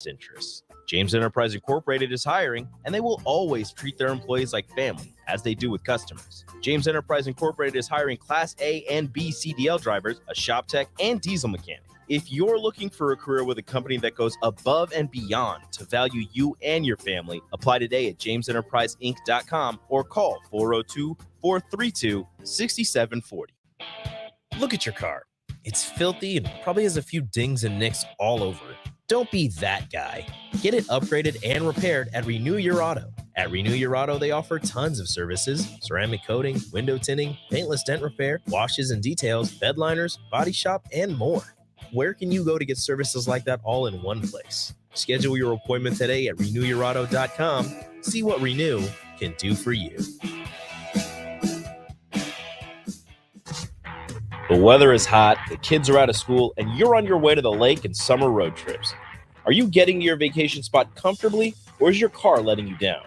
interests. James Enterprise Incorporated is hiring, and they will always treat their employees like family, as they do with customers. James Enterprise Incorporated is hiring Class A and B CDL drivers, a shop tech, and diesel mechanic. If you're looking for a career with a company that goes above and beyond to value you and your family, apply today at jamesenterpriseinc.com or call 402-432-6740. Look at your car. It's filthy and probably has a few dings and nicks all over it. Don't be that guy. Get it upgraded and repaired at Renew Your Auto. At Renew Your Auto, they offer tons of services: ceramic coating, window tinting, paintless dent repair, washes and details, bed liners, body shop, and more. Where can you go to get services like that all in one place? Schedule your appointment today at renewyourauto.com. See what Renew can do for you. The weather is hot, the kids are out of school, and you're on your way to the lake and summer road trips. Are you getting to your vacation spot comfortably, or is your car letting you down?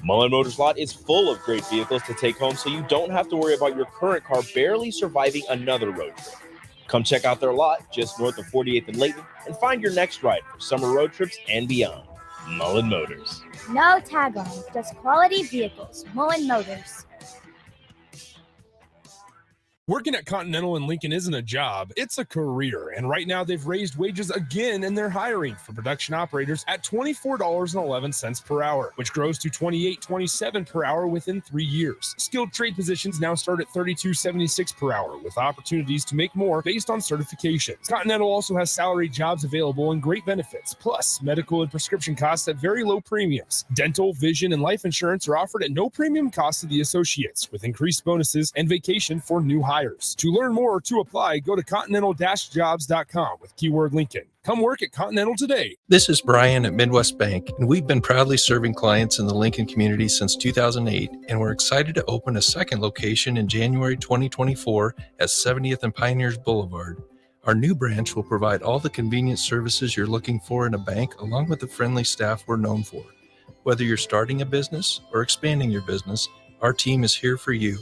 Mullen Motors Lot is full of great vehicles to take home, so you don't have to worry about your current car barely surviving another road trip. Come check out their lot just north of 48th and Layton and find your next ride for summer road trips and beyond. Mullen Motors. No tag-on, just quality vehicles. Mullen Motors. Working at Continental in Lincoln isn't a job, it's a career. And right now they've raised wages again and they're hiring for production operators at $24.11 per hour, which grows to $28.27 per hour within 3 years. Skilled trade positions now start at $32.76 per hour with opportunities to make more based on certifications. Continental also has salary jobs available and great benefits, plus medical and prescription costs at very low premiums. Dental, vision, and life insurance are offered at no premium cost to the associates, with increased bonuses and vacation for new hires. To learn more or to apply, go to continental-jobs.com with keyword Lincoln. Come work at Continental today. This is Brian at Midwest Bank, and we've been proudly serving clients in the Lincoln community since 2008, and we're excited to open a second location in January 2024 at 70th and Pioneers Boulevard. Our new branch will provide all the convenient services you're looking for in a bank, along with the friendly staff we're known for. Whether you're starting a business or expanding your business, our team is here for you,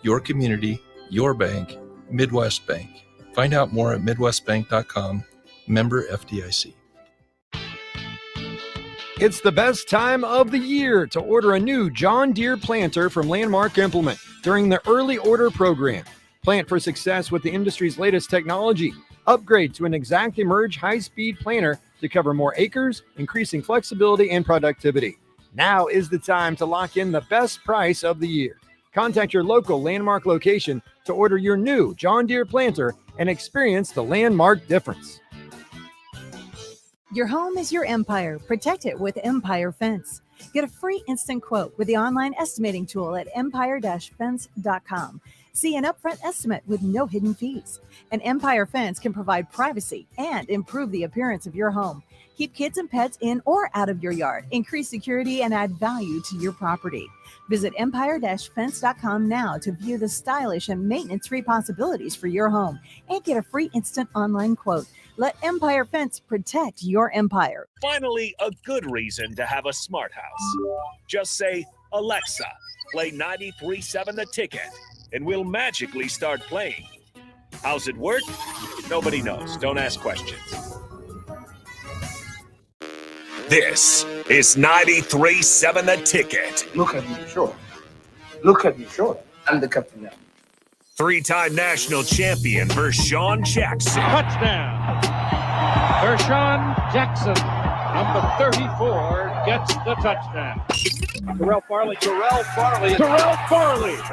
your community, your bank, Midwest Bank. Find out more at midwestbank.com, member FDIC. It's the best time of the year to order a new John Deere planter from Landmark Implement during the early order program. Plant for success with the industry's latest technology. Upgrade to an Exact Emerge high-speed planter to cover more acres, increasing flexibility and productivity. Now is the time to lock in the best price of the year. Contact your local Landmark location to order your new John Deere planter and experience the Landmark difference. Your home is your empire. Protect it with Empire Fence. Get a free instant quote with the online estimating tool at empire-fence.com. See an upfront estimate with no hidden fees. An Empire Fence can provide privacy and improve the appearance of your home. Keep kids and pets in or out of your yard. Increase security and add value to your property. Visit empire-fence.com now to view the stylish and maintenance-free possibilities for your home and get a free instant online quote. Let Empire Fence protect your empire. Finally, a good reason to have a smart house. Just say, Alexa, play 93.7 The Ticket, and we'll magically start playing. How's it work? Nobody knows. Don't ask questions. This is 93.7 The Ticket. Look at me, sure. Look at me, sure. I'm the captain now. Three-time national champion Vershawn Jackson. Touchdown. Vershawn Jackson, number 34, gets the touchdown. Terrell Farley,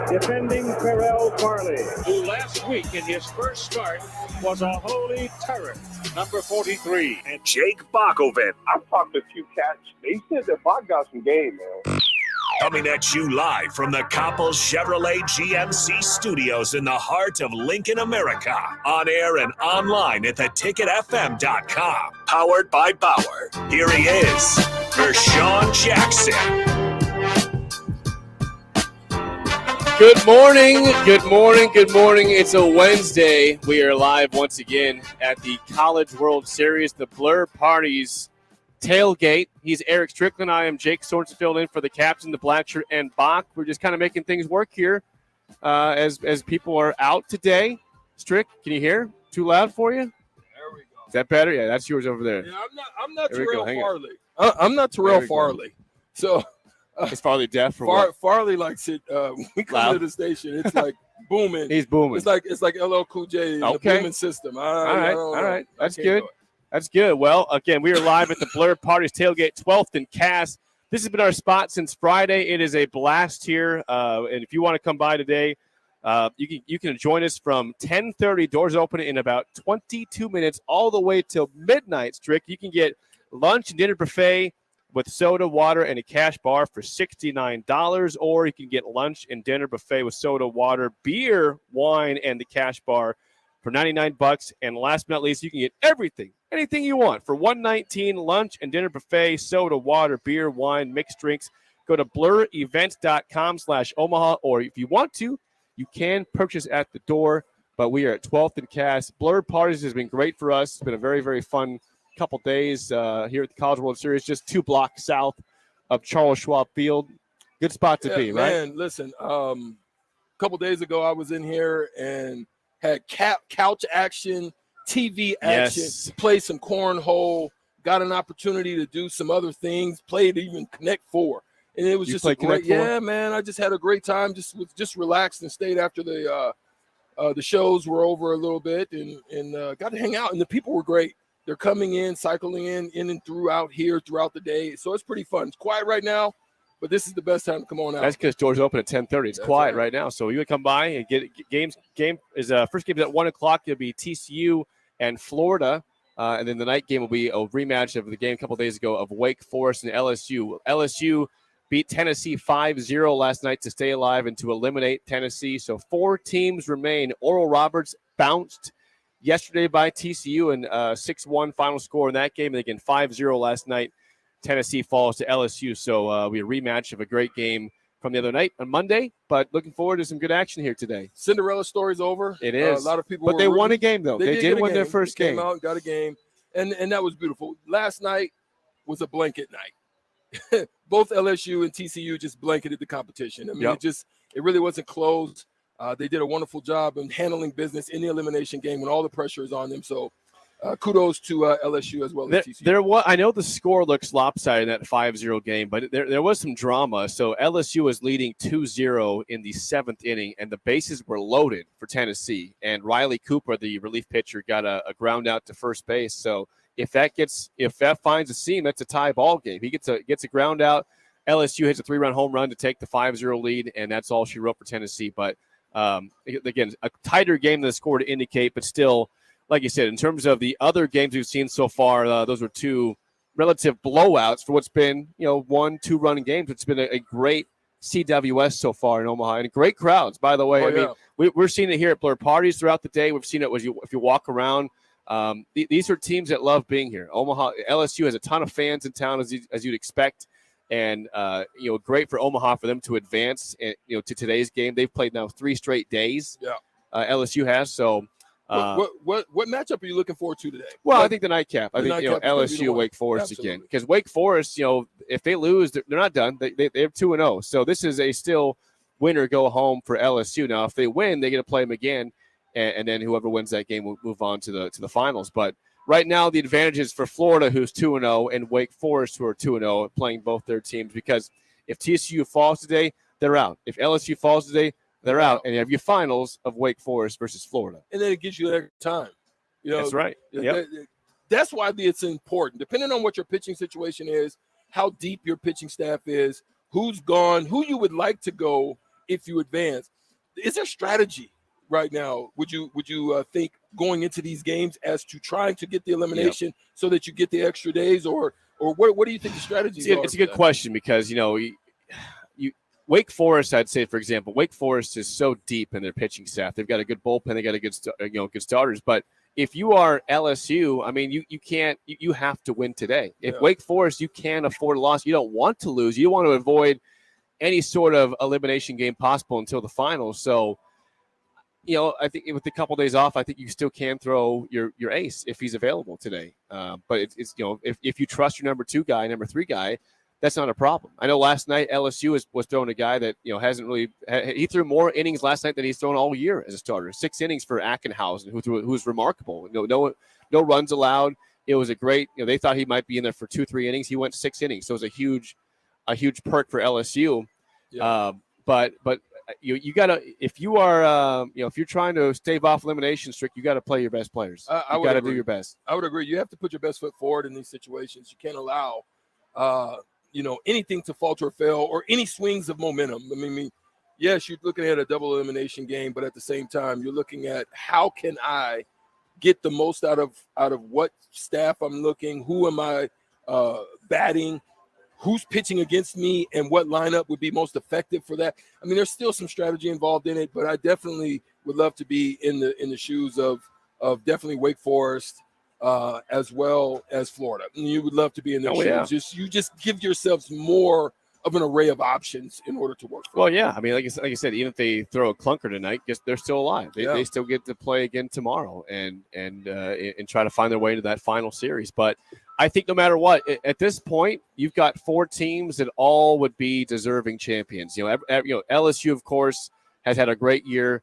defending Terrell Farley, who last week in his first start was a holy terror, number 43. And Jake Bakoven. I've talked to a few cats. They said that Bach got some game, man. Coming at you live from the Coppels Chevrolet GMC studios in the heart of Lincoln, America. On air and online at theticketfm.com. Powered by Bauer. Here he is, Vershawn Jackson. Good morning. It's a Wednesday. We are live once again at the College World Series, the Blur Parties tailgate. He's Eric Strickland. I am Jake Sorensen, filled in for the captain, the Blanchard, and Bach. We're just kind of making things work here as people are out today. Strick, can you hear? Too loud for you? There we go. that better? Yeah, that's yours over there. Yeah, I'm not There we go. Terrell Hang on. Farley. I'm not There Terrell we go. Farley. So Is Farley deaf or what? Farley likes it. We come Loud? to the station. It's like booming. He's booming. It's like LL Cool J in the Okay. booming system. All right. That's can't good. do it. That's good. Well, again, we are live at the Blur Parties Tailgate, 12th and Cass. This has been our spot since Friday. It is a blast here. And if you want to come by today, you can join us from 10:30. Doors open in about 22 minutes, all the way till midnight. Strick. You can get lunch and dinner buffet with soda, water, and a cash bar for $69, or you can get lunch and dinner buffet with soda, water, beer, wine, and the cash bar for $99. And last but not least, you can get anything you want for $119. Lunch and dinner buffet, soda, water, beer, wine, mixed drinks. Go to blurevents.com/Omaha, or if you want to, you can purchase at the door. But we are at 12th and Cass. Blur Parties has been great for us. It's been a very, very fun couple days here at the College World Series, just 2 blocks south of Charles Schwab Field. Good spot to be, right? Man, listen, a couple days ago I was in here and had couch action, TV action, Yes. played some cornhole, got an opportunity to do some other things, played even Connect 4. And it was You just played a great, Connect 4? yeah, man. I just had a great time. Just relaxed and stayed after the shows were over a little bit and got to hang out. And the people were great. They're coming in, cycling in and throughout the day. So it's pretty fun. It's quiet right now, but this is the best time to come on out. That's because doors open at 10:30. It's That's quiet right. right now. So you would come by and get games. First game is at 1 o'clock. It'll be TCU and Florida. And then the night game will be a rematch of the game a couple days ago of Wake Forest and LSU. LSU beat Tennessee 5-0 last night to stay alive and to eliminate Tennessee. So 4 teams remain. Oral Roberts bounced yesterday by TCU and 6-1 final score in that game. And again, 5-0 last night. Tennessee falls to LSU. So we have a rematch of a great game from the other night on Monday, but looking forward to some good action here today. Cinderella story's over. It is. A lot of people But were they won rooting. a game, though. They did did get a win their game. first They came game. out and got a game, and that was beautiful. Last night was a blanket night. Both LSU and TCU just blanketed the competition. I mean, Yep. it really wasn't close. They did a wonderful job in handling business in the elimination game when all the pressure is on them. So kudos to LSU as well as TCU. There was, I know the score looks lopsided in that 5-0 game, but there was some drama. So LSU was leading 2-0 in the 7th inning, and the bases were loaded for Tennessee. And Riley Cooper, the relief pitcher, got a ground out to first base. So if that finds a seam, that's a tie ball game. He gets a ground out. LSU hits a 3-run home run to take the 5-0 lead, and that's all she wrote for Tennessee. But again, a tighter game than the score to indicate, but still. Like you said, in terms of the other games we've seen so far, those were 2 relative blowouts for what's been, 1-2 run games. It's been a great CWS so far in Omaha, and great crowds, by the way. Oh, I mean, we're seeing it here at Blur Parties throughout the day. We've seen it if you walk around. These are teams that love being here. Omaha, LSU has a ton of fans in town, as you'd expect, and great for Omaha for them to advance. And, to today's game, they've played now 3 straight days. Yeah, LSU has so. What matchup are you looking forward to today? Well, I think the nightcap. I think nightcap is gonna be the LSU, one. Wake Forest Absolutely. again, because Wake Forest, if they lose, they're not done. They're 2-0. So this is a still win or go home for LSU. Now, if they win, they get to play them again, and then whoever wins that game will move on to the finals. But right now, the advantage is for Florida, who's 2-0, and Wake Forest, who are 2-0, playing both their teams. Because if TCU falls today, they're out. If LSU falls today, they're out, and you have your finals of Wake Forest versus Florida. And then it gives you extra time. That's right. Yep. That's why it's important. Depending on what your pitching situation is, how deep your pitching staff is, who's gone, who you would like to go if you advance. Is there strategy right now? Would you think going into these games as to trying to get the elimination so that you get the extra days, or what do you think the strategy is? It's a good question because Wake Forest, I'd say, for example, Wake Forest is so deep in their pitching staff. They've got a good bullpen. They got a good, good starters. But if you are LSU, I mean, you can't. You have to win today. If Wake Forest, you can't afford a loss. You don't want to lose. You want to avoid any sort of elimination game possible until the finals. So, I think with a couple days off, I think you still can throw your ace if he's available today. But it's if you trust your number 2 guy, number 3 guy, that's not a problem. I know last night LSU was throwing a guy that hasn't really. He threw more innings last night than he's thrown all year as a starter. 6 innings for Ackenhausen, who's remarkable. No runs allowed. It was a great. They thought he might be in there for 2-3 innings. He went 6 innings, so it was a huge perk for LSU. Yeah. But you gotta, if you're trying to stave off elimination streak, you got to play your best players. You got to do your best. I would agree. You have to put your best foot forward in these situations. You can't allow, anything to falter or fail or any swings of momentum. I mean, yes, you're looking at a double elimination game, but at the same time, you're looking at how can I get the most out of what staff I'm looking, who am I batting, who's pitching against me, and what lineup would be most effective for that. I mean, there's still some strategy involved in it, but I definitely would love to be in the shoes of definitely Wake Forest, as well as Florida. And you would love to be in their shoes. You just give yourselves more of an array of options in order to work. Well, yeah. I mean, like I said, even if they throw a clunker tonight, they're still alive. They still get to play again tomorrow and try to find their way into that final series. But I think no matter what, at this point, you've got 4 teams that all would be deserving champions. LSU, of course, has had a great year.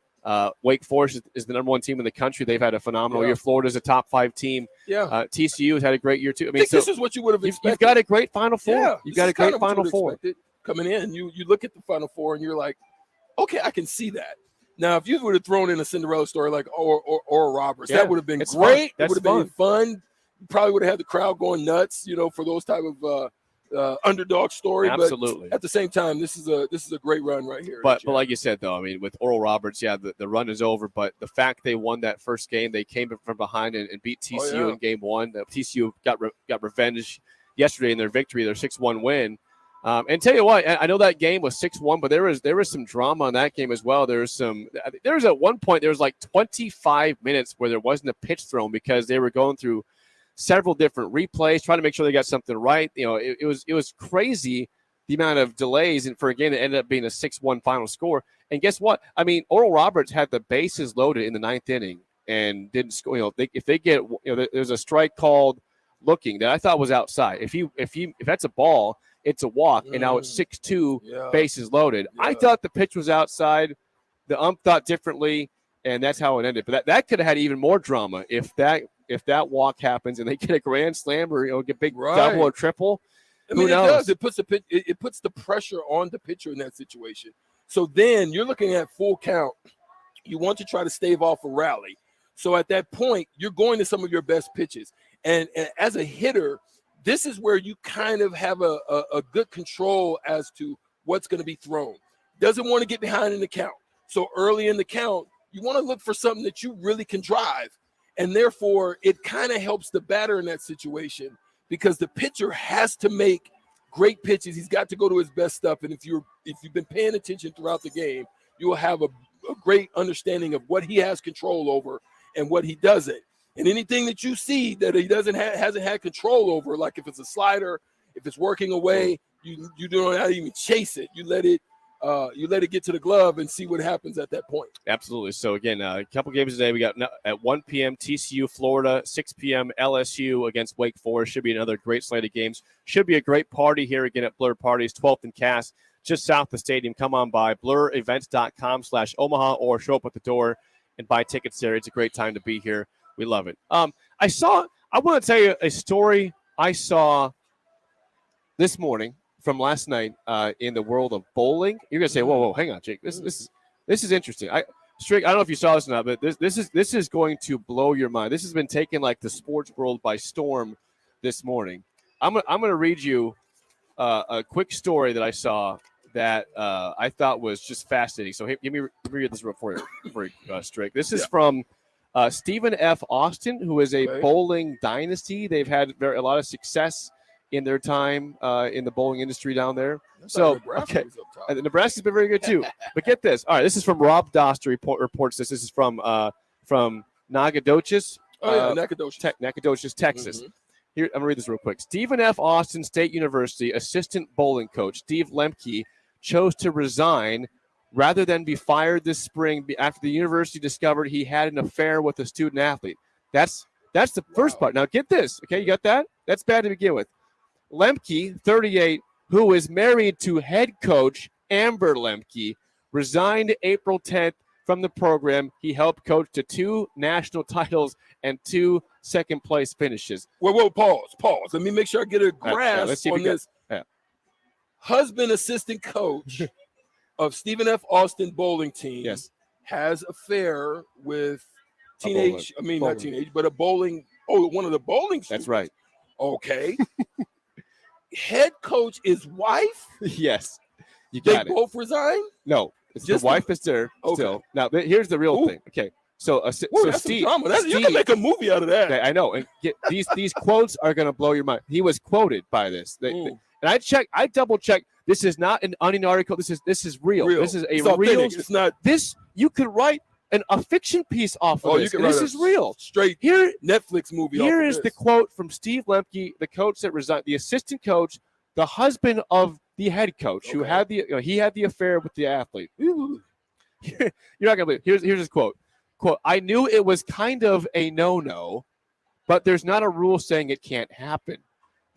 Wake Forest is the number 1 team in the country. They've had a phenomenal year. Florida's a top 5 team. Yeah. TCU has had a great year too. I think this is what you would have expected. You've got a great Final Four. Yeah, you've got a great Final Four coming in. You look at the Final Four and you're like, okay, I can see that. Now, if you would have thrown in a Cinderella story like Oral Roberts, that would have been great. It would have been fun. You probably would have had the crowd going nuts, for those type of underdog story. Absolutely. But at the same time, this is a great run right here. But like you said, though, I mean, with Oral Roberts, the run is over. But the fact they won that first game, they came from behind and beat TCU in game 1. TCU got revenge yesterday in their victory, their 6-1 win. And tell you what, I know that game was 6-1, but there was some drama in that game as well. There was at one point there was like 25 minutes where there wasn't a pitch thrown because they were going through several different replays, trying to make sure they got something right. It was crazy the amount of delays and for a game that ended up being a 6-1 final score. And guess what? I mean, Oral Roberts had the bases loaded in the 9th inning and didn't score. If they get, there's a strike called looking that I thought was outside. If that's a ball, it's a walk, and now it's 6-2, bases loaded. Yeah. I thought the pitch was outside. The ump thought differently, and that's how it ended. But that could have had even more drama if that walk happens and they get a grand slam or get big double or triple. I mean, Who knows? It does. It puts the pressure on the pitcher in that situation. So then you're looking at full count. You want to try to stave off a rally. So at that point, you're going to some of your best pitches. And as a hitter, this is where you kind of have a good control as to what's going to be thrown. Doesn't want to get behind in the count. So early in the count, you want to look for something that you really can drive. And therefore, it kind of helps the batter in that situation because the pitcher has to make great pitches. He's got to go to his best stuff. And if you've been paying attention throughout the game, you will have a great understanding of what he has control over and what he doesn't. And anything that you see that he hasn't had control over, like if it's a slider, if it's working away, you do not even chase it. You let it get to the glove and see what happens at that point. Absolutely. So again, a couple games today. We got at 1 p.m. TCU, Florida, 6 p.m. LSU against Wake Forest. Should be another great slate of games. Should be a great party here again at Blur Parties, 12th and Cass, just south of the stadium. Come on by blurevents.com/Omaha or show up at the door and buy tickets there. It's a great time to be here. We love it. I want to tell you a story I saw this morning from last night in the world of bowling. You're gonna say, "Whoa, hang on, Jake. This is interesting." Strick, I don't know if you saw this or not, but this is going to blow your mind. This has been taking like the sports world by storm this morning. I'm gonna read you a quick story that I saw that I thought was just fascinating. So let me read this real for you, Strick. This is from Stephen F. Austin, who is a bowling dynasty. They've had a lot of success in their time in the bowling industry down there. Nebraska's been very good too. But get this. All right, this is from Rob Doster reports this. This is from Nacogdoches. Nacogdoches, Texas. Mm-hmm. Here, I'm going to read this real quick. Stephen F. Austin State University assistant bowling coach Steve Lemke chose to resign rather than be fired this spring after the university discovered he had an affair with a student athlete. That's the first part. Now get this. Okay, you got that? That's bad to begin with. Lemke, 38, who is married to head coach Amber Lemke, resigned April 10th from the program. He helped coach to 2 national titles and 2 second-place finishes. Whoa, pause. Let me make sure I get a grasp let's see if on we got- this. yeah. Husband, assistant coach of Stephen F. Austin bowling team, Yes. has affair with bowler. but a bowling. Oh, one of the bowling. That's students. right. Okay. Head coach is wife. Yes. You They got it. both resign. No, it's Just the wife is there Okay. still. Now, here's the real Ooh. thing. Okay. So, Ooh, so that's Steve, some drama. You can Steve- make a movie out of that. I know. And these quotes are going to blow your mind. He was quoted by this. And I double checked. This is not an onion article. This is real. This is It's a authentic. real. It's not. This you could write a fiction piece off of Oh, this. you can And write this a is real. straight Here, Netflix movie. here off is of the this. quote from Steve Lemke, the coach that resigned, the assistant coach, the husband of the head coach, who had he had the affair with the athlete. Ooh. You're not gonna believe. Here's his quote. Quote: I knew it was kind of a no-no, but there's not a rule saying it can't happen.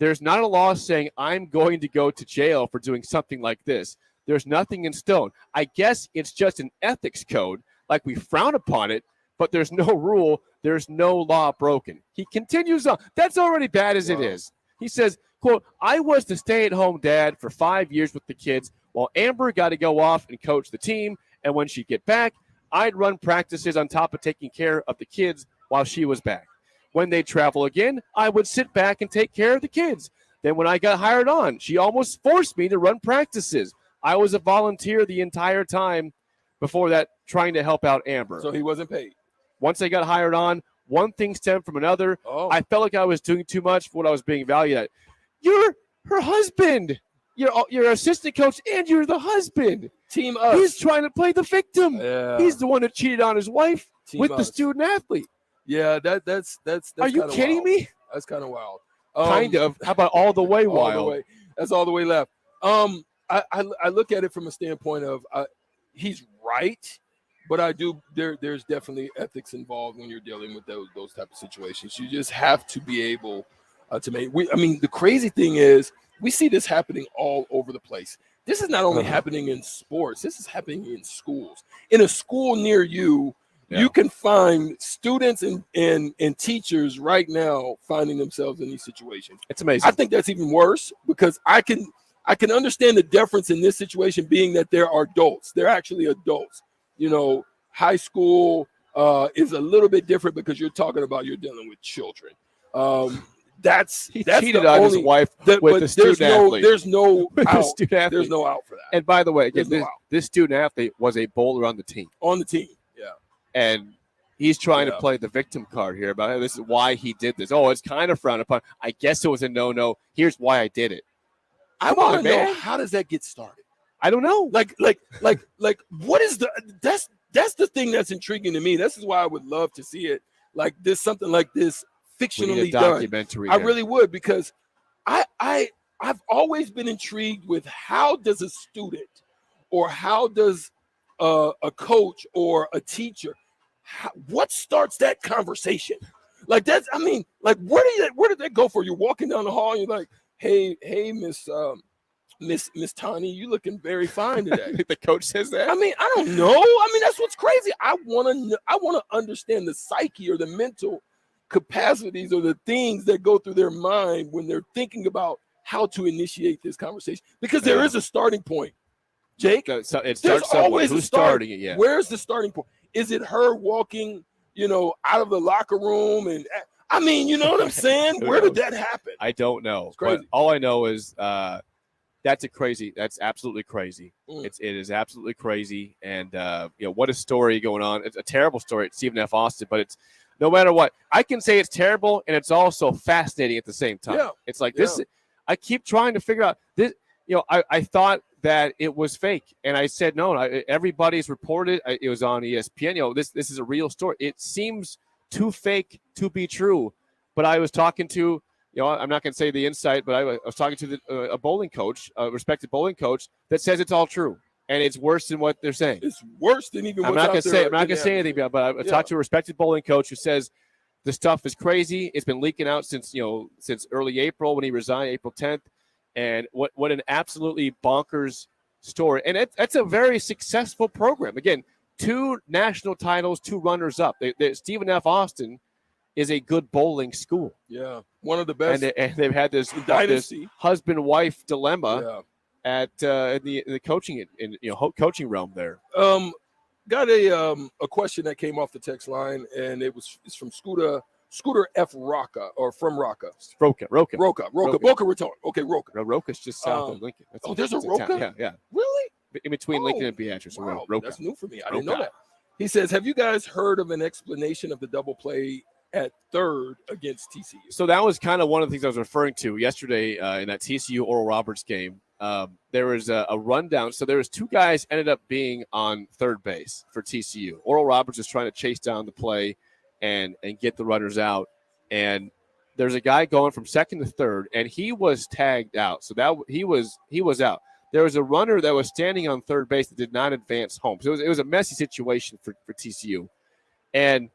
There's not a law saying I'm going to go to jail for doing something like this. There's nothing in stone. I guess it's just an ethics code, like we frown upon it, but there's no rule. There's no law broken. He continues on. That's already bad as it is. He says, quote, I was the stay-at-home dad for 5 years with the kids while Amber got to go off and coach the team. And when she'd get back, I'd run practices on top of taking care of the kids while she was back. When they'd travel again, I would sit back and take care of the kids. Then when I got hired on, she almost forced me to run practices. I was a volunteer the entire time before that, trying to help out Amber. So he wasn't paid. Once I got hired on, one thing stemmed from another. Oh. I felt like I was doing too much for what I was being valued at. You're her husband. You're assistant coach, and you're the husband. Team us. He's trying to play the victim. Yeah. He's the one that cheated on his wife Team with the us. student athlete. Yeah, that's Are you kinda kidding wild. me? That's kind of wild. Kind of. How about all the way all wild? the way. That's all the way left. I look at it from a standpoint of he's right, but I do there's definitely ethics involved when you're dealing with those type of situations. You just have to be able to make. The crazy thing is we see this happening all over the place. This is not only happening in sports. This is happening in schools. In a school near you, you can find students and teachers right now finding themselves in these situations. It's amazing. I think that's even worse because I can understand the difference in this situation being that there are adults. They're actually adults. High school is a little bit different because you're dealing with children. That's cheated on his wife with the student athlete. There's no With the out. student athlete. There's no out for that. And by the way, again, There's no out. this student athlete was a bowler on the team. Yeah. And he's trying to Yeah. play the victim card here about, hey, this is why he did this. Oh, it's kind of frowned upon. I guess it was a no-no. Here's why I did it. I Come want on, to know, man. how does that get started? I don't know. Like what is that's the thing that's intriguing to me. This is why I would love to see it like this, something like this We fictionally need a done. documentary. I here. really would, because I've always been intrigued with how does a student or how does a coach or a teacher, what starts that conversation? Like that's, where did that go for? You're walking down the hall and you're like, hey, Miss Tani, you looking very fine today. The coach says that. I don't know. That's what's crazy. I want to understand the psyche or the mental capacities or the things that go through their mind when they're thinking about how to initiate this conversation, because there is a starting point. Jake, it there's starts somewhere. always Who's a start. starting it? Yeah. Where's the starting point? Is it her walking, out of the locker room? And you know what I'm saying? Who Where did knows? that happen? I don't know. It's crazy. But all I know is that's absolutely crazy. Mm. It is absolutely crazy. And what a story going on. It's a terrible story at Stephen F. Austin, but it's no matter what. I can say it's terrible, and it's also fascinating at the same time. Yeah. It's like this. I keep trying to figure out this. I thought that it was fake, and I said no. Everybody's reported. It was on ESPN. This is a real story. It seems too fake to be true. But I was talking to, I'm not going to say the insight, but I was talking to a bowling coach, a respected bowling coach, that says it's all true, and it's worse than what they're saying. It's worse than even. I'm not going to say anything about it, but I talked to a respected bowling coach who says the stuff is crazy. It's been leaking out since early April when he resigned, April 10th. And what an absolutely bonkers story. And that's a very successful program. Again, 2 national titles, 2 runners-up. Stephen F. Austin is a good bowling school. Yeah, one of the best. And they've had this husband-wife dilemma at the coaching coaching realm there. Got a question that came off the text line, and it's from Scooter F. Rocca, or from Rocca. Roca. Boca Raton. Okay, Roca. Roca's just south of Lincoln. There's a Roca? Yeah. Really? In between Lincoln and Beatrice. Wow, Roca. that's new for me. I didn't know that. He says, have you guys heard of an explanation of the double play at third against TCU? So that was kind of one of the things I was referring to yesterday in that TCU Oral Roberts game. There was a rundown. So there was 2 guys ended up being on third base for TCU. Oral Roberts is trying to chase down the play and get the runners out. And there's a guy going from second to third, and he was tagged out. So that he was out. There was a runner that was standing on third base that did not advance home. So it was a messy situation for TCU. And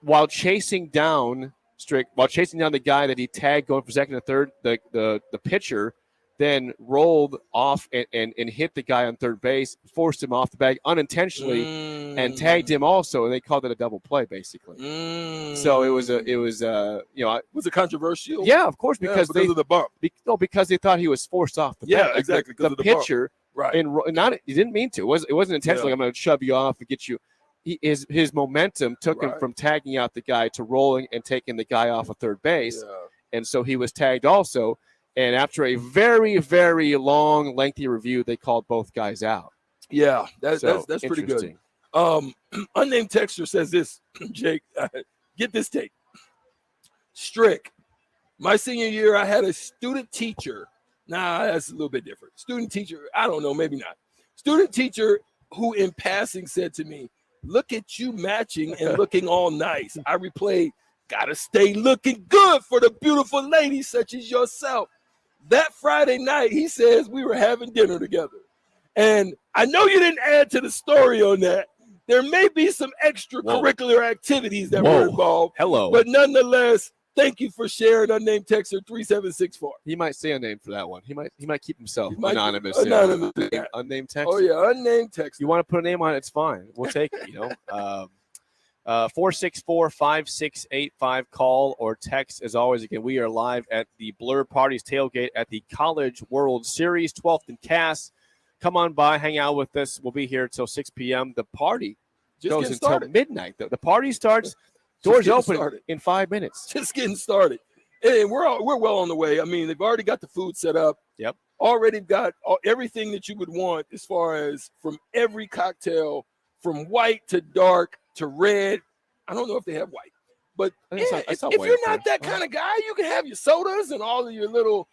while chasing down the guy that he tagged going from second to third, the pitcher then rolled off and hit the guy on third base, forced him off the bag unintentionally, and tagged him also, and they called it a double play, basically. So it was it controversial? Yeah, of course, because of the bump. Because they thought he was forced off the bag. Exactly. The pitcher, right? And he didn't mean to. It wasn't intentionally. I'm going to shove you off and get you. His momentum took him from tagging out the guy to rolling and taking the guy off of third base, and so he was tagged also. And after a very, very long, lengthy review, they called both guys out. Yeah, that's pretty good. Unnamed texter says this, Jake. Get this take. Strick, my senior year, I had a student teacher. Nah, that's a little bit different. Student teacher, I don't know, maybe not. Student teacher who in passing said to me, look at you matching and looking all nice. I replayed, gotta stay looking good for the beautiful ladies such as yourself. That Friday night, he says we were having dinner together. And I know you didn't add to the story on that. There may be some extracurricular activities that were involved. Hello. But nonetheless, thank you for sharing. Unnamed texter 3764. He might say a name for that one. He might keep himself anonymous. Anonymous. Unnamed texter. Oh, yeah, unnamed texter. You want to put a name on it, it's fine. We'll take it, 464-5685, call or text. As always, again, we are live at the Blur Parties tailgate at the College World Series, 12th and Cass. Come on by, hang out with us. We'll be here until 6 p.m. The party goes until midnight. The party starts, doors open in 5 minutes. Just getting started. And we're well on the way. I mean, they've already got the food set up. Yep. Already got everything that you would want as far as from every cocktail, from white to dark to red. I don't know if they have white, but if you're not that kind of guy, you can have your sodas and all of your little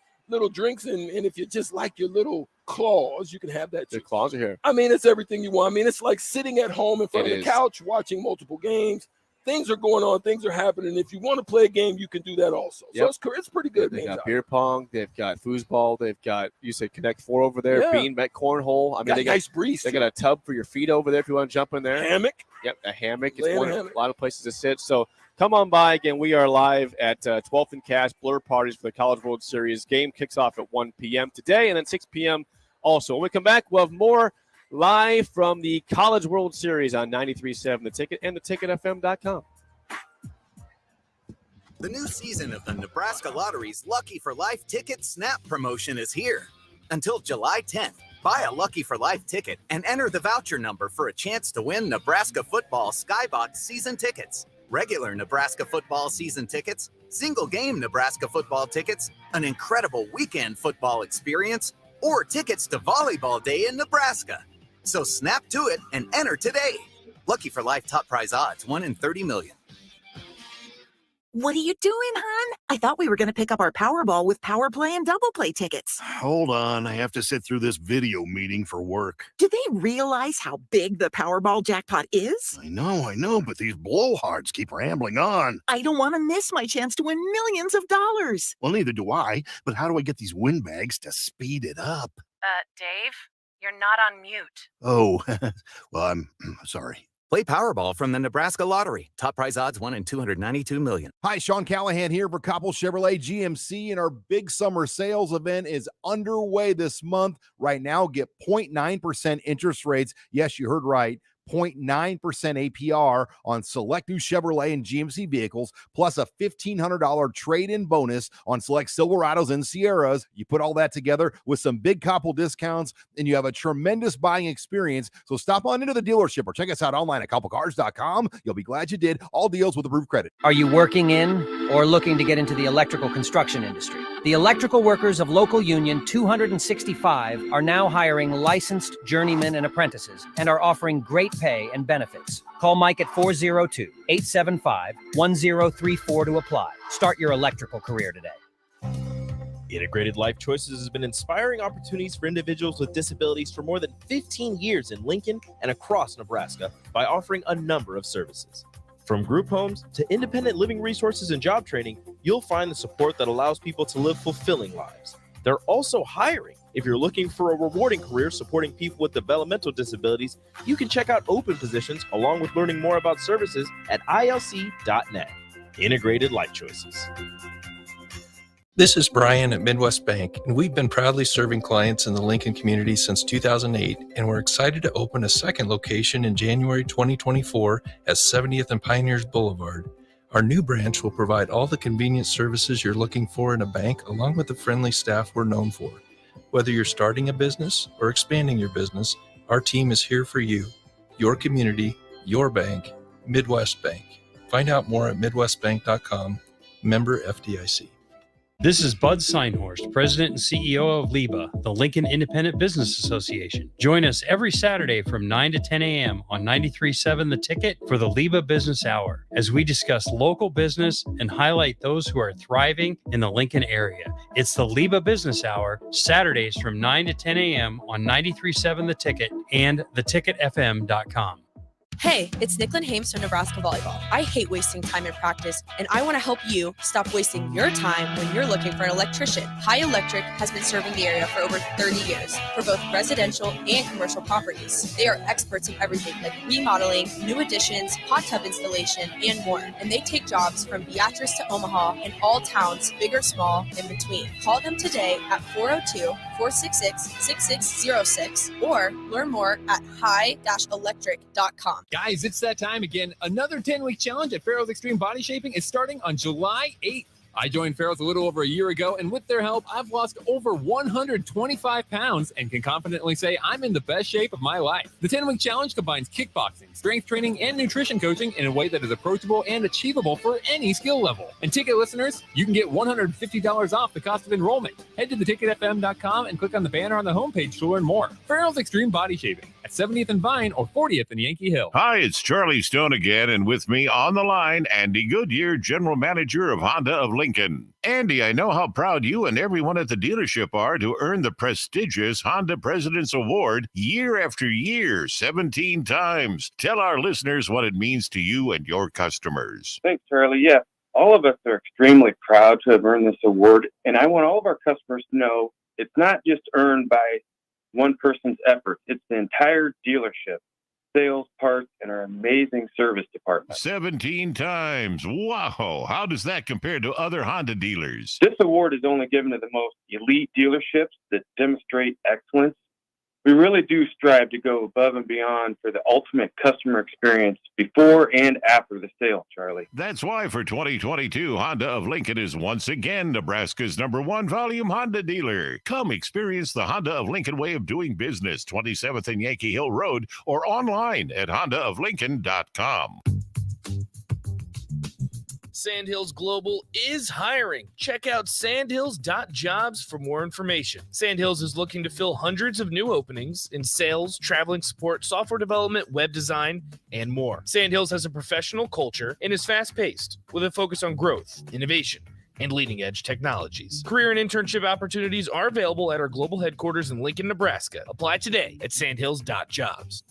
drinks. And if you just like your little claws, you can have that too. The claws are here. I mean, it's everything you want. I mean, it's like sitting at home in front of the couch, watching multiple games. Things are going on. Things are happening. If you want to play a game, you can do that also. Yep. So it's pretty good. They've got beer pong. They've got foosball. They've got, you said Connect Four over there. Yeah. Beanbag cornhole. I mean, they got nice breeze. They got a tub for your feet over there if you want to jump in there. Hammock. Yep, a hammock. It's a lot of places to sit. So come on by. Again, we are live at 12th and Cass, Blur Parties for the College World Series. Game kicks off at 1 p.m. today and then 6 p.m. also. When we come back, we'll have more live from the College World Series on 93.7 The Ticket and theticketfm.com. The new season of the Nebraska Lottery's Lucky for Life Ticket Snap promotion is here. Until July 10th, buy a Lucky for Life ticket and enter the voucher number for a chance to win Nebraska football Skybox season tickets, regular Nebraska football season tickets, single game Nebraska football tickets, an incredible weekend football experience, or tickets to Volleyball Day in Nebraska. So snap to it and enter today. Lucky for Life top prize odds, 1 in 30 million. What are you doing, hon? I thought we were going to pick up our Powerball with Power Play and Double Play tickets. Hold on. I have to sit through this video meeting for work. Do they realize how big the Powerball jackpot is? I know, but these blowhards keep rambling on. I don't want to miss my chance to win millions of dollars. Well, neither do I, but how do I get these win bags to speed it up? Dave, you're not on mute. Oh, well, I'm sorry. Play Powerball from the Nebraska Lottery. Top prize odds 1 in 292 million. Hi, Sean Callahan here for Coppell Chevrolet GMC, and our big summer sales event is underway this month. Right now, get 0.9% interest rates. Yes, you heard right. 0.9% APR on select new Chevrolet and GMC vehicles, plus a $1,500 trade-in bonus on select Silverados and Sierras. You put all that together with some big Coppell discounts, and you have a tremendous buying experience. So stop on into the dealership or check us out online at CoppellCars.com. You'll be glad you did. All deals with approved credit. Are you working in or looking to get into the electrical construction industry? The electrical workers of Local Union 265 are now hiring licensed journeymen and apprentices and are offering great pay and benefits. Call Mike at 402-875-1034 to apply. Start your electrical career today. Integrated Life Choices has been inspiring opportunities for individuals with disabilities for more than 15 years in Lincoln and across Nebraska by offering a number of services. From group homes to independent living resources and job training, you'll find the support that allows people to live fulfilling lives. They're also hiring. If you're looking for a rewarding career supporting people with developmental disabilities, you can check out open positions along with learning more about services at ilc.net. Integrated Life Choices. This is Brian at Midwest Bank, and we've been proudly serving clients in the Lincoln community since 2008, and we're excited to open a second location in January 2024 at 70th and Pioneers Boulevard. Our new branch will provide all the convenient services you're looking for in a bank, along with the friendly staff we're known for. Whether you're starting a business or expanding your business, our team is here for you, your community, your bank, Midwest Bank. Find out more at midwestbank.com, member FDIC. This is Bud Seinhorst, President and CEO of LIBA, the Lincoln Independent Business Association. Join us every Saturday from 9 to 10 a.m. on 93.7 The Ticket for the LIBA Business Hour, as we discuss local business and highlight those who are thriving in the Lincoln area. It's the LIBA Business Hour, Saturdays from 9 to 10 a.m. on 93.7 The Ticket and theticketfm.com. Hey, it's Nicklin Hames from Nebraska Volleyball. I hate wasting time in practice, and I want to help you stop wasting your time when you're looking for an electrician. High Electric has been serving the area for over 30 years for both residential and commercial properties. They are experts in everything like remodeling, new additions, hot tub installation, and more. And they take jobs from Beatrice to Omaha and all towns, big or small, in between. Call them today at 402-466-6606 or learn more at high-electric.com. Guys, it's that time again. Another 10-week challenge at Farrell's Extreme Body Shaping is starting on July 8th. I joined Farrell's a little over a year ago, and with their help, I've lost over 125 pounds and can confidently say I'm in the best shape of my life. The 10-week challenge combines kickboxing, strength training, and nutrition coaching in a way that is approachable and achievable for any skill level. And ticket listeners, you can get $150 off the cost of enrollment. Head to theticketfm.com and click on the banner on the homepage to learn more. Farrell's Extreme Body Shaping at 70th and Vine or 40th and Yankee Hill. Hi, it's Charlie Stone again, and with me on the line, Andy Goodyear, General Manager of Honda of Lincoln. Andy, I know how proud you and everyone at the dealership are to earn the prestigious Honda President's Award year after year, 17 times. Tell our listeners what it means to you and your customers. Thanks, Charlie. Yeah, all of us are extremely proud to have earned this award, and I want all of our customers to know it's not just earned by one person's effort. It's the entire dealership, sales, parts, and our amazing service department. 17 times. Wow. How does that compare to other Honda dealers? This award is only given to the most elite dealerships that demonstrate excellence. We really do strive to go above and beyond for the ultimate customer experience before and after the sale, Charlie. That's why for 2022, Honda of Lincoln is once again Nebraska's #1 volume Honda dealer. Come experience the Honda of Lincoln way of doing business, 27th and Yankee Hill Road, or online at hondaoflincoln.com. Sandhills Global is hiring. Check out sandhills.jobs for more information. Sandhills is looking to fill hundreds of new openings in sales, traveling support, software development, web design, and more. Sandhills has a professional culture and is fast-paced with a focus on growth, innovation, and leading-edge technologies. Career and internship opportunities are available at our global headquarters in Lincoln, Nebraska. Apply today at sandhills.jobs.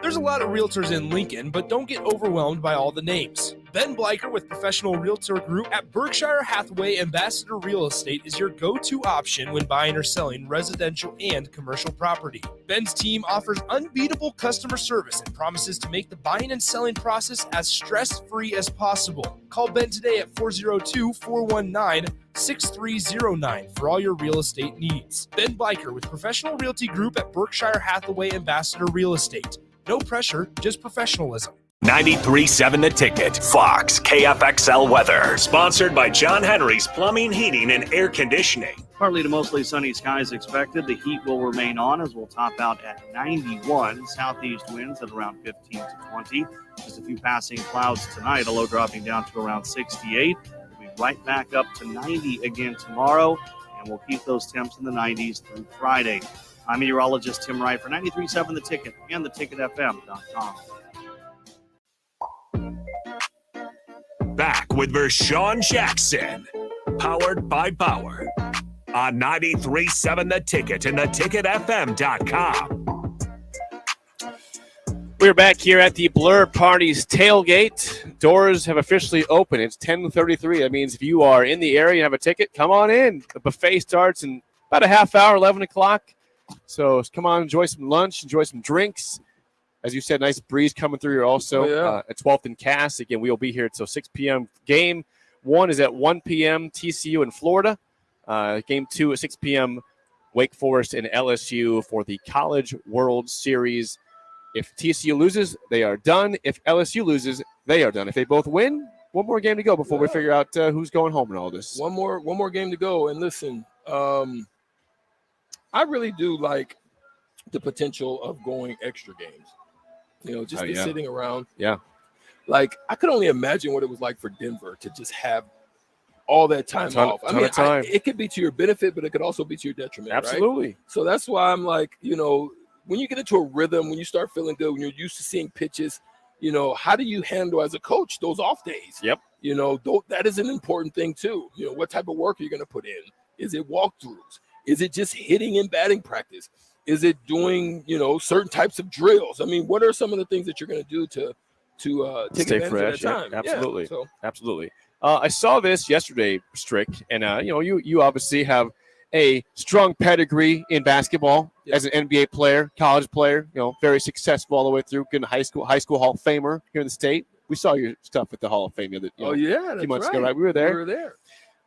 There's a lot of realtors in Lincoln, but don't get overwhelmed by all the names. Ben Bleicher with Professional Realtor Group at Berkshire Hathaway Ambassador Real Estate is your go-to option when buying or selling residential and commercial property. Ben's team offers unbeatable customer service and promises to make the buying and selling process as stress-free as possible. Call Ben today at 402-419-6309 for all your real estate needs. Ben Bleicher with Professional Realty Group at Berkshire Hathaway Ambassador Real Estate. No pressure, just professionalism. 93.7 The Ticket, Fox, KFXL weather. Sponsored by John Henry's Plumbing, Heating, and Air Conditioning. Partly to mostly sunny skies expected. The heat will remain on as we'll top out at 91. Southeast winds at around 15 to 20. Just a few passing clouds tonight. A low dropping down to around 68. We'll be right back up to 90 again tomorrow. And we'll keep those temps in the 90s through Friday. I'm meteorologist Tim Wright for 93.7 The Ticket and theticketfm.com. Back with Vershawn Jackson, powered by Bauer, on 93.7 The Ticket and theticketfm.com. We're back here at the Blur Parties tailgate. Doors have officially opened. It's 10:33. That means if you are in the area and have a ticket, come on in. The buffet starts in about a half hour, 11 o'clock. So come on, enjoy some lunch, enjoy some drinks. As you said, nice breeze coming through here also. At 12th and Cass. Again, we'll be here until 6 p.m. Game 1 is at 1 p.m. TCU in Florida. Game 2 at 6 p.m. Wake Forest and LSU for the College World Series. If TCU loses, they are done. If LSU loses, they are done. If they both win, one more game to go before we figure out who's going home and all this. One more game to go. And listen, I really do like the potential of going extra games. Just sitting around. Yeah. Like, I could only imagine what it was like for Denver to just have all that time off. I mean, it could be to your benefit, but it could also be to your detriment. Absolutely. Right? So that's why I'm like, when you get into a rhythm, when you start feeling good, when you're used to seeing pitches, how do you handle as a coach those off days? Yep. That is an important thing too. What type of work are you going to put in? Is it walkthroughs? Is it just hitting and batting practice? Is it doing, certain types of drills? I mean, what are some of the things that you're going to do to take stay advantage fresh? of that time? Yeah, absolutely. Yeah, absolutely. I saw this yesterday, Strick, and you obviously have a strong pedigree in basketball as an NBA player, college player. Very successful all the way through. Getting high school Hall of Famer here in the state. We saw your stuff at the Hall of Fame a few months ago, right? We were there.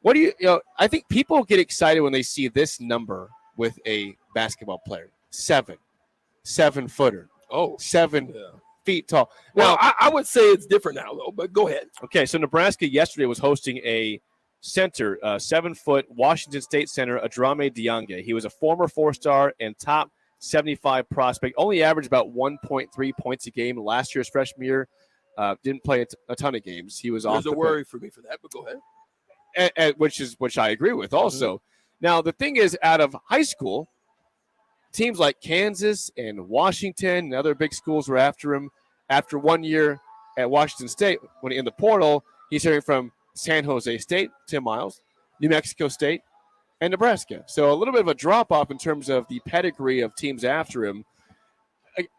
What do you? I think people get excited when they see this number with a basketball player. 7-footer. Oh, 7 feet tall. Well, Now, I would say it's different now, though, but go ahead. Okay, so Nebraska yesterday was hosting a center, 7-foot Washington State center, Adrame Diange. He was a former 4-star and top 75 prospect. Only averaged about 1.3 points a game last year's freshman year. Didn't play a ton of games. He was off. There's a worry for me for that, but go ahead. Which I agree with also. Now, the thing is, out of high school, teams like Kansas and Washington and other big schools were after him. After 1 year at Washington State, when in the portal, he's hearing from San Jose State, Tim Miles, New Mexico State, and Nebraska. So a little bit of a drop-off in terms of the pedigree of teams after him.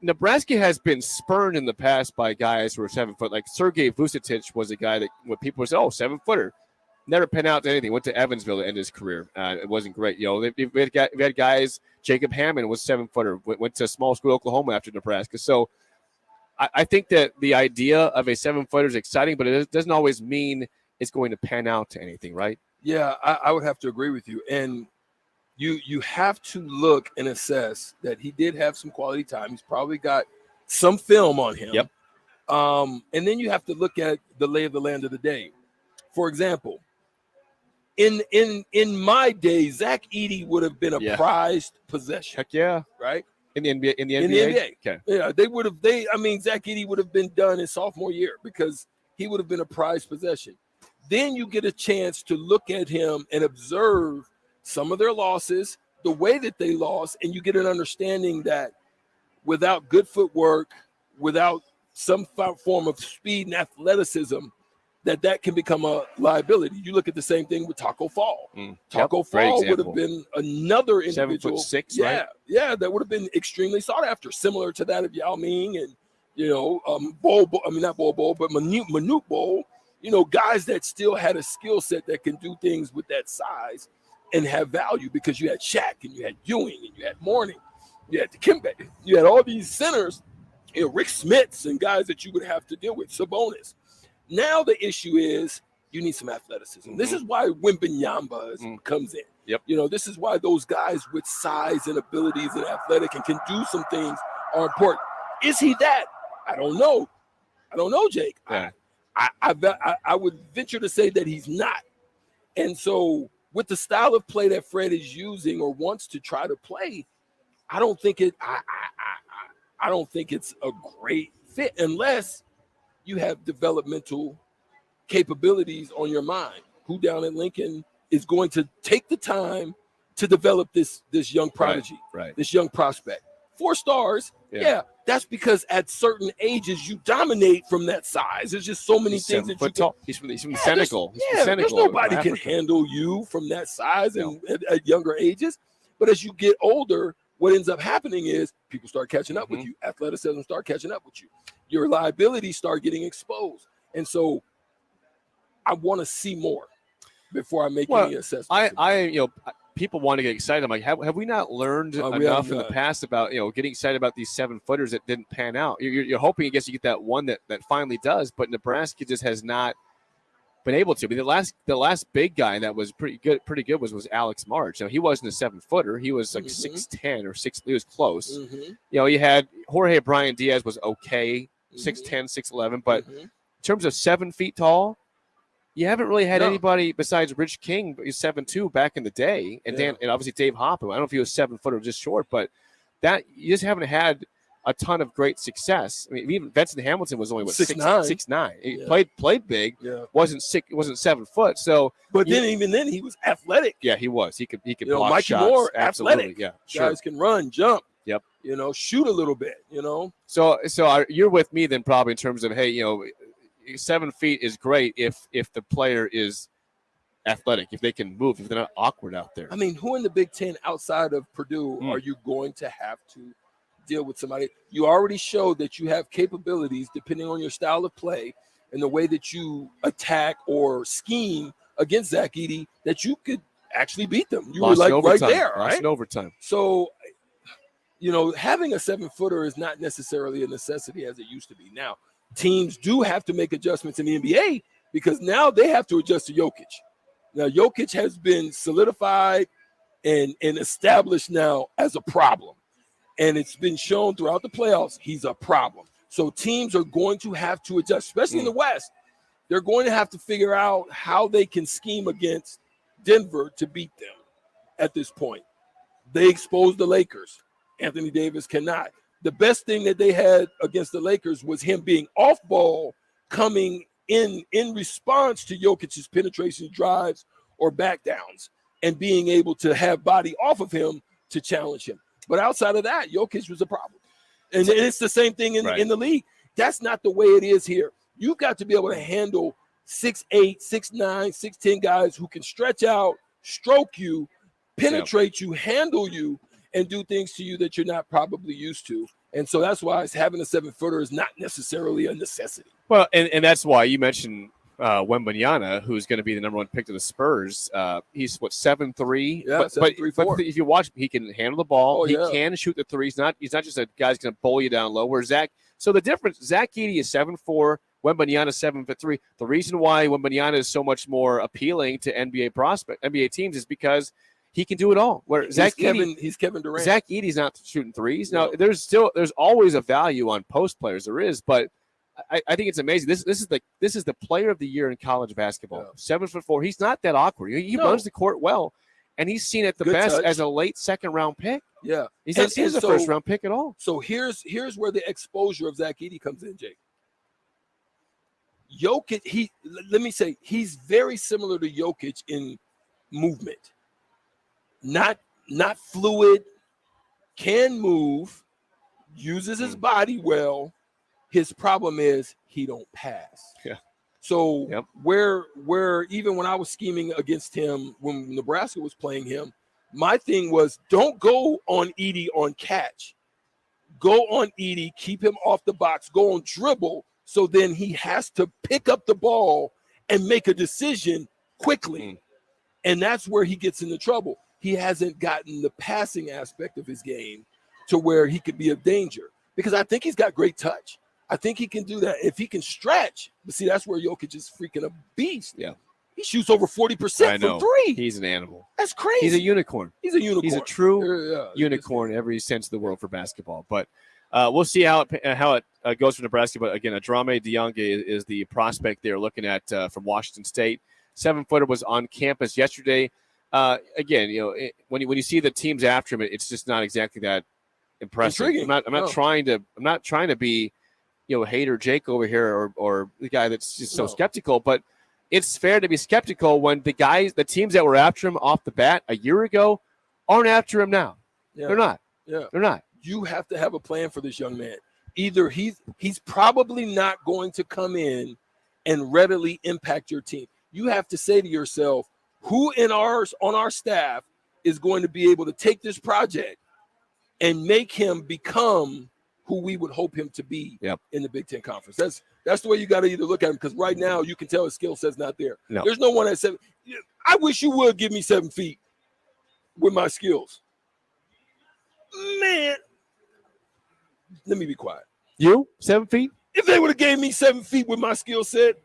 Nebraska has been spurned in the past by guys who are 7 foot. Like Sergei Vucetic was a guy that when people would say, 7-footer. Never panned out to anything. Went to Evansville to end his career. It wasn't great. We had guys. Jacob Hammond was 7-footer. Went to small school Oklahoma after Nebraska. So I think that the idea of a 7-footer is exciting, but it doesn't always mean it's going to pan out to anything, right? Yeah, I would have to agree with you. And you have to look and assess that he did have some quality time. He's probably got some film on him. Yep. And then you have to look at the lay of the land of the day. For example, in my day, Zach Edey would have been a prized possession. Heck yeah. Right? In the NBA? Okay. Yeah, Zach Edey would have been done his sophomore year because he would have been a prized possession. Then you get a chance to look at him and observe some of their losses, the way that they lost, and you get an understanding that without good footwork, without some form of speed and athleticism, that can become a liability. You look at the same thing with Taco Fall. Taco Fall would have been another individual. 7'6", right? Yeah, that would have been extremely sought after, similar to that of Yao Ming and, Manute Bol. You know, guys that still had a skill set that can do things with that size and have value, because you had Shaq and you had Ewing and you had Mourning, you had Dikembe, you had all these centers, you know, Rick Smiths and guys that you would have to deal with, Sabonis. Now the issue is you need some athleticism. This is why Wembanyama comes in. Yep. You know, this is why those guys with size and abilities and athletic and can do some things are important. Is he that? I don't know. I don't know, Jake. Yeah. I would venture to say that he's not. And so with the style of play that Fred is using or wants to try to play, I don't think it's a great fit unless you have developmental capabilities on your mind. Who down at Lincoln is going to take the time to develop this young prodigy, right. this young prospect? 4 stars, yeah, that's because at certain ages you dominate from that size. There's just so many things that you can. He's from Senegal. There's nobody can handle you from that size and at younger ages. But as you get older, what ends up happening is people start catching up with you. Athleticism start catching up with you. Your liabilities start getting exposed. And so I want to see more before I make any assessment. People want to get excited. I'm like, have we not learned enough in the past about, getting excited about these 7-footers that didn't pan out? You're hoping, I guess, you get that one that finally does, but Nebraska just has not been able to. I mean, the last big guy that was pretty good was Alex March. Now, he wasn't a 7-footer. He was like 6'10" or 6. He was close. You had Jorge Brian Diaz was okay, 6'10", 6'11", but in terms of 7 feet tall, you haven't really had anybody besides Rich King, but he's 7'2" back in the day, and and obviously Dave Hoppe. I don't know if he was 7-foot or just short, but that you just haven't had a ton of great success. I mean, even Vincent Hamilton was only 6'9". He played big, wasn't 7 foot. So, but even then he was athletic. Yeah, he was. He could block Mikey shots. Moore, Absolutely. athletic. Yeah, sure. Guys can run, jump. Yep. Shoot a little bit. So you're with me then probably in terms of 7 feet is great if the player is athletic, if they can move, if they're not awkward out there. I mean, who in the Big Ten outside of Purdue are you going to have to deal with somebody? You already showed that you have capabilities depending on your style of play and the way that you attack or scheme against Zach Edey that you could actually beat them. You were like right there, right? In overtime. So, having a 7-footer is not necessarily a necessity as it used to be. Now, teams do have to make adjustments in the NBA because now they have to adjust to Jokic. Now, Jokic has been solidified and established now as a problem. And it's been shown throughout the playoffs he's a problem. So teams are going to have to adjust, especially in the West. They're going to have to figure out how they can scheme against Denver to beat them at this point. They exposed the Lakers. Anthony Davis cannot. The best thing that they had against the Lakers was him being off ball, coming in response to Jokic's penetration drives or back downs, and being able to have body off of him to challenge him. But outside of that, Jokic was a problem. And it's the same thing in the league. That's not the way it is here. You've got to be able to handle 6'8", 6'9", 6'10" guys who can stretch out, stroke you, penetrate you, handle you, and do things to you that you're not probably used to. And so that's why having a 7-footer is not necessarily a necessity. Well, and that's why you mentioned Wembanyama, who's going to be the number 1 pick to the Spurs. He's 7'3". Yeah, but 7'3", if you watch, he can handle the ball. He can shoot the three. He's not just a guy's going to bowl you down low. Where so the difference, Zach Edey is 7'4", Wembanyama 7'3". The reason why Wembanyama is so much more appealing to NBA teams is because he can do it all. Where he's Kevin Durant. Zach Edey's not shooting threes. Now there's always a value on post players. There is, but I think it's amazing. This is the player of the year in college basketball. 7'4". He's not that awkward. He runs the court well, and he's seen at the best as a late 2nd round pick. Yeah, he's not seen as a 1st round pick at all. So here's where the exposure of Zach Edey comes in, Jake. Jokic, let me say he's very similar to Jokic in movement. Not fluid, can move, uses his body well. His problem is he don't pass. Yeah. So where even when I was scheming against him, when Nebraska was playing him, my thing was don't go on Edey on catch. Go on Edey, keep him off the box, go on dribble. So then he has to pick up the ball and make a decision quickly. And that's where he gets into trouble. He hasn't gotten the passing aspect of his game to where he could be a danger, because I think he's got great touch. I think he can do that if he can stretch. But see, that's where Jokic is freaking a beast. Yeah. He shoots over 40% from three. He's an animal. That's crazy. He's a unicorn. He's a unicorn. He's a true unicorn in every sense of the world for basketball. But we'll see how it goes for Nebraska. But again, Adrame Diange is the prospect they're looking at from Washington State. 7-footer was on campus yesterday. Again, when you see the teams after him, it's just not exactly that impressive. Intriguing. I'm not trying to be hater Jake over here or the guy that's just so skeptical, but it's fair to be skeptical when the teams that were after him off the bat a year ago aren't after him now. Yeah. They're not. Yeah. They're not. You have to have a plan for this young man. Either he's probably not going to come in and readily impact your team. You have to say to yourself, who on our staff is going to be able to take this project and make him become who we would hope him to be in the Big Ten Conference. That's the way you got to either look at him, because right now you can tell his skill set's not there. No. There's no one at 7. I wish you would give me 7 feet with my skills. Man, let me be quiet. You 7 feet? If they would have gave me 7 feet with my skill set,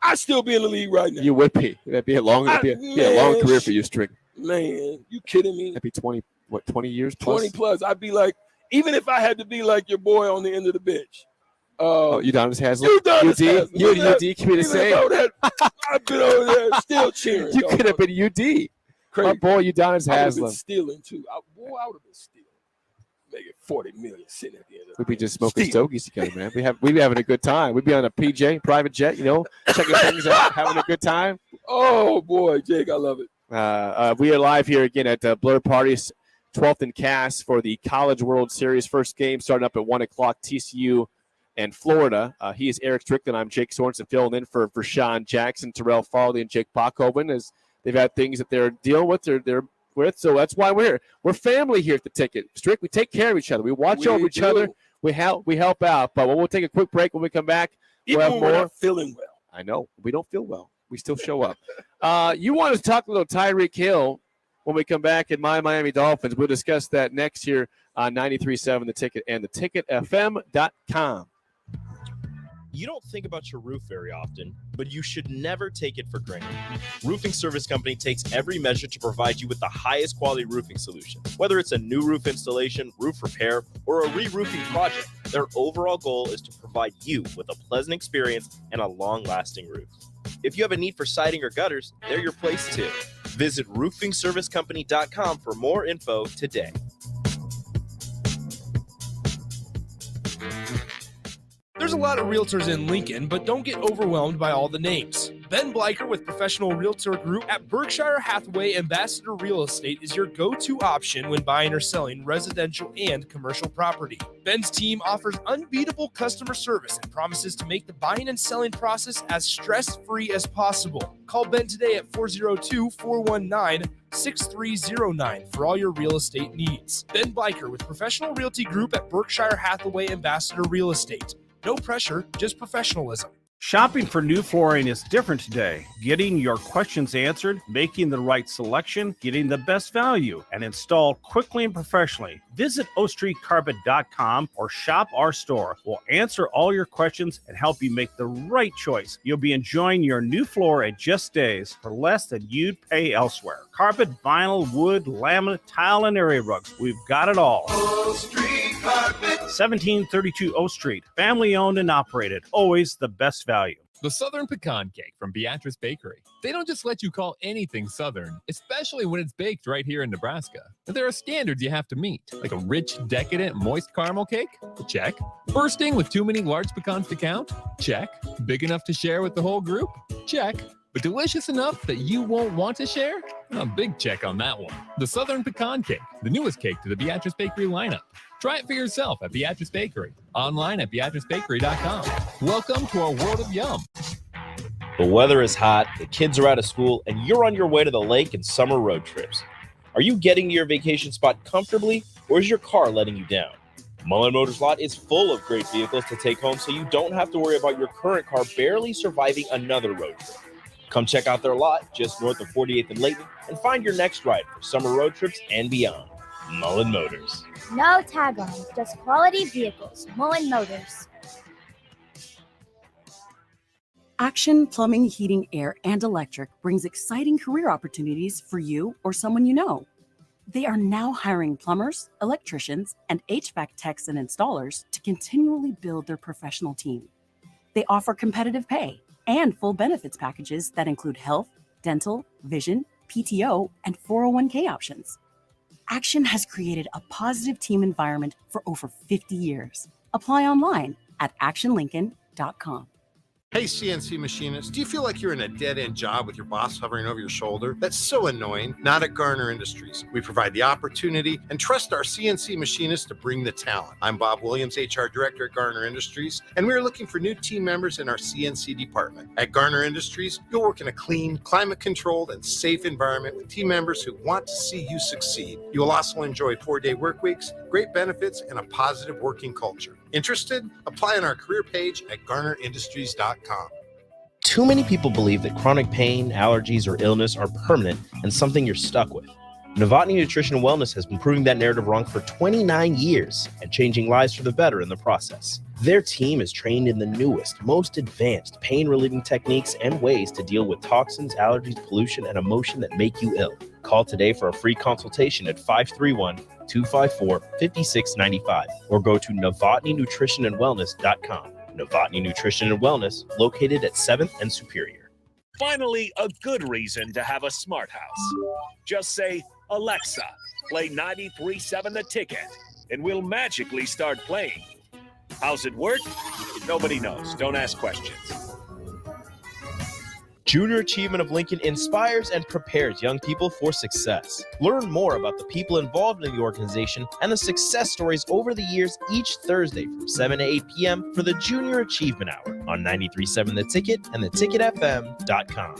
I'd still be in the league right now. You would be. That'd be a long career for you, Strick. Man, you kidding me? That'd be 20 years plus? 20 plus. I'd be like, even if I had to be like your boy on the end of the bench. Udonis Haslem. You UD could be the same. I've been over there still cheering. You could have been UD. Crazy. My boy Udonis I would have been Haslem. stealing too. I would have been stealing. Making 40 million sitting at the end of We'd be just smoking stogies together, man. We'd be having a good time. We'd be on a PJ, private jet, checking things out, having a good time. Oh, boy, Jake, I love it. We are live here again at Blur Parties, 12th and Cass for the College World Series. First game starting up at 1 o'clock, TCU and Florida. He is Eric Strickland. I'm Jake Sorensen, filling in for Sean Jackson, Terrell Farley, and Jake Bachhoven, as they've had things that they're dealing with. They're with, so that's why we're here. We're family here at the Ticket. Strick, we take care of each other. We watch over each other. We help out. But we'll take a quick break. When we come back, we'll have more. We're not feeling well. I know. We don't feel well. We still show up. You want to talk a little Tyreek Hill when we come back in My Miami Dolphins. We'll discuss that next here on 93.7 The Ticket and theticketfm.com. You don't think about your roof very often, but you should never take it for granted. Roofing Service Company takes every measure to provide you with the highest quality roofing solution. Whether it's a new roof installation, roof repair, or a re-roofing project, their overall goal is to provide you with a pleasant experience and a long-lasting roof. If you have a need for siding or gutters, they're your place too. Visit roofingservicecompany.com for more info today. There's a lot of realtors in Lincoln, but don't get overwhelmed by all the names. Ben Bleicher with Professional Realtor Group at Berkshire Hathaway Ambassador Real Estate is your go-to option when buying or selling residential and commercial property. Ben's team offers unbeatable customer service and promises to make the buying and selling process as stress-free as possible. Call Ben today at 402-419-6309 for all your real estate needs. Ben Bleicher with Professional Realty Group at Berkshire Hathaway Ambassador Real Estate. No pressure, just professionalism. Shopping for new flooring is different today. Getting your questions answered, making the right selection, getting the best value, and installed quickly and professionally. Visit OakStreetCarpet.com or shop our store. We'll answer all your questions and help you make the right choice. You'll be enjoying your new floor in just days for less than you'd pay elsewhere. Carpet, vinyl, wood, laminate, tile, and area rugs. We've got it all. Oak Street Carpet. 1732 O Street. Family owned and operated. Always the best value. The Southern Pecan Cake from Beatrice Bakery. They don't just let you call anything Southern, especially when it's baked right here in Nebraska. But there are standards you have to meet, like a rich, decadent, moist caramel cake? Check. Bursting with too many large pecans to count? Check. Big enough to share with the whole group? Check. But delicious enough that you won't want to share? A big check on that one. The Southern Pecan Cake, the newest cake to the Beatrice Bakery lineup. Try it for yourself at Beatrice Bakery. Online at BeatriceBakery.com. Welcome to our world of yum. The weather is hot, the kids are out of school, and you're on your way to the lake and summer road trips. Are you getting to your vacation spot comfortably, or is your car letting you down? Mullen Motors lot is full of great vehicles to take home, so you don't have to worry about your current car barely surviving another road trip. Come check out their lot just north of 48th and Layton and find your next ride for summer road trips and beyond. Mullen Motors. No tag-ons, just quality vehicles. Mullen Motors. Action Plumbing, Heating, Air, and Electric brings exciting career opportunities for you or someone you know. They are now hiring plumbers, electricians, and HVAC techs and installers to continually build their professional team. They offer competitive pay and full benefits packages that include health, dental, vision, PTO, and 401k options. Action has created a positive team environment for over 50 years. Apply online at actionlincoln.com. Hey, CNC machinists, do you feel like you're in a dead-end job with your boss hovering over your shoulder? That's so annoying. Not at Garner Industries. We provide the opportunity and trust our CNC machinists to bring the talent. I'm Bob Williams, HR Director at Garner Industries, and we're looking for new team members in our CNC department. At Garner Industries, you'll work in a clean, climate-controlled, and safe environment with team members who want to see you succeed. You will also enjoy 4-day work weeks, great benefits, and a positive working culture. Interested? Apply on our career page at garnerindustries.com. Too many people believe that chronic pain, allergies, or illness are permanent and something you're stuck with. Novotny Nutrition and Wellness has been proving that narrative wrong for 29 years and changing lives for the better in the process. Their team is trained in the newest, most advanced pain-relieving techniques and ways to deal with toxins, allergies, pollution, and emotion that make you ill. Call today for a free consultation at 531-254-5695 or go to novotnynutritionandwellness.com. Novotny Nutrition and Wellness, located at 7th and Superior. Finally, a good reason to have a smart house. Just say, Alexa, play 93.7 The Ticket, and we'll magically start playing. How's it work? Nobody knows. Don't ask questions. Junior Achievement of Lincoln inspires and prepares young people for success. Learn more about the people involved in the organization and the success stories over the years each Thursday from 7 to 8 p.m. for the Junior Achievement Hour on 93.7 The Ticket and theticketfm.com.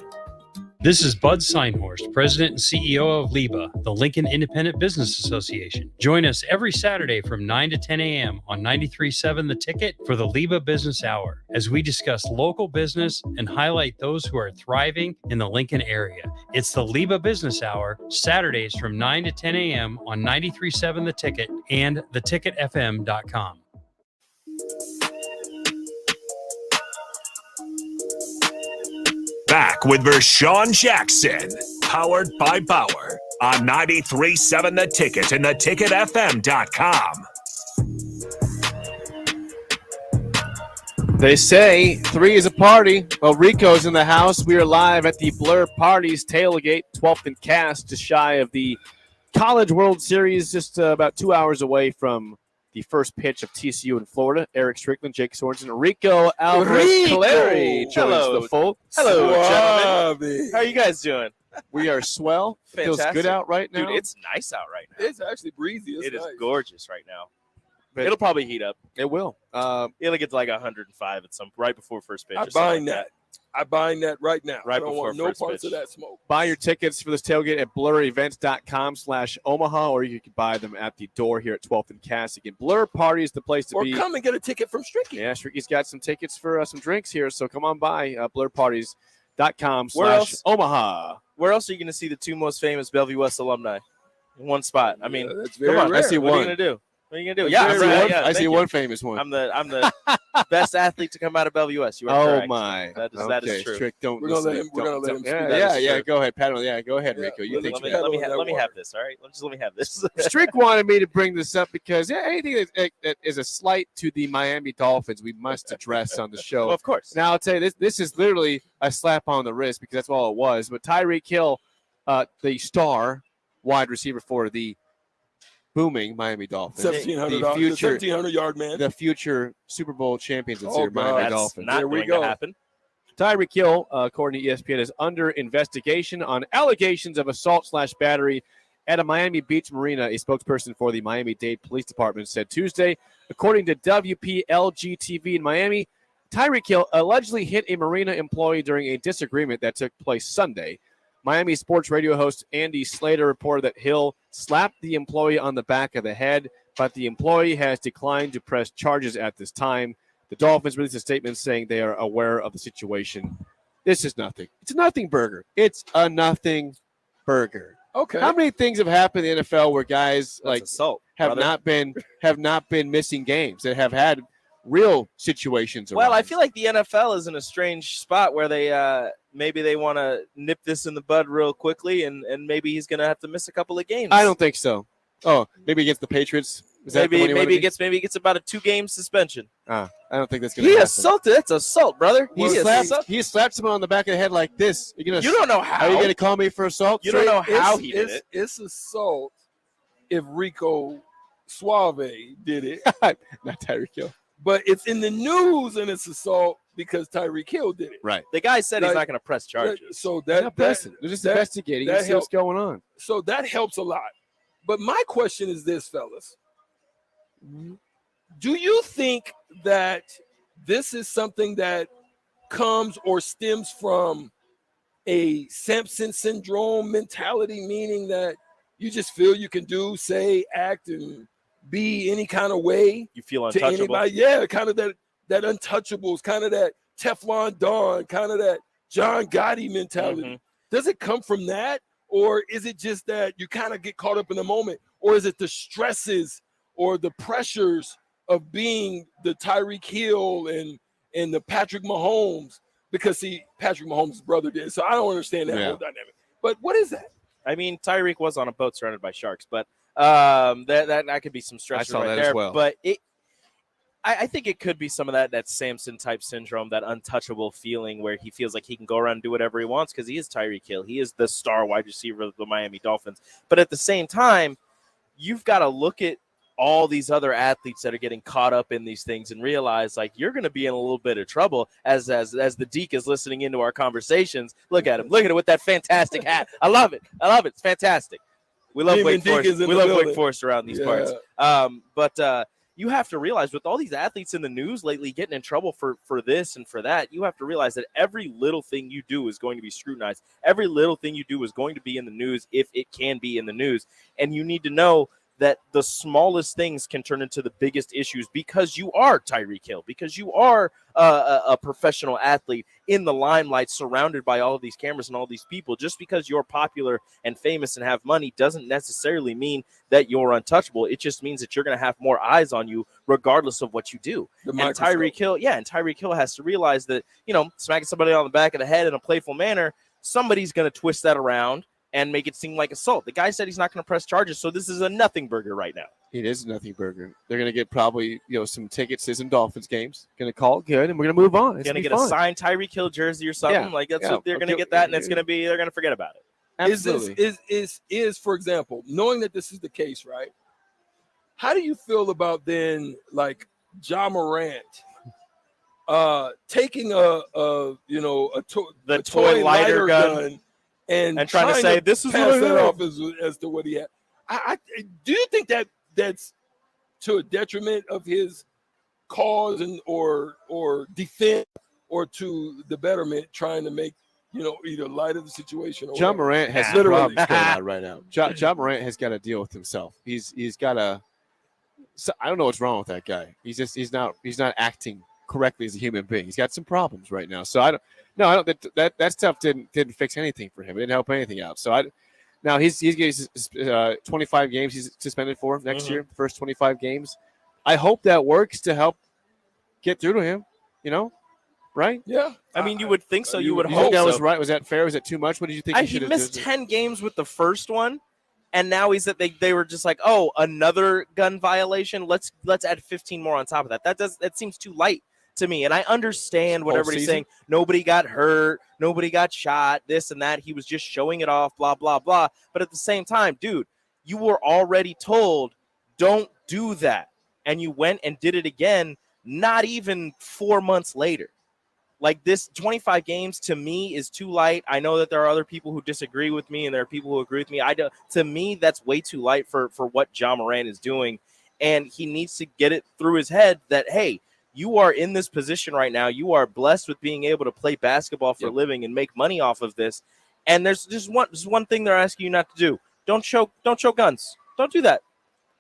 This is Bud Seinhorst, President and CEO of LIBA, the Lincoln Independent Business Association. Join us every Saturday from 9 to 10 a.m. on 93.7 The Ticket for the LIBA Business Hour, as we discuss local business and highlight those who are thriving in the Lincoln area. It's the LIBA Business Hour, Saturdays from 9 to 10 a.m. on 93.7 The Ticket and theticketfm.com. Back with Vershawn Jackson, powered by Bauer on 93.7 The Ticket and theticketfm.com. They say 3 is a party. Well, Rico's in the house. We are live at the Blur Parties tailgate, 12th and Cass, just shy of the College World Series, just about 2 hours away from the first pitch of TCU in Florida. Eric Strickland, Jake Sorensen, Rico Alvarez-Clary joins the fold. Hello, gentlemen. How are you guys doing? We are swell. Fantastic. Feels good out right now. Dude, it's nice out right now. It's actually breezy. It is nice. gorgeous right now. But it'll probably heat up. It will. It'll get to like 105 at some right before first pitch. I bind that. I bind that right now. Right I don't before want no first parts pitch. of that smoke. Buy your tickets for this tailgate at blurevents.com/Omaha, or you can buy them at the door here at 12th and Cass. Again, Blur Party is the place to be. Or come and get a ticket from Stricky. Yeah, Stricky's got some tickets for some drinks here, so come on by blurparties.com/Omaha. Where else are you going to see the 2 most famous Bellevue West alumni in one spot? I mean, that's very come on. rare. I see what one. are you going to do? What are you gonna do? I see one famous one. I'm the best athlete to come out of Bellevue West. You are correct. My! That is true. Trick, We're gonna let him. Yeah. Go ahead, Pat. Yeah, go ahead, Rico. You think? Let me have this. All right, let me have this. Strick wanted me to bring this up because anything that is a slight to the Miami Dolphins, we must address on the show. Well, of course. Now I'll tell you this is literally a slap on the wrist because that's all it was. But Tyreek Hill, the star wide receiver for the booming Miami Dolphins. 1,700-yard man. The future Super Bowl champions this Oh, year, God, Miami that's Dolphins. not going to happen. Tyreek Hill, according to ESPN, is under investigation on allegations of assault/battery at a Miami Beach marina. A spokesperson for the Miami-Dade Police Department said Tuesday, according to WPLG-TV in Miami, Tyreek Hill allegedly hit a marina employee during a disagreement that took place Sunday. Miami sports radio host Andy Slater reported that Hill slapped the employee on the back of the head but the employee has declined to press charges at this time. The Dolphins released a statement saying they are aware of the situation. This is nothing. It's a nothing burger. It's a nothing burger. Okay. How many things have happened in the NFL where guys like assault, have brother. not been missing games that have had real situations? Well, I arise? feel like the NFL is in a strange spot where they maybe they want to nip this in the bud real quickly, and maybe he's going to have to miss a couple of games. I don't think so. Oh, maybe against the Patriots. Is that the one you wanna maybe be? he gets about a 2-game suspension. I don't think that's going to He happen. assaulted. That's assault, brother. He slapped someone on the back of the head like this. You don't know how. Are you going to call me for assault? You don't know how he did it. It's assault if Rico Suave did it. Not Tyreek Hill. But it's in the news and it's assault because Tyreek Hill did it. Right. The guy said he's Like, not going to press charges. So They're that not pressing. They're just investigating to see what's going on. So that helps a lot. But my question is this, fellas. Do you think that this is something that comes or stems from a Samson syndrome mentality, meaning that you just feel you can do, say, act, and be any kind of way? You feel to untouchable? anybody? Yeah, kind of that untouchables, kind of that Teflon Don, kind of that John Gotti mentality. Mm-hmm. Does it come from that? Or is it just that you kind of get caught up in the moment? Or is it the stresses or the pressures of being the Tyreek Hill and the Patrick Mahomes? Because, see, Patrick Mahomes' brother did. So I don't understand that whole dynamic. But what is that? I mean, Tyreek was on a boat surrounded by sharks, but that could be some stress saw right that there. as well. But I think it could be some of that Samson type syndrome, that untouchable feeling where he feels like he can go around and do whatever he wants because he is Tyreek Hill. He is the star wide receiver of the Miami Dolphins. But at the same time, you've got to look at all these other athletes that are getting caught up in these things and realize, like, you're going to be in a little bit of trouble as the Deke is listening into our conversations. Look at him with that fantastic hat. I love it. It's fantastic. We love Wake Forest. We love Wake Forest around these parts. But you have to realize, with all these athletes in the news lately getting in trouble for this and for that, you have to realize that every little thing you do is going to be scrutinized. Every little thing you do is going to be in the news if it can be in the news. And you need to know that the smallest things can turn into the biggest issues because you are Tyreek Hill, because you are a professional athlete in the limelight, surrounded by all of these cameras and all these people. Just because you're popular and famous and have money doesn't necessarily mean that you're untouchable. It just means that you're going to have more eyes on you regardless of what you do. And Tyreek Hill has to realize that, smacking somebody on the back of the head in a playful manner, somebody's going to twist that around and make it seem like assault. The guy said he's not going to press charges, so this is a nothing burger right now. It is a nothing burger. They're going to get probably some tickets to some Dolphins games. Going to call it good, and we're going to move on. It's going to get a signed Tyreek Hill jersey or something. That's what they're going to get that, and they're going to forget about it. Absolutely. Is for example, knowing that this is the case, right? How do you feel about then, like, Ja Morant taking the toy lighter gun and trying to say this is pass what that off as to what he had? Do you think that that's to a detriment of his cause or defense, or to the betterment, trying to make either light of the situation? Or Ja Morant has some problems going on right now. Ja Morant has got to deal with himself. He's got to. I don't know what's wrong with that guy. He's not acting correctly as a human being. He's got some problems right now. So I don't. That stuff didn't fix anything for him. It didn't help anything out. So now he's getting 25 games he's suspended for next year. First 25 games. I hope that works to help get through to him. Right? Yeah. I mean, you would think so. You would you hope think that so. was right? Was that fair? Was that too much? What did you think? He missed 10 games with the first one, and now they were just like, oh, another gun violation. Let's add 15 more on top of that. That seems too light to me. And I understand what everybody's saying. Nobody got hurt. Nobody got shot. This and that. He was just showing it off. Blah blah blah. But at the same time, dude, you were already told don't do that, and you went and did it again. Not even 4 months later. Like, this 25 games to me is too light. I know that there are other people who disagree with me, and there are people who agree with me. To me, that's way too light for what Ja Morant is doing. And he needs to get it through his head that, hey, you are in this position right now. You are blessed with being able to play basketball for a living and make money off of this. And there's just one thing they're asking you not to do. Don't choke guns. Don't do that.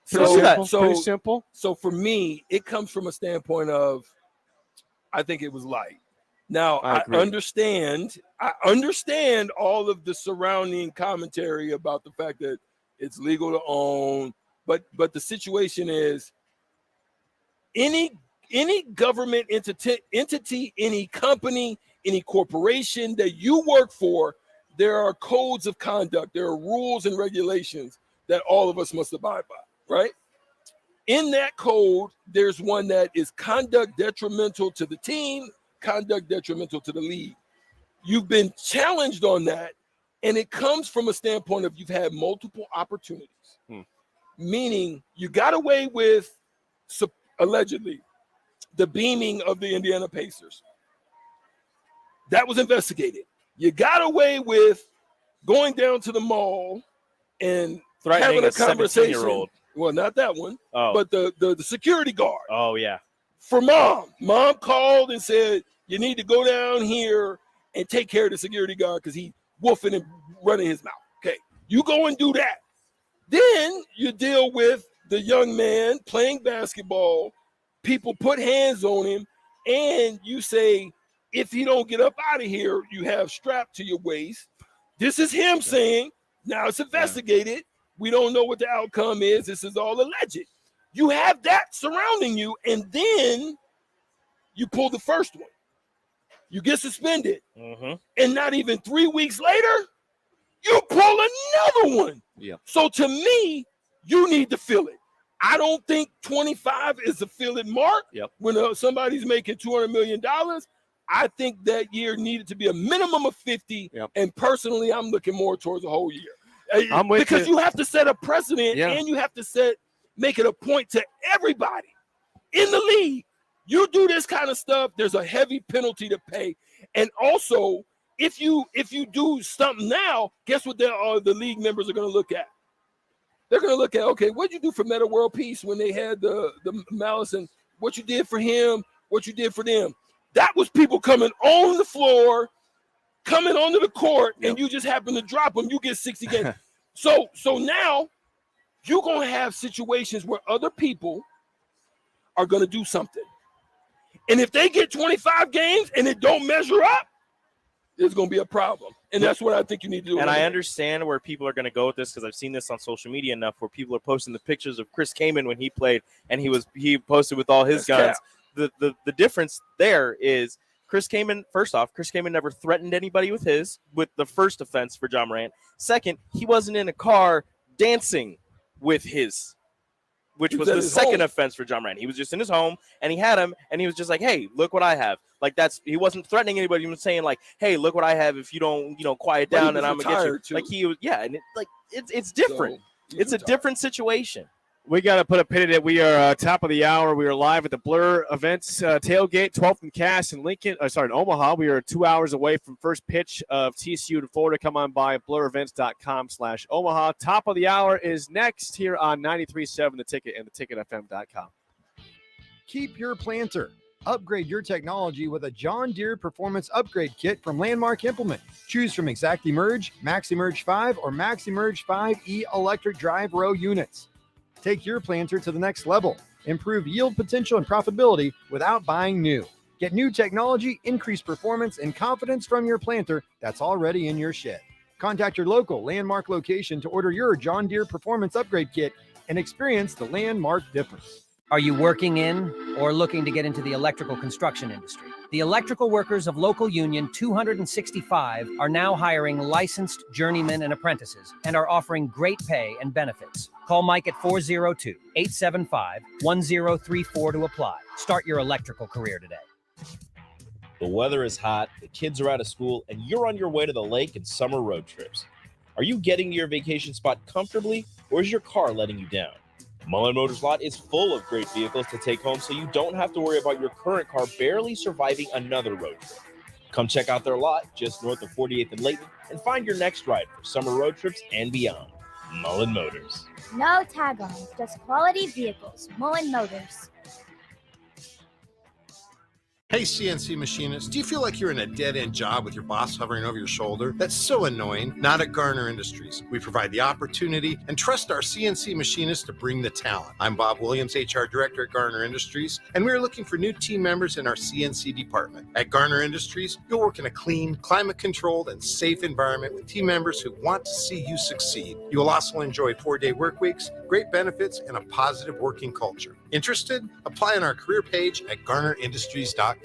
Pretty simple. So for me, it comes from a standpoint of, I think it was light. Now I understand all of the surrounding commentary about the fact that it's legal to own, but the situation is any government entity, any company, any corporation that you work for, there are codes of conduct, there are rules and regulations that all of us must abide by, right? In that code, there's one that is conduct detrimental to the team, conduct detrimental to the league. You've been challenged on that, and it comes from a standpoint of you've had multiple opportunities, meaning you got away with, allegedly, the beaming of the Indiana Pacers. That was investigated. You got away with going down to the mall and Threatening having a a conversation. 17-year-old. Well, not that one, Oh. but the security guard. Oh, yeah. For mom called and said, you need to go down here and take care of the security guard because he woofing and running his mouth. Okay, you go and do that. Then you deal with the young man playing basketball. People put hands on him, and you say, if he don't get up out of here, you have strapped to your waist. This is him saying, now it's investigated. We don't know what the outcome is. This is all alleged. You have that surrounding you, and then you pull the first one. You get suspended. And not even 3 weeks later, you pull another one. Yeah. So to me, you need to feel it. I don't think 25 is a fill it mark. Yep. When somebody's making $200 million, I think that year needed to be a minimum of 50. Yep. And personally, I'm looking more towards a whole year. I'm with because you. you have to set a precedent, and you have to make it a point to everybody in the league. You do this kind of stuff, there's a heavy penalty to pay. And also, if you do something now, guess what the league members are going to look at? They're going to look at, okay, what'd you do for Meta World Peace when they had the malice, and what you did for him, what you did for them? That was people coming on the floor, coming onto the court, and you just happen to drop them. You get 60 games. So now you're going to have situations where other people are going to do something. And if they get 25 games and it don't measure up, there's going to be a problem. And that's what I think you need to do. And I understand where people are going to go with this because I've seen this on social media enough where people are posting the pictures of Chris Kaman when he played and he posted with all his guns. The difference there is Chris Kaman, first off, Chris Kaman never threatened anybody with the first offense for Ja Morant. Second, he wasn't in a car dancing with his, which was the second offense for Ja Morant. He was just in his home and he had him and he was just like, hey, look what I have. Like he wasn't threatening anybody. He was saying like, hey, look what I have. If you don't, quiet down and I'm going to get you. Too. Like he was, yeah. And it's different. So, it's a different situation. We got to put a pin in it. We are top of the hour. We are live at the Blur Events tailgate, 12th and Cass in in Omaha. We are 2 hours away from first pitch of TCU to Florida. Come on by blurevents.com/Omaha. Top of the hour is next here on 93.7 The Ticket and theticketfm.com. Keep your planter. Upgrade your technology with a John Deere Performance Upgrade Kit from Landmark Implement. Choose from ExactEmerge, MaxEmerge 5, or MaxEmerge 5E electric drive row units. Take your planter to the next level. Improve yield potential and profitability without buying new. Get new technology, increased performance, and confidence from your planter that's already in your shed. Contact your local Landmark location to order your John Deere Performance Upgrade Kit and experience the Landmark difference. Are you working in or looking to get into the electrical construction industry? The electrical workers of local union 265 are now hiring licensed journeymen and apprentices and are offering great pay and benefits. Call Mike at 402-875-1034 to apply. Start your electrical career today. The weather is hot, the kids are out of school, and you're on your way to the lake and summer road trips. Are you getting to your vacation spot comfortably, or is your car letting you down? Mullen Motors lot is full of great vehicles to take home so you don't have to worry about your current car barely surviving another road trip. Come check out their lot just north of 48th and Layton and find your next ride for summer road trips and beyond. Mullen Motors. No tag-ons, just quality vehicles. Mullen Motors. Hey, CNC machinists, do you feel like you're in a dead-end job with your boss hovering over your shoulder? That's so annoying. Not at Garner Industries. We provide the opportunity and trust our CNC machinists to bring the talent. I'm Bob Williams, HR Director at Garner Industries, and we're looking for new team members in our CNC department. At Garner Industries, you'll work in a clean, climate-controlled, and safe environment with team members who want to see you succeed. You will also enjoy 4-day work weeks, great benefits, and a positive working culture. Interested? Apply on our career page at garnerindustries.com.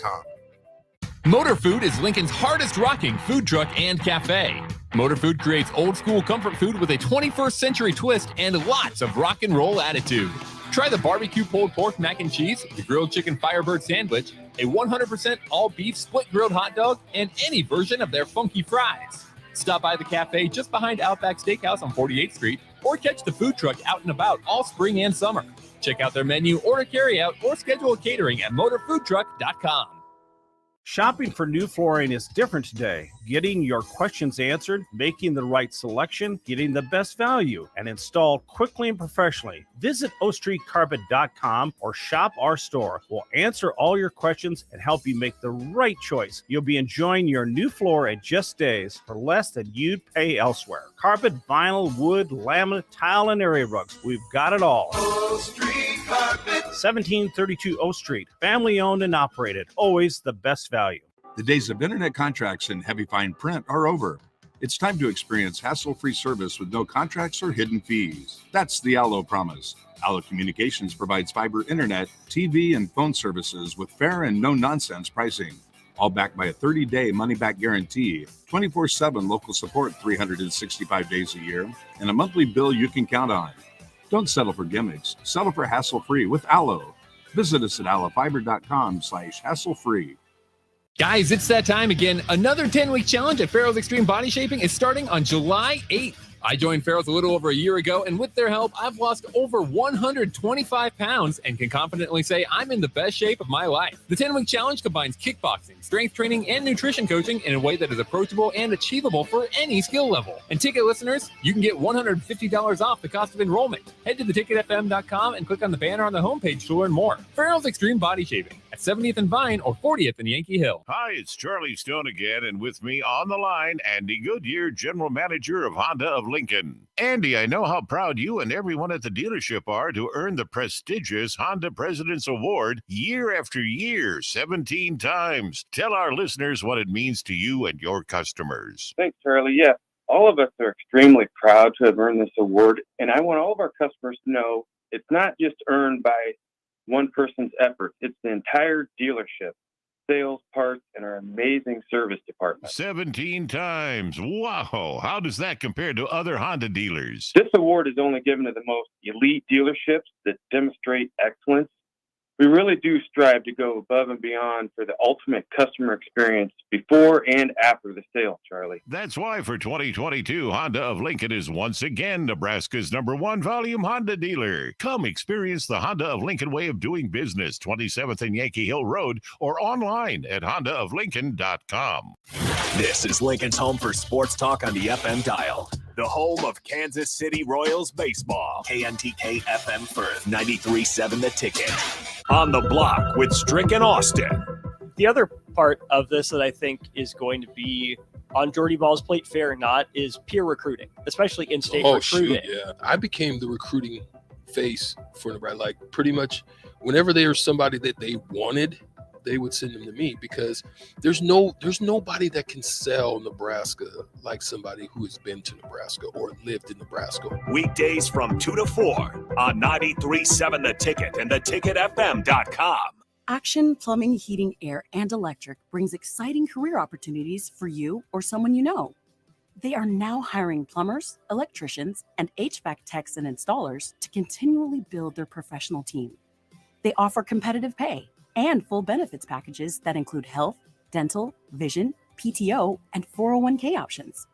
Motor Food is Lincoln's hardest rocking food truck and cafe. Motor Food creates old school comfort food with a 21st century twist and lots of rock and roll attitude. Try the barbecue pulled pork mac and cheese, the grilled chicken Firebird sandwich, a 100% all beef split grilled hot dog, and any version of their funky fries. Stop by the cafe just behind Outback Steakhouse on 48th Street or catch the food truck out and about all spring and summer. Check out their menu, order carry out, or schedule a catering at motorfoodtruck.com. Shopping for new flooring is different today. Getting your questions answered, making the right selection, getting the best value, and installed quickly and professionally. Visit OStreetCarpet.com or shop our store. We'll answer all your questions and help you make the right choice. You'll be enjoying your new floor in just days for less than you'd pay elsewhere. Carpet, vinyl, wood, laminate, tile, and area rugs. We've got it all. O Street Carpet. 1732 O Street. Family owned and operated. Always the best value. The days of internet contracts and heavy fine print are over. It's time to experience hassle-free service with no contracts or hidden fees. That's the Allo promise. Allo Communications provides fiber internet, TV, and phone services with fair and no-nonsense pricing. All backed by a 30-day money-back guarantee, 24/7 local support 365 days a year, and a monthly bill you can count on. Don't settle for gimmicks. Settle for hassle-free with Allo. Visit us at allofiber.com/hassle-free. Guys, it's that time again. Another 10-week challenge at Farrell's Extreme Body Shaping is starting on July 8th. I joined Farrell's a little over a year ago, and with their help, I've lost over 125 pounds and can confidently say I'm in the best shape of my life. The 10-week challenge combines kickboxing, strength training, and nutrition coaching in a way that is approachable and achievable for any skill level. And ticket listeners, you can get $150 off the cost of enrollment. Head to theticketfm.com and click on the banner on the homepage to learn more. Farrell's Extreme Body Shaping at 70th and Vine or 40th and Yankee Hill. Hi, it's Charlie Stone again, and with me on the line, Andy Goodyear, General Manager of Honda of Lincoln. Andy, I know how proud you and everyone at the dealership are to earn the prestigious Honda President's Award year after year, 17 times. Tell our listeners what it means to you and your customers. Thanks, Charlie. Yeah, all of us are extremely proud to have earned this award, and I want all of our customers to know it's not just earned by one person's effort. It's the entire dealership, sales, parts, and our amazing service department. 17 times. Wow. How does that compare to other Honda dealers? This award is only given to the most elite dealerships that demonstrate excellence. We really do strive to go above and beyond for the ultimate customer experience before and after the sale, Charlie. That's why for 2022, Honda of Lincoln is once again Nebraska's #1 volume Honda dealer. Come experience the Honda of Lincoln way of doing business, 27th and Yankee Hill Road, or online at hondaoflincoln.com. This is Lincoln's home for sports talk on the FM dial. The home of Kansas City Royals baseball. KNTK FM Firth, 93.7 The Ticket. On the block with Strick and Austin. The other part of this that I think is going to be on Jordy Ball's plate, fair or not, is peer recruiting, especially in-state recruiting. Shoot, yeah. I became the recruiting face for Nebraska. Like, pretty much whenever there was somebody that they wanted, they would send them to me, because there's nobody that can sell Nebraska like somebody who has been to Nebraska or lived in Nebraska. Weekdays from 2 to 4 on 93.7 The Ticket and theticketfm.com. Action Plumbing, Heating, Air, and Electric brings exciting career opportunities for you or someone you know. They are now hiring plumbers, electricians, and HVAC techs and installers to continually build their professional team. They offer competitive pay and full benefits packages that include health, dental, vision, PTO, and 401k options.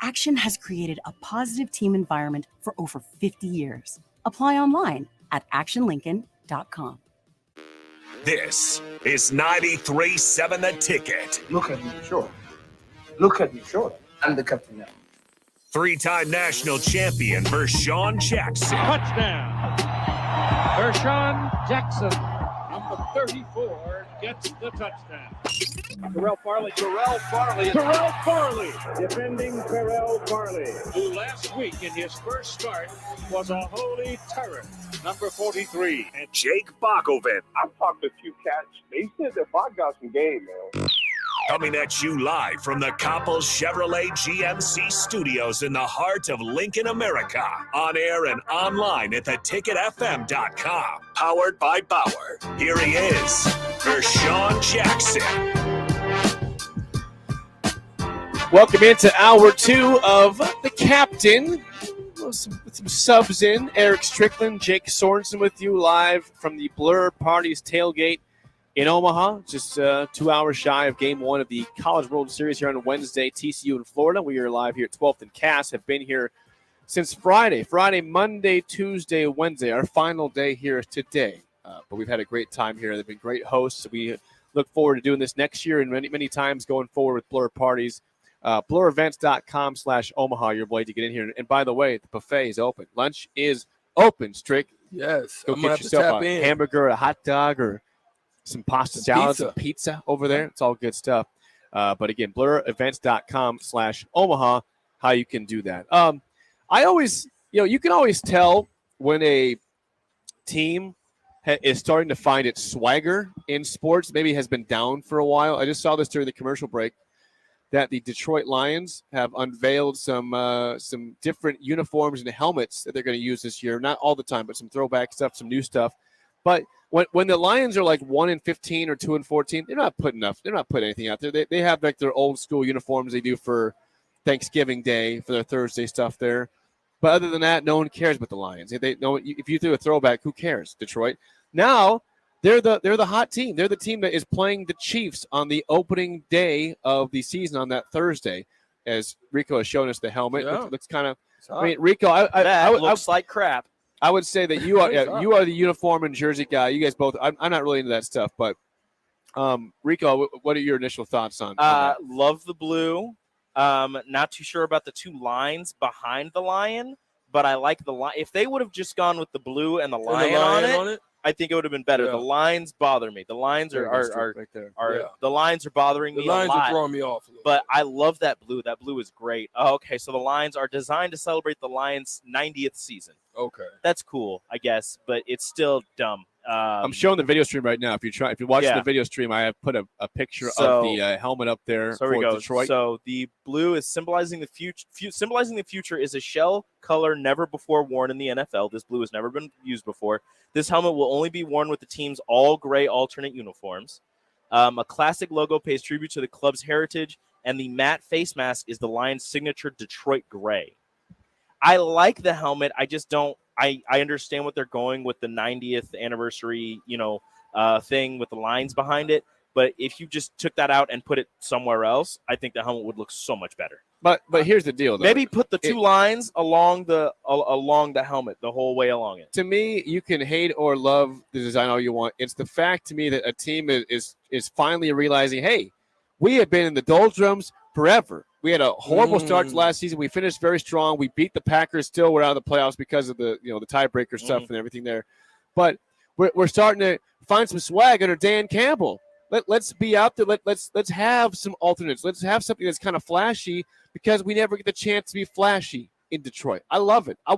Action has created a positive team environment for over 50 years. Apply online at actionlincoln.com. This is 93.7 The Ticket. Look at me, sure. Look at me, sure. I'm the captain now. Three-time national champion Vershawn Jackson. Touchdown. Vershawn Jackson, the 34, gets the touchdown. Terrell Farley. Terrell Farley, defending Terrell Farley, who last week in his first start was a holy terror. Number 43. And Jake Bakovic. I've talked to a few cats. They said that Bach got some game, man. Coming at you live from the Coppels Chevrolet GMC studios in the heart of Lincoln, America. On air and online at theticketfm.com. Powered by Bauer. Here he is, Vershawn Jackson. Welcome into hour 2 of The Captain. Some subs in. Eric Strickland, Jake Sorensen with you live from the Blur Parties tailgate in Omaha. Just 2 hours shy of Game 1 of the College World Series here on Wednesday, TCU in Florida. We are live here at 12th and Cass. Have been here since Friday, Monday, Tuesday, Wednesday. Our final day here today. But we've had a great time here. They've been great hosts. We look forward to doing this next year and many, many times going forward with Blur Parties. BlurEvents.com/Omaha, your way to get in here. And by the way, the buffet is open. Lunch is open, Strick. Yes. Go get yourself a hamburger, a hot dog, or some pasta salad, some pizza over there. It's all good stuff. But again, BlurEvents.com/Omaha, how you can do that. I always, you can always tell when a team is starting to find its swagger in sports, maybe has been down for a while. I just saw this during the commercial break, that the Detroit Lions have unveiled some different uniforms and helmets that they're going to use this year. Not all the time, but some throwback stuff, some new stuff. But when the Lions are like 1-15 or 2-14, they're not putting anything out there. They have like their old school uniforms they do for Thanksgiving Day for their Thursday stuff there. But other than that, no one cares about the Lions. They know if you threw a throwback, who cares? Detroit. Now they're the hot team. They're the team that is playing the Chiefs on the opening day of the season on that Thursday. As Rico has shown us the helmet, looks kind of. I mean, Rico, I looks like crap. I would say that you are the uniform and jersey guy. You guys both. I'm not really into that stuff, but Rico, what are your initial thoughts on that? Love the blue. Not too sure about the two lines behind the lion, but I like the line. If they would have just gone with the blue and the lion, on it, I think it would have been better. Yeah. The lines bother me. The lines are right there. The lines are bothering me. The lines a lot, are throwing me off. But I love that blue. That blue is great. Oh, okay, so the lines are designed to celebrate the Lions' 90th season. Okay, that's cool, I guess, but it's still dumb. I'm showing the video stream right now. If you're watching the video stream, I have put a picture of the helmet up there for Detroit. So the blue is symbolizing the future. Symbolizing the future is a shell color never before worn in the NFL. This blue has never been used before. This helmet will only be worn with the team's all gray alternate uniforms. A classic logo pays tribute to the club's heritage, and the matte face mask is the Lions' signature Detroit gray. I like the helmet. I just don't. I understand what they're going with the 90th anniversary, thing with the lines behind it. But if you just took that out and put it somewhere else, I think the helmet would look so much better. But here's the deal, though. Maybe put the two lines along the helmet the whole way along it. To me, you can hate or love the design all you want. It's the fact to me that a team is finally realizing, hey, we have been in the doldrums forever. We had a horrible start to last season. We finished very strong. We beat the Packers. Still, we're out of the playoffs because of the tiebreaker stuff and everything there. But we're starting to find some swag under Dan Campbell. Let's be out there. Let's have some alternates. Let's have something that's kind of flashy because we never get the chance to be flashy in Detroit. I love it. I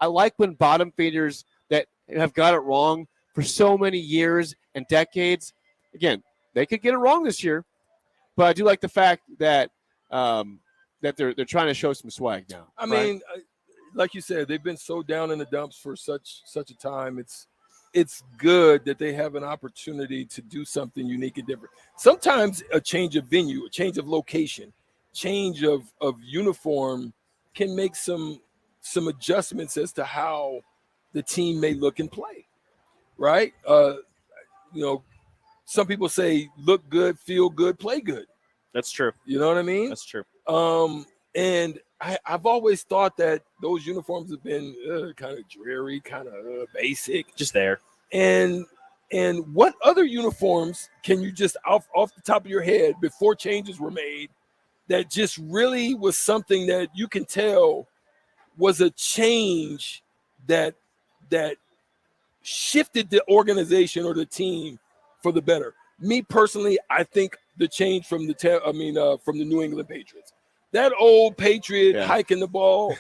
like when bottom feeders that have got it wrong for so many years and decades. Again, they could get it wrong this year, but I do like the fact that that they're trying to show some swag now. I mean, like you said, they've been so down in the dumps for such a time. It's good that they have an opportunity to do something unique and different. Sometimes a change of venue, a change of location, change of uniform can make some adjustments as to how the team may look and play, right? Some people say look good, feel good, play good. That's true. You know what I mean? That's true. And I've always thought that those uniforms have been kind of dreary, kind of basic. Just there. And what other uniforms can you just off the top of your head before changes were made that just really was something that you can tell was a change that shifted the organization or the team for the better. Me personally, I think the change from from the New England Patriots, that old Patriot hiking the ball,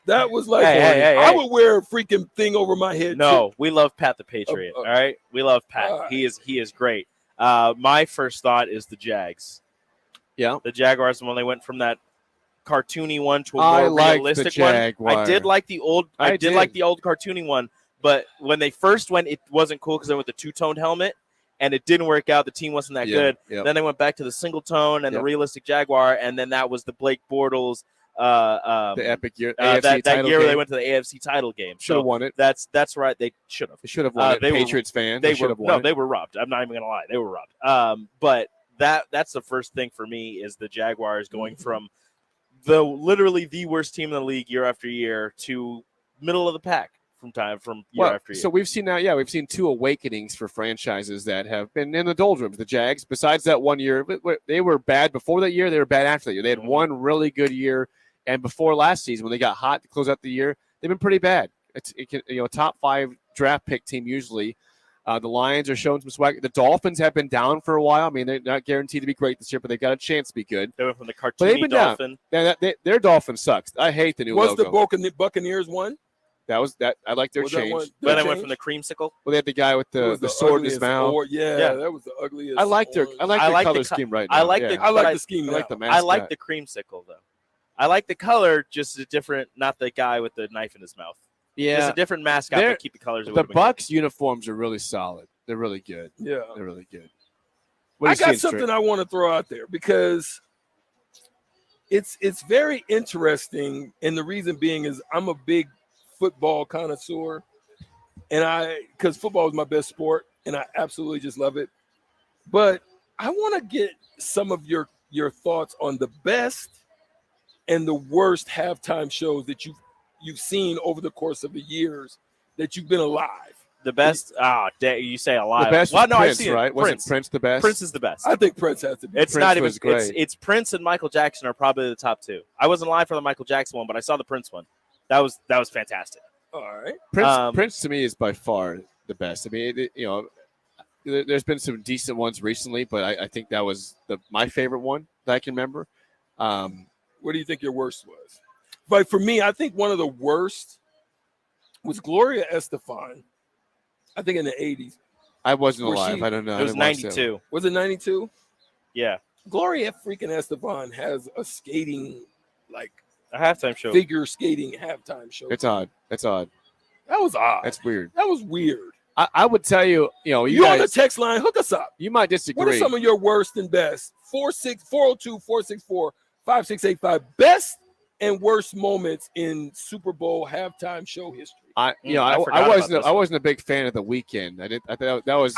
that was like I would wear a freaking thing over my head. No, too. we love Pat the Patriot. All right, we love Pat. He is great. My first thought is the Jags. Yeah, the Jaguars when they went from that cartoony one to a more realistic one. I did like the old. I did like the old cartoony one, but when they first went, it wasn't cool because they went the two-toned helmet. And it didn't work out. The team wasn't that good. Yep. Then they went back to the single tone and the realistic Jaguar, and then that was the Blake Bortles the epic year that year where they went to the AFC title game. Should have won it. That's right. They should have. They should have won it. Patriots fan. They should have won. No, they were robbed. I'm not even gonna lie. They were robbed. But that's the first thing for me is the Jaguars going from literally the worst team in the league year after year to middle of the pack. From year after year. So we've seen two awakenings for franchises that have been in the doldrums. The Jags, besides that 1 year, they were bad before that year. They were bad after that year. They had one really good year, and before last season when they got hot to close out the year, they've been pretty bad. A top 5 draft pick team usually. The Lions are showing some swag. The Dolphins have been down for a while. I mean, they're not guaranteed to be great this year, but they got a chance to be good. They went from the cartoony Dolphin. Their Dolphin sucks. I hate the new logo. What's the Buccaneers one? That was that. I like their change. Then I went from the creamsicle. Well, they had the guy with the sword in his mouth. Yeah, that was the ugliest. I like their color scheme right now. I like the scheme. I like the mascot. I like the creamsicle though. I like the color, just a different. Not the guy with the knife in his mouth. Yeah, it's a different mascot. But keep the colors. The Bucs uniforms are really solid. They're really good. Yeah, they're really good. I got something I want to throw out there because it's very interesting, and the reason being is I'm a big football connoisseur, and because football is my best sport, and I absolutely just love it. But I want to get some of your thoughts on the best and the worst halftime shows that you've seen over the course of the years that you've been alive. The best? You say alive. The best was Prince, I've seen right? Wasn't Prince the best? Prince is the best. I think Prince has to be. It's Prince not even. was great. It's Prince and Michael Jackson are probably the top two. I wasn't alive for the Michael Jackson one, but I saw the Prince one. That was fantastic. All right. Prince to me is by far the best. I mean, there's been some decent ones recently, but I think that was my favorite one that I can remember. What do you think your worst was? But for me, I think one of the worst was Gloria Estefan. I think in the 80s. I wasn't alive. I don't know. It was 92. Was it 92? Yeah. Gloria freaking Estefan has a skating, a halftime show. Figure skating halftime show. It's odd. That was odd. That's weird. That was weird. I would tell you, you guys, on the guys, text line, hook us up. You might disagree. What are some of your worst and best? 402-464-5685. Best and worst moments in Super Bowl halftime show history. I wasn't a big fan of The Weeknd. I thought that was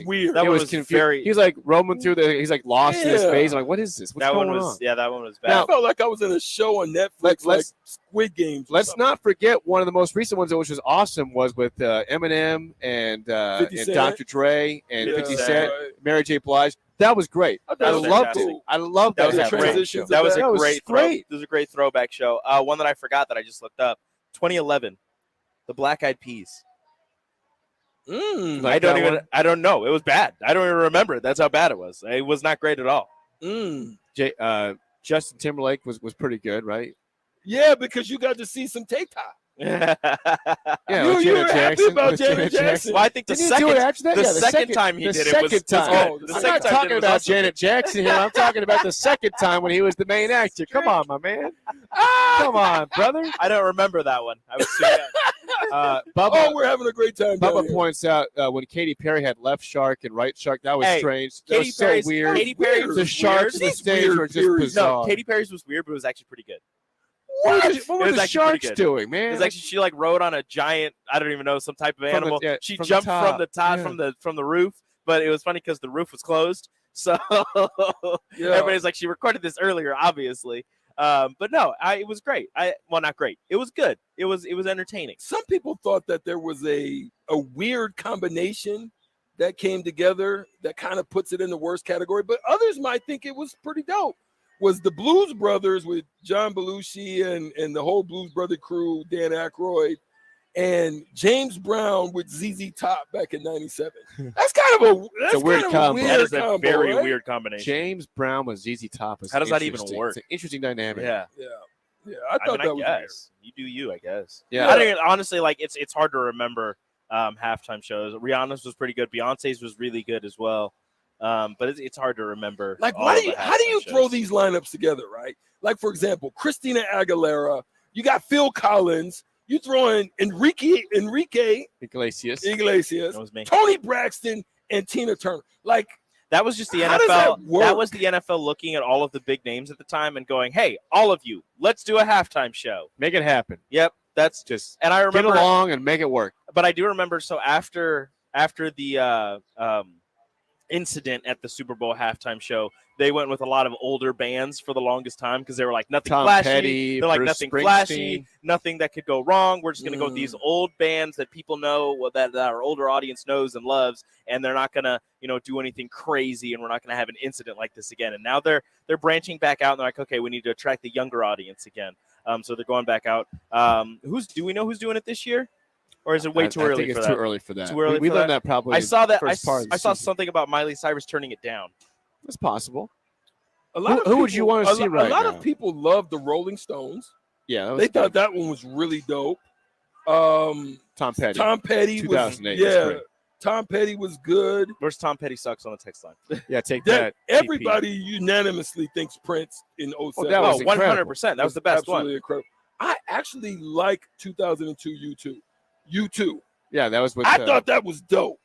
weird. That was confusing. He's like roaming through he's like lost in his space. I'm like, what is this? What's going on? Yeah, that one was bad. I felt like I was in a show on Netflix, like Squid Games. Let's not forget one of the most recent ones, which was awesome, was with Eminem and Dr. Dre and 50 Cent, Mary J. Blige. That was great. I loved it. I loved that. That was a great throwback show. One that I forgot that I just looked up. 2011. The Black Eyed Peas. I don't know. It was bad. I don't even remember it. That's how bad it was. It was not great at all. Justin Timberlake was pretty good, right? Yeah, because you got to see some TikTok. Yeah, you were happy about Janet Jackson. Well, I think the second time he did it was I'm not talking about Janet Jackson here. I'm talking about the second time when he was the main actor. Come on, my man. Come on, brother. I don't remember that one. I was too young. Bubba, we're having a great time. Bubba points out when Katy Perry had left shark and right shark, that was strange. That was so weird. Katy Perry's the sharks on the stage were just bizarre. No, Katy Perry's was weird, but it was actually pretty good. What were the sharks doing, man? It was actually she rode on a giant, I don't even know, some type of animal. She jumped from the top from the roof, but it was funny because the roof was closed. So everybody's like, she recorded this earlier, obviously. But no, it was great. Not great. It was good. It was entertaining. Some people thought that there was a weird combination that came together that kind of puts it in the worst category, but others might think it was pretty dope. Was the Blues Brothers with John Belushi and the whole Blues Brother crew, Dan Aykroyd, and James Brown with ZZ Top back in '97. That's kind of a weird combo. That is a combo, very right? weird combination. James Brown with ZZ Top. How does that even work? It's an interesting dynamic. Yeah. I thought that was guess. You do you, I guess. Yeah. I think honestly, like it's hard to remember halftime shows. Rihanna's was pretty good. Beyonce's was really good as well. But it's hard to remember. Like, all how of do the you halftime throw shows. these lineups together, right? Like, for example, Christina Aguilera. You got Phil Collins. You throw in Enrique Iglesias. That was me. Tony Braxton, and Tina Turner. Like, that was just the how does that NFL. work? That was the NFL looking at all of the big names at the time and going, "Hey, all of you, let's do a halftime show. Make it happen. Yep, that's Just and I remember get along and make it work. But I do remember. So after the incident at the Super Bowl halftime show, they went with a lot of older bands for the longest time because they were like nothing Tom flashy. Petty, They're like Bruce nothing Springsteen. flashy, nothing that could go wrong. We're just going to go with these old bands that people know, that our older audience knows and loves, and they're not going to do anything crazy, and we're not going to have an incident like this again. And now they're branching back out, and they're like, okay, we need to attract the younger audience again. So they're going back out. Do we know who's doing it this year? Or is it way too early? I think it's too early for that. Too early We for learned that probably. I saw that. First part of the I saw season. something about Miley Cyrus turning it down. It's possible. Who would you want to see right A lot now? of people love the Rolling Stones. Yeah, that was They thought good. that one was really dope. Tom Petty. Tom Petty 2008 was was great. Tom Petty was good. Where's Tom Petty sucks on the text line? Yeah, take that. Everybody unanimously thinks Prince in 07. that was 100%. That was the best absolutely one. incredible. I actually like 2002 U2. Yeah, that was with. I thought that was dope.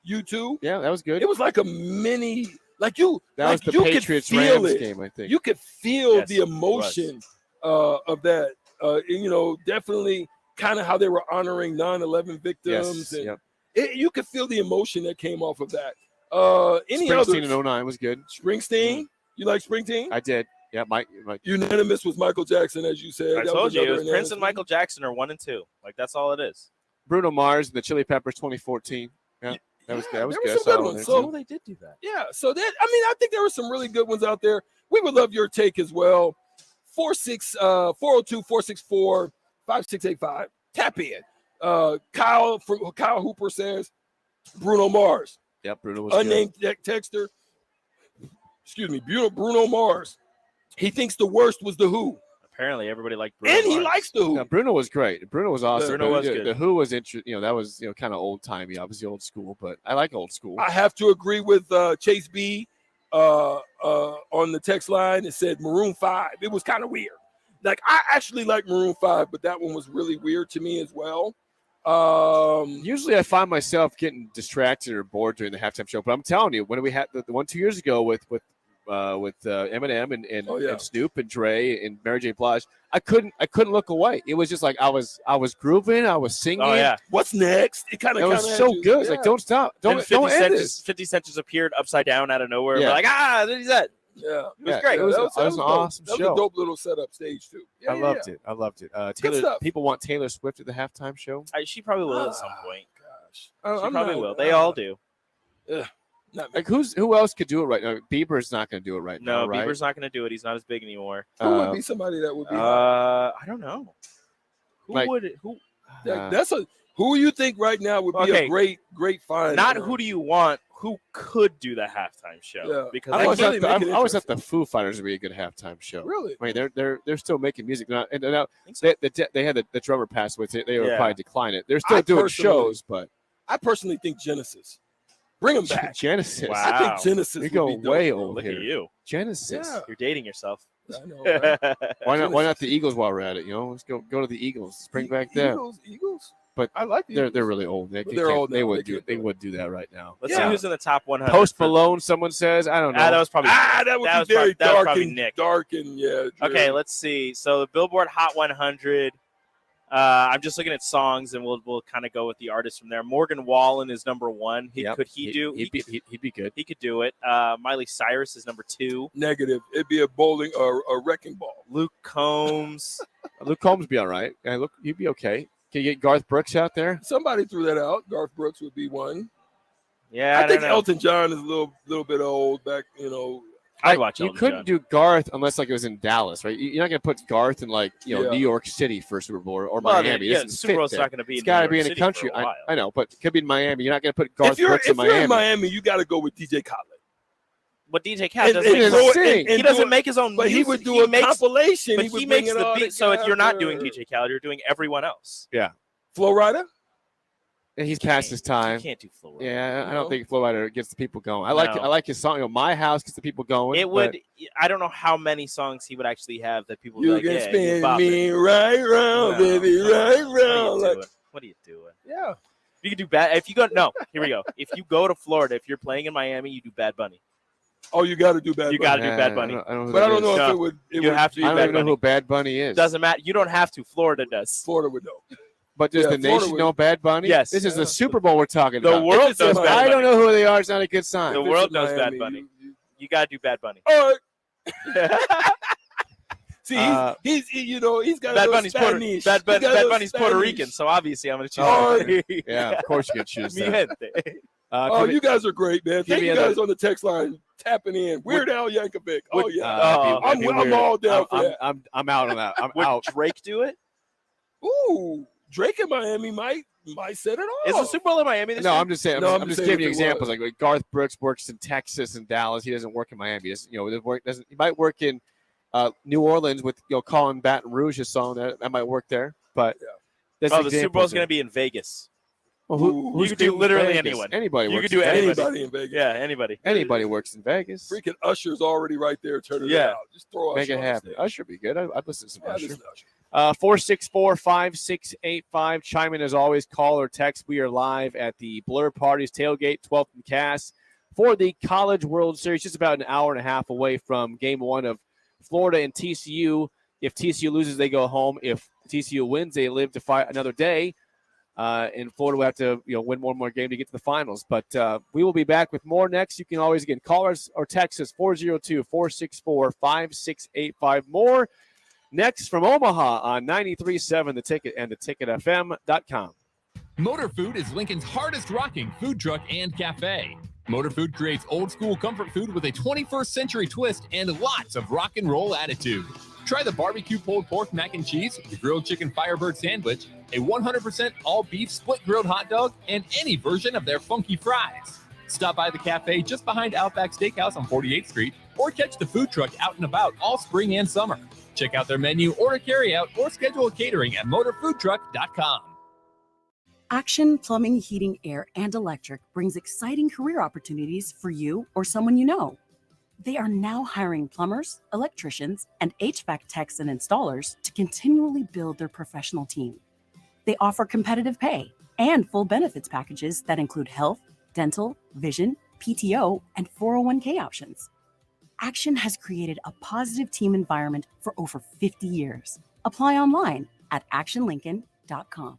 U2. Yeah, that was good. It was like a mini, like you. That like was the you Patriots could feel Rams it. game, I think. You could feel Yes, the emotion of that. Definitely kind of how they were honoring 9/11 victims, Yes, and yep. you could feel the emotion that came off of that. Any Springsteen others? in 09 was good. Springsteen. You like Springsteen? I did. Yeah, Mike. Unanimous was Michael Jackson, as you said. I That told was you, it another was Prince and unanimous. Michael Jackson are 1 and 2. Like that's all it is. Bruno Mars and the Chili Peppers 2014. Yeah, that was good. That was there good. were I some saw good it ones. there, So too. they did do that. Yeah, so that I think there were some really good ones out there. We would love your take as well. 402-464-5685. Tap in. Kyle Hooper says Bruno Mars. Yep, Bruno was good. Unnamed texter. Excuse me, Bruno Mars. He thinks the worst was the Who. Apparently, everybody liked Bruno And he Mars. likes the Who. Yeah, Bruno was great. Bruno was awesome. Bruno was the, good. The Who was interesting. That was kind of old timey, obviously old school, but I like old school. I have to agree with Chase B on the text line. It said Maroon 5. It was kind of weird. Like, I actually like Maroon 5, but that one was really weird to me as well. Usually, I find myself getting distracted or bored during the halftime show. But I'm telling you, when we had the one 2 years ago with Eminem and Snoop and Dre and Mary J. Blige, I couldn't look away. It was just like I was grooving, I was singing. Oh yeah. What's next? It kind of was so good. It's like, don't stop, don't end this. 50 Cent just appeared upside down out of nowhere. Yeah. We're like, there's that. Yeah, It was great. It was, that it was an dope. awesome That show. was a dope little setup stage too. I loved it. I loved it. Taylor. stuff. People want Taylor Swift at the halftime show. She probably will at some point. Gosh, She probably will. They all do. Like who else could do it right now? Bieber's not going to do it right now. No, right? Bieber's not going to do it. He's not as big anymore. Who would be somebody that would be? I don't know. Who Like- would? Who? Who you think right now would be Okay. a great find? Not who do you want? Who could do the halftime show? Yeah. Because I always really thought make it I always thought the Foo Fighters would be a good halftime show. Really? I mean, they're still making music now, and now they had the drummer pass with it. They would Yeah. probably decline it. They're still doing shows, but I personally think Genesis. Bring them back. Genesis. Wow. I think Genesis. We would go be dope. way old Look here. at you. Genesis. Yeah. You're dating yourself. I know. Right? Why not the Eagles while we're at it? Let's go to the Eagles. Let's bring back them. Eagles. But I like the they're really old. They But they're old They now. would They do do that right now. Let's see who's in the top 100. Post Malone, someone says. I don't know. That was probably. that would was be very that was dark probably and Nick. dark and yeah. Okay, Drew. let's see. So the Billboard Hot 100. I'm just looking at songs, and we'll kind of go with the artists from there. Morgan Wallen is number 1. Yep. Could he do? He'd be good. He could do it. Miley Cyrus is number 2. Negative. It'd be a wrecking ball. Luke Combs. Luke Combs be all right. He'd be okay. Can you get Garth Brooks out there? Somebody threw that out. Garth Brooks would be one. Yeah, I think don't know. Elton John is a little bit old back. I'd watch You Elton couldn't John. do Garth unless like it was in Dallas, right? You're not going to put Garth in like Yeah. New York City for Super Bowl or Well, Miami. yeah, It doesn't the Super fit Bowl's there. not gonna be It's in got to New be York in a City country. for a while. I know, but it could be in Miami. You're not going to put Garth If you're Brooks in Miami. in Miami, you got to go with DJ Khaled. But DJ Khaled doesn't And make his throw own, it- and he do doesn't it- make his own but he music. would do a compilation. But He would he bring makes in the all beat. the So if you're not guys, doing DJ Khaled, you're doing everyone else. Yeah. Flow Rider? And he's past his time. You can't do Flow Rider. Yeah, I don't No. think Flow Rider gets the people going. I like his song. My House gets the people going. It but- would. I don't know how many songs he would actually have that people would You be like, can yeah, you spin bop me it. right round, baby, right round. Like, What are you doing? yeah. You can do bad. If you go, no, here we go. If you go to Florida, if you're playing in Miami, you do Bad Bunny. Oh, you got to do Bad Bunny. You got to do Bad Bunny. I don't know who But that I don't know is. if No. it would. You have to do I don't Bad even know Bunny. who Bad Bunny is. Doesn't matter. You don't have to. Florida does. Florida would know. But does Yeah, the Florida nation would- know Bad Bunny? Yes. This is the Super Bowl we're talking The about. world If it says, knows Bad I don't Bunny. know who they are. It's not a good sign. The If world it's knows Bad Miami, Bunny. You got to do Bad Bunny. All right. See, Uh, he's you know, he's got Bad a Bunny's Puerto, Spanish. Bad, He got a Bad little Bunny's Puerto Spanish. Rican, so obviously I'm going to choose. Oh, Bad Bunny. Yeah, of course you could choose Mi that. gente. Oh, you guys are great, man. give Thank me you another- guys on the text line tapping in. Weird Al Yankovic. Oh yeah, that'd be I'm weird. all down for that. I'm out on that. I'm Would out. Drake do it? Ooh, Drake in Miami might set it off. Is the Super Bowl in Miami this No, year? I'm just saying. No, I'm I'm just saying giving you if it examples. was. Like Garth Brooks works in Texas and Dallas. He doesn't work in Miami. He doesn't, doesn't. He might work in New Orleans with calling Baton Rouge's song. That might work there. But that's Oh, the Super Bowl's going to be in Vegas. Well, You who's could do doing literally Vegas? anyone. Anybody You works could do in Vegas. anybody. Anybody in Vegas. Yeah, anybody. Anybody works in Vegas. Freaking Usher's already right there turning Yeah. it out. Just throw Make Usher it on the happen. stage. Usher be good. I'd listen to some Yeah, Usher. listen to Usher. 464-5685. Chime in as always. Call or text. We are live at the Blur Parties Tailgate, 12th and Cass, for the College World Series. Just about an hour and a half away from Game 1 of Florida and TCU. If TCU loses, they go home. If TCU wins, they live to fight another day. And Florida will have to win one more game to get to the finals. But we will be back with more next. You can always, again, call us or text us 402-464-5685. More next from Omaha on 93.7 The Ticket and theticketfm.com. Motor Food is Lincoln's hardest rocking food truck and cafe. Motor Food creates old school comfort food with a 21st century twist and lots of rock and roll attitude. Try the barbecue pulled pork mac and cheese, the grilled chicken Firebird sandwich, a 100% all beef split grilled hot dog, and any version of their funky fries. Stop by the cafe just behind Outback Steakhouse on 48th Street or catch the food truck out and about all spring and summer. Check out their menu, order carry out, or schedule catering at motorfoodtruck.com. Action Plumbing, Heating, Air, and Electric brings exciting career opportunities for you or someone you know. They are now hiring plumbers, electricians, and HVAC techs and installers to continually build their professional team. They offer competitive pay and full benefits packages that include health, dental, vision, PTO, and 401k options. Action has created a positive team environment for over 50 years. Apply online at actionlincoln.com.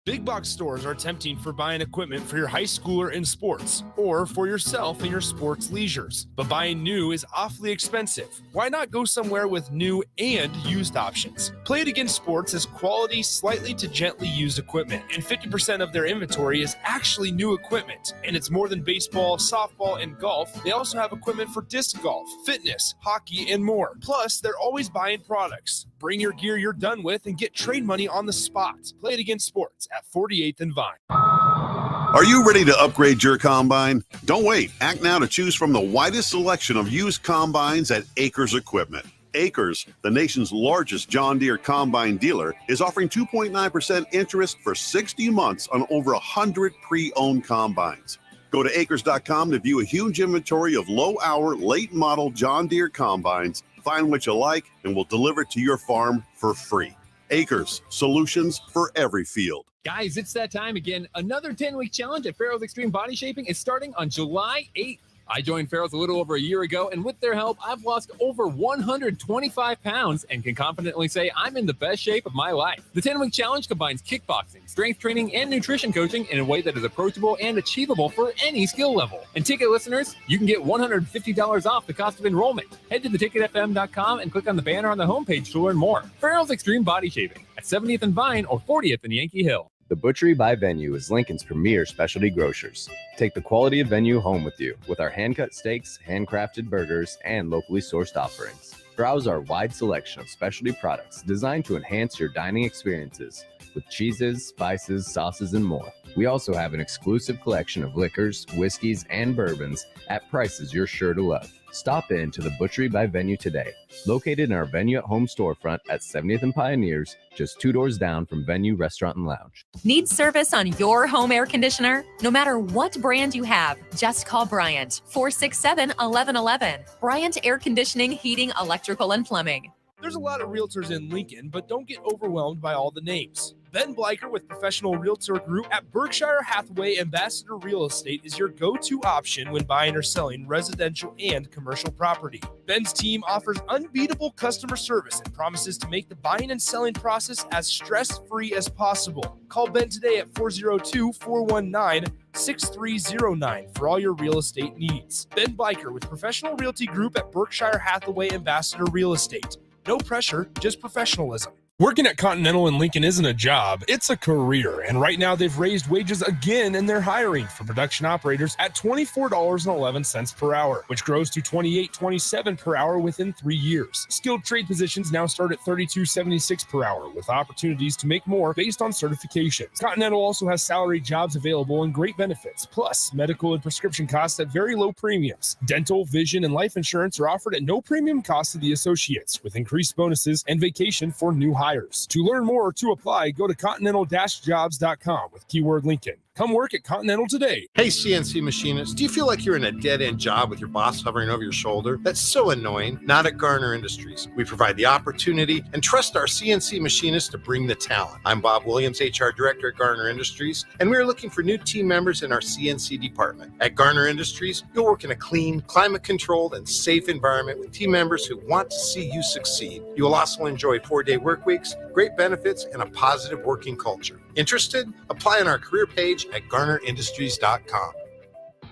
Big box stores are tempting for buying equipment for your high schooler in sports or for yourself in your sports leisures. But buying new is awfully expensive. Why not go somewhere with new and used options? Play It Again Sports has quality, slightly to gently used equipment, and 50% of their inventory is actually new equipment. And it's more than baseball, softball, and golf. They also have equipment for disc golf, fitness, hockey, and more. Plus, they're always buying products. Bring your gear you're done with and get trade money on the spot. Play It Again Sports at 48th and Vine. Are you ready to upgrade your combine? Don't wait. Act now to choose from the widest selection of used combines at Acres Equipment. Acres, the nation's largest John Deere combine dealer, is offering 2.9% interest for 60 months on over 100 pre-owned combines. Go to acres.com to view a huge inventory of low-hour, late-model John Deere combines. Find what you like, and we'll deliver it to your farm for free. Acres, solutions for every field. Guys, it's that time again. Another 10-week challenge at Farrell's Extreme Body Shaping is starting on July 8th. I joined Farrell's a little over a year ago, and with their help, I've lost over 125 pounds and can confidently say I'm in the best shape of my life. The 10-week challenge combines kickboxing, strength training, and nutrition coaching in a way that is approachable and achievable for any skill level. And ticket listeners, you can get $150 off the cost of enrollment. Head to theticketfm.com and click on the banner on the homepage to learn more. Farrell's Extreme Body Shaping at 70th and Vine or 40th and Yankee Hill. The Butchery by Venue is Lincoln's premier specialty grocers. Take the quality of Venue home with you with our hand-cut steaks, handcrafted burgers, and locally sourced offerings. Browse our wide selection of specialty products designed to enhance your dining experiences with cheeses, spices, sauces, and more. We also have an exclusive collection of liquors, whiskeys, and bourbons at prices you're sure to love. Stop in to the Butchery by Venue today, located in our Venue at Home storefront at 70th and Pioneers, just 2 doors down from Venue Restaurant and Lounge. Need service on your home air conditioner? No matter what brand you have, just call Bryant, 467-1111. Bryant Air Conditioning, Heating, Electrical, and Plumbing. There's a lot of realtors in Lincoln, but don't get overwhelmed by all the names. Ben Bleicher with Professional Realtor Group at Berkshire Hathaway Ambassador Real Estate is your go-to option when buying or selling residential and commercial property. Ben's team offers unbeatable customer service and promises to make the buying and selling process as stress-free as possible. Call Ben today at 402-419-6309 for all your real estate needs. Ben Bleicher with Professional Realty Group at Berkshire Hathaway Ambassador Real Estate. No pressure, just professionalism. Working at Continental in Lincoln isn't a job, it's a career. And right now they've raised wages again and they're hiring for production operators at $24.11 per hour, which grows to $28.27 per hour within 3 years. Skilled trade positions now start at $32.76 per hour with opportunities to make more based on certifications. Continental also has salary jobs available and great benefits, plus medical and prescription costs at very low premiums. Dental, vision, and life insurance are offered at no premium cost to the associates with increased bonuses and vacation for new hires. To learn more or to apply, go to continental-jobs.com with keyword Lincoln. Come work at Continental today. Hey, CNC machinists, do you feel like you're in a dead-end job with your boss hovering over your shoulder? That's so annoying. Not at Garner Industries. We provide the opportunity and trust our CNC machinists to bring the talent. I'm Bob Williams, HR Director at Garner Industries, and we're looking for new team members in our CNC department. At Garner Industries, you'll work in a clean, climate-controlled, and safe environment with team members who want to see you succeed. You will also enjoy 4-day work weeks, great benefits, and a positive working culture. Interested? Apply on our career page at GarnerIndustries.com.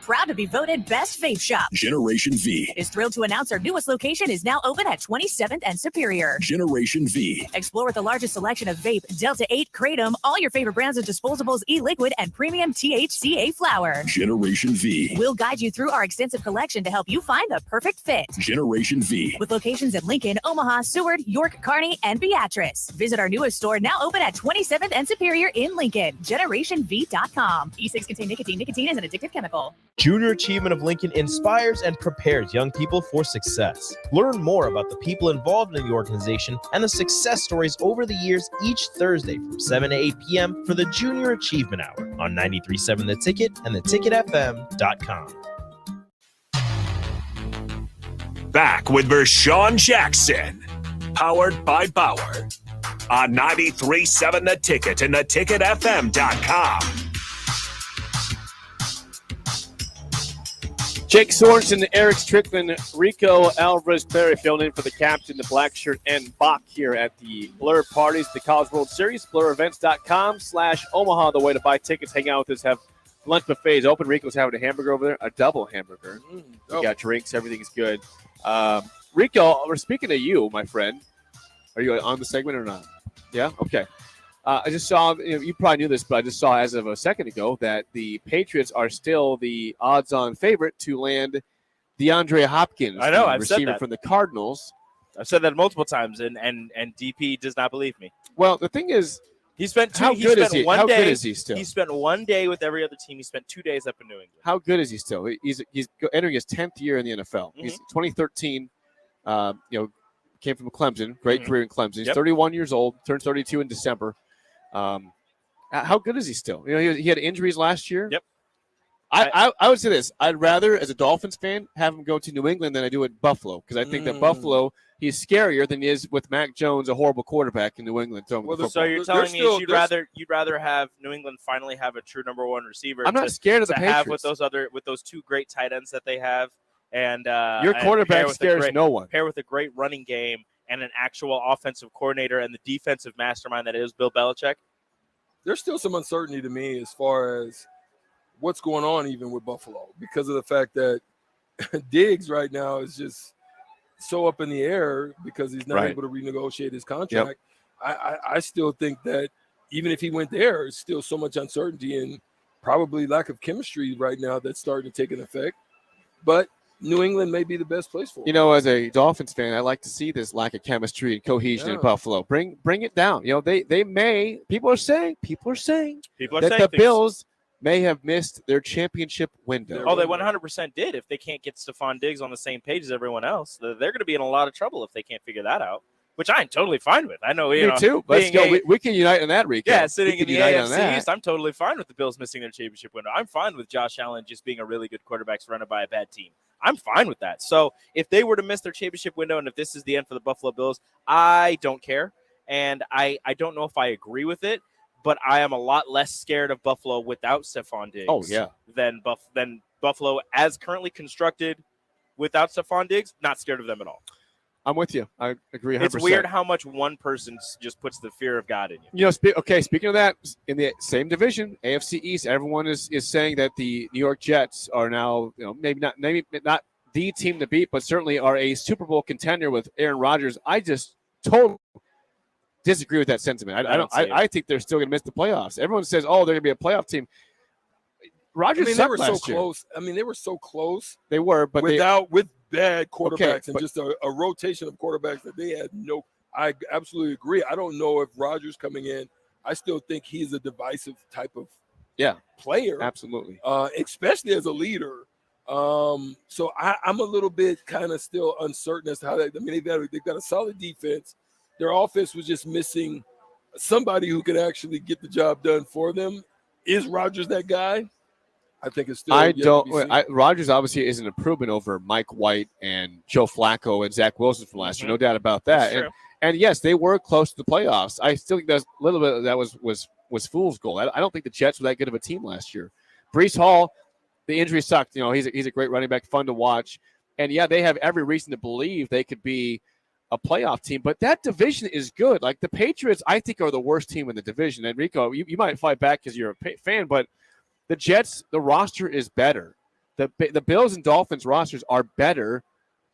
Proud to be voted Best Vape Shop. Generation V Is thrilled to announce our newest location is now open at 27th and Superior. Generation V. Explore with the largest selection of vape, Delta 8, Kratom, all your favorite brands of disposables, e-liquid, and premium THCA flower. Generation V. We'll guide you through our extensive collection to help you find the perfect fit. Generation V. With locations in Lincoln, Omaha, Seward, York, Kearney, and Beatrice. Visit our newest store now open at 27th and Superior in Lincoln. GenerationV.com. E6 contain nicotine. Nicotine is an addictive chemical. Junior Achievement of Lincoln inspires and prepares young people for success. Learn more about the people involved in the organization and the success stories over the years each Thursday from 7 to 8 p.m. for the Junior Achievement Hour on 93.7 The Ticket and theticketfm.com. Back with Vershawn Jackson, powered by Bauer on 93.7 The Ticket and theticketfm.com. Jake Sorensen, Eric Strickland, Rico Alvarez Perry filling in for the captain, the black shirt, and Bach here at the Blur Parties, the College World Series. BlurEvents.com/Omaha, the way to buy tickets, hang out with us, have lunch buffets open. Rico's having a hamburger over there, a double hamburger. We got drinks, everything's good. Rico, we're speaking to you, my friend. Are you on the segment or not? Yeah? Okay. I just saw, you probably knew this, but I just saw as of a second ago that the Patriots are still the odds-on favorite to land DeAndre Hopkins. I know, the I've said receiver that. from the Cardinals. I've said that multiple times, and DP does not believe me. Well, the thing is, he spent how good is he? How good is he still? He spent 1 day with every other team. He spent 2 days up in New England. How good is he still? He's entering his 10th year in the NFL. He's 2013. Came from Clemson. Great career in Clemson. He's 31 years old. Turned 32 in December. How good is he still? He had injuries last year. Yep. I would say this. I'd rather, as a Dolphins fan, have him go to New England than I do at Buffalo, because I think that Buffalo, he's scarier than he is with Mac Jones, a horrible quarterback in New England. So you're telling me you'd rather have New England finally have a true number one receiver? I'm not scared of the have Patriots. with those two great tight ends that they have, and your quarterback scares no one. Pair with a great running game and an actual offensive coordinator and the defensive mastermind that is Bill Belichick. There's still some uncertainty to me as far as what's going on even with Buffalo, because of the fact that Diggs right now is just so up in the air because he's not able to renegotiate his contract. I still think that even if he went there, it's still so much uncertainty and probably lack of chemistry right now that's starting to take an effect. But New England may be the best place for him. You know, as a Dolphins fan, I like to see this lack of chemistry and cohesion in Buffalo. Bring it down. You know, they may. People are saying that the Bills may have missed their championship window. Oh, they 100% did. If they can't get Stephon Diggs on the same page as everyone else, they're going to be in a lot of trouble if they can't figure that out. Which I'm totally fine with. I know, Me too. Let's go. We can unite on that, Rico. Yeah, sitting in the AFC East, I'm totally fine with the Bills missing their championship window. I'm fine with Josh Allen just being a really good quarterback surrounded by a bad team. I'm fine with that. So if they were to miss their championship window and if this is the end for the Buffalo Bills, I don't care. And I don't know if I agree with it, but I am a lot less scared of Buffalo without Stephon Diggs. Oh, yeah. Than Buffalo as currently constructed without Stephon Diggs. Not scared of them at all. I'm with you. I agree 100%. It's weird how much one person just puts the fear of God in you. You know, speaking of that, in the same division, AFC East, everyone is saying that the New York Jets are now, you know, maybe not the team to beat, but certainly are a Super Bowl contender with Aaron Rodgers. I just totally disagree with that sentiment. I think they're still going to miss the playoffs. Everyone says, "Oh, they're going to be a playoff team." Rodgers they were so last year. close. I mean, they were so close. They were, but with bad quarterbacks and but, just a rotation of quarterbacks that they had no. I absolutely agree. I don't know if Rodgers coming in. I still think he's a divisive type of player. Absolutely. Especially as a leader. So I'm a little bit kind of still uncertain as to how that. I mean, they've got a solid defense. Their offense was just missing somebody who could actually get the job done for them. Is Rodgers that guy? I think it's still. Rodgers obviously is an improvement over Mike White and Joe Flacco and Zach Wilson from last year. No doubt about that. And yes, they were close to the playoffs. I still think that's a little bit of that was fool's gold. I don't think the Jets were that good of a team last year. Breece Hall, the injury sucked. You know, he's a great running back, fun to watch. And yeah, they have every reason to believe they could be a playoff team. But that division is good. Like the Patriots, I think, are the worst team in the division. And Rico, you might fight back because you're a fan, but the Jets, the roster is better. The Bills and Dolphins rosters are better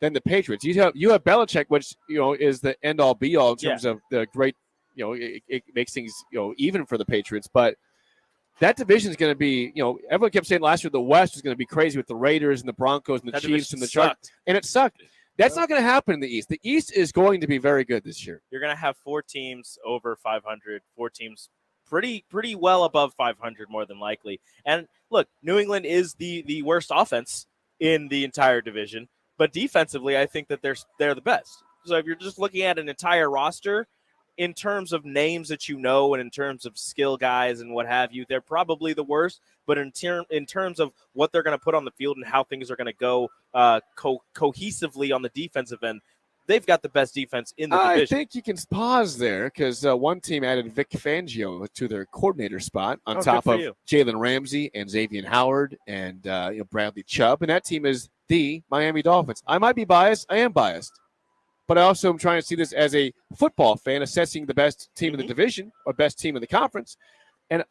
than the Patriots. You have Belichick, which is the end all be all in terms of the great. It makes things even for the Patriots. But that division is going to be everyone kept saying last year the West was going to be crazy with the Raiders and the Broncos and the Chiefs and the Chargers, and it sucked. That's not going to happen in the East. The East is going to be very good this year. You're going to have 4 teams over 500, 4 teams pretty well above 500 more than likely. And look, New England is the worst offense in the entire division, but defensively I think that they're the best. So if you're just looking at an entire roster in terms of names that and in terms of skill guys and what have you, they're probably the worst, but in terms of what they're going to put on the field and how things are going to go cohesively on the defensive end, they've got the best defense in the division. I think you can pause there because one team added Vic Fangio to their coordinator spot on top of Jalen Ramsey and Xavier Howard and Bradley Chubb. And that team is the Miami Dolphins. I might be biased. I am biased. But I also am trying to see this as a football fan assessing the best team in the division or best team in the conference. And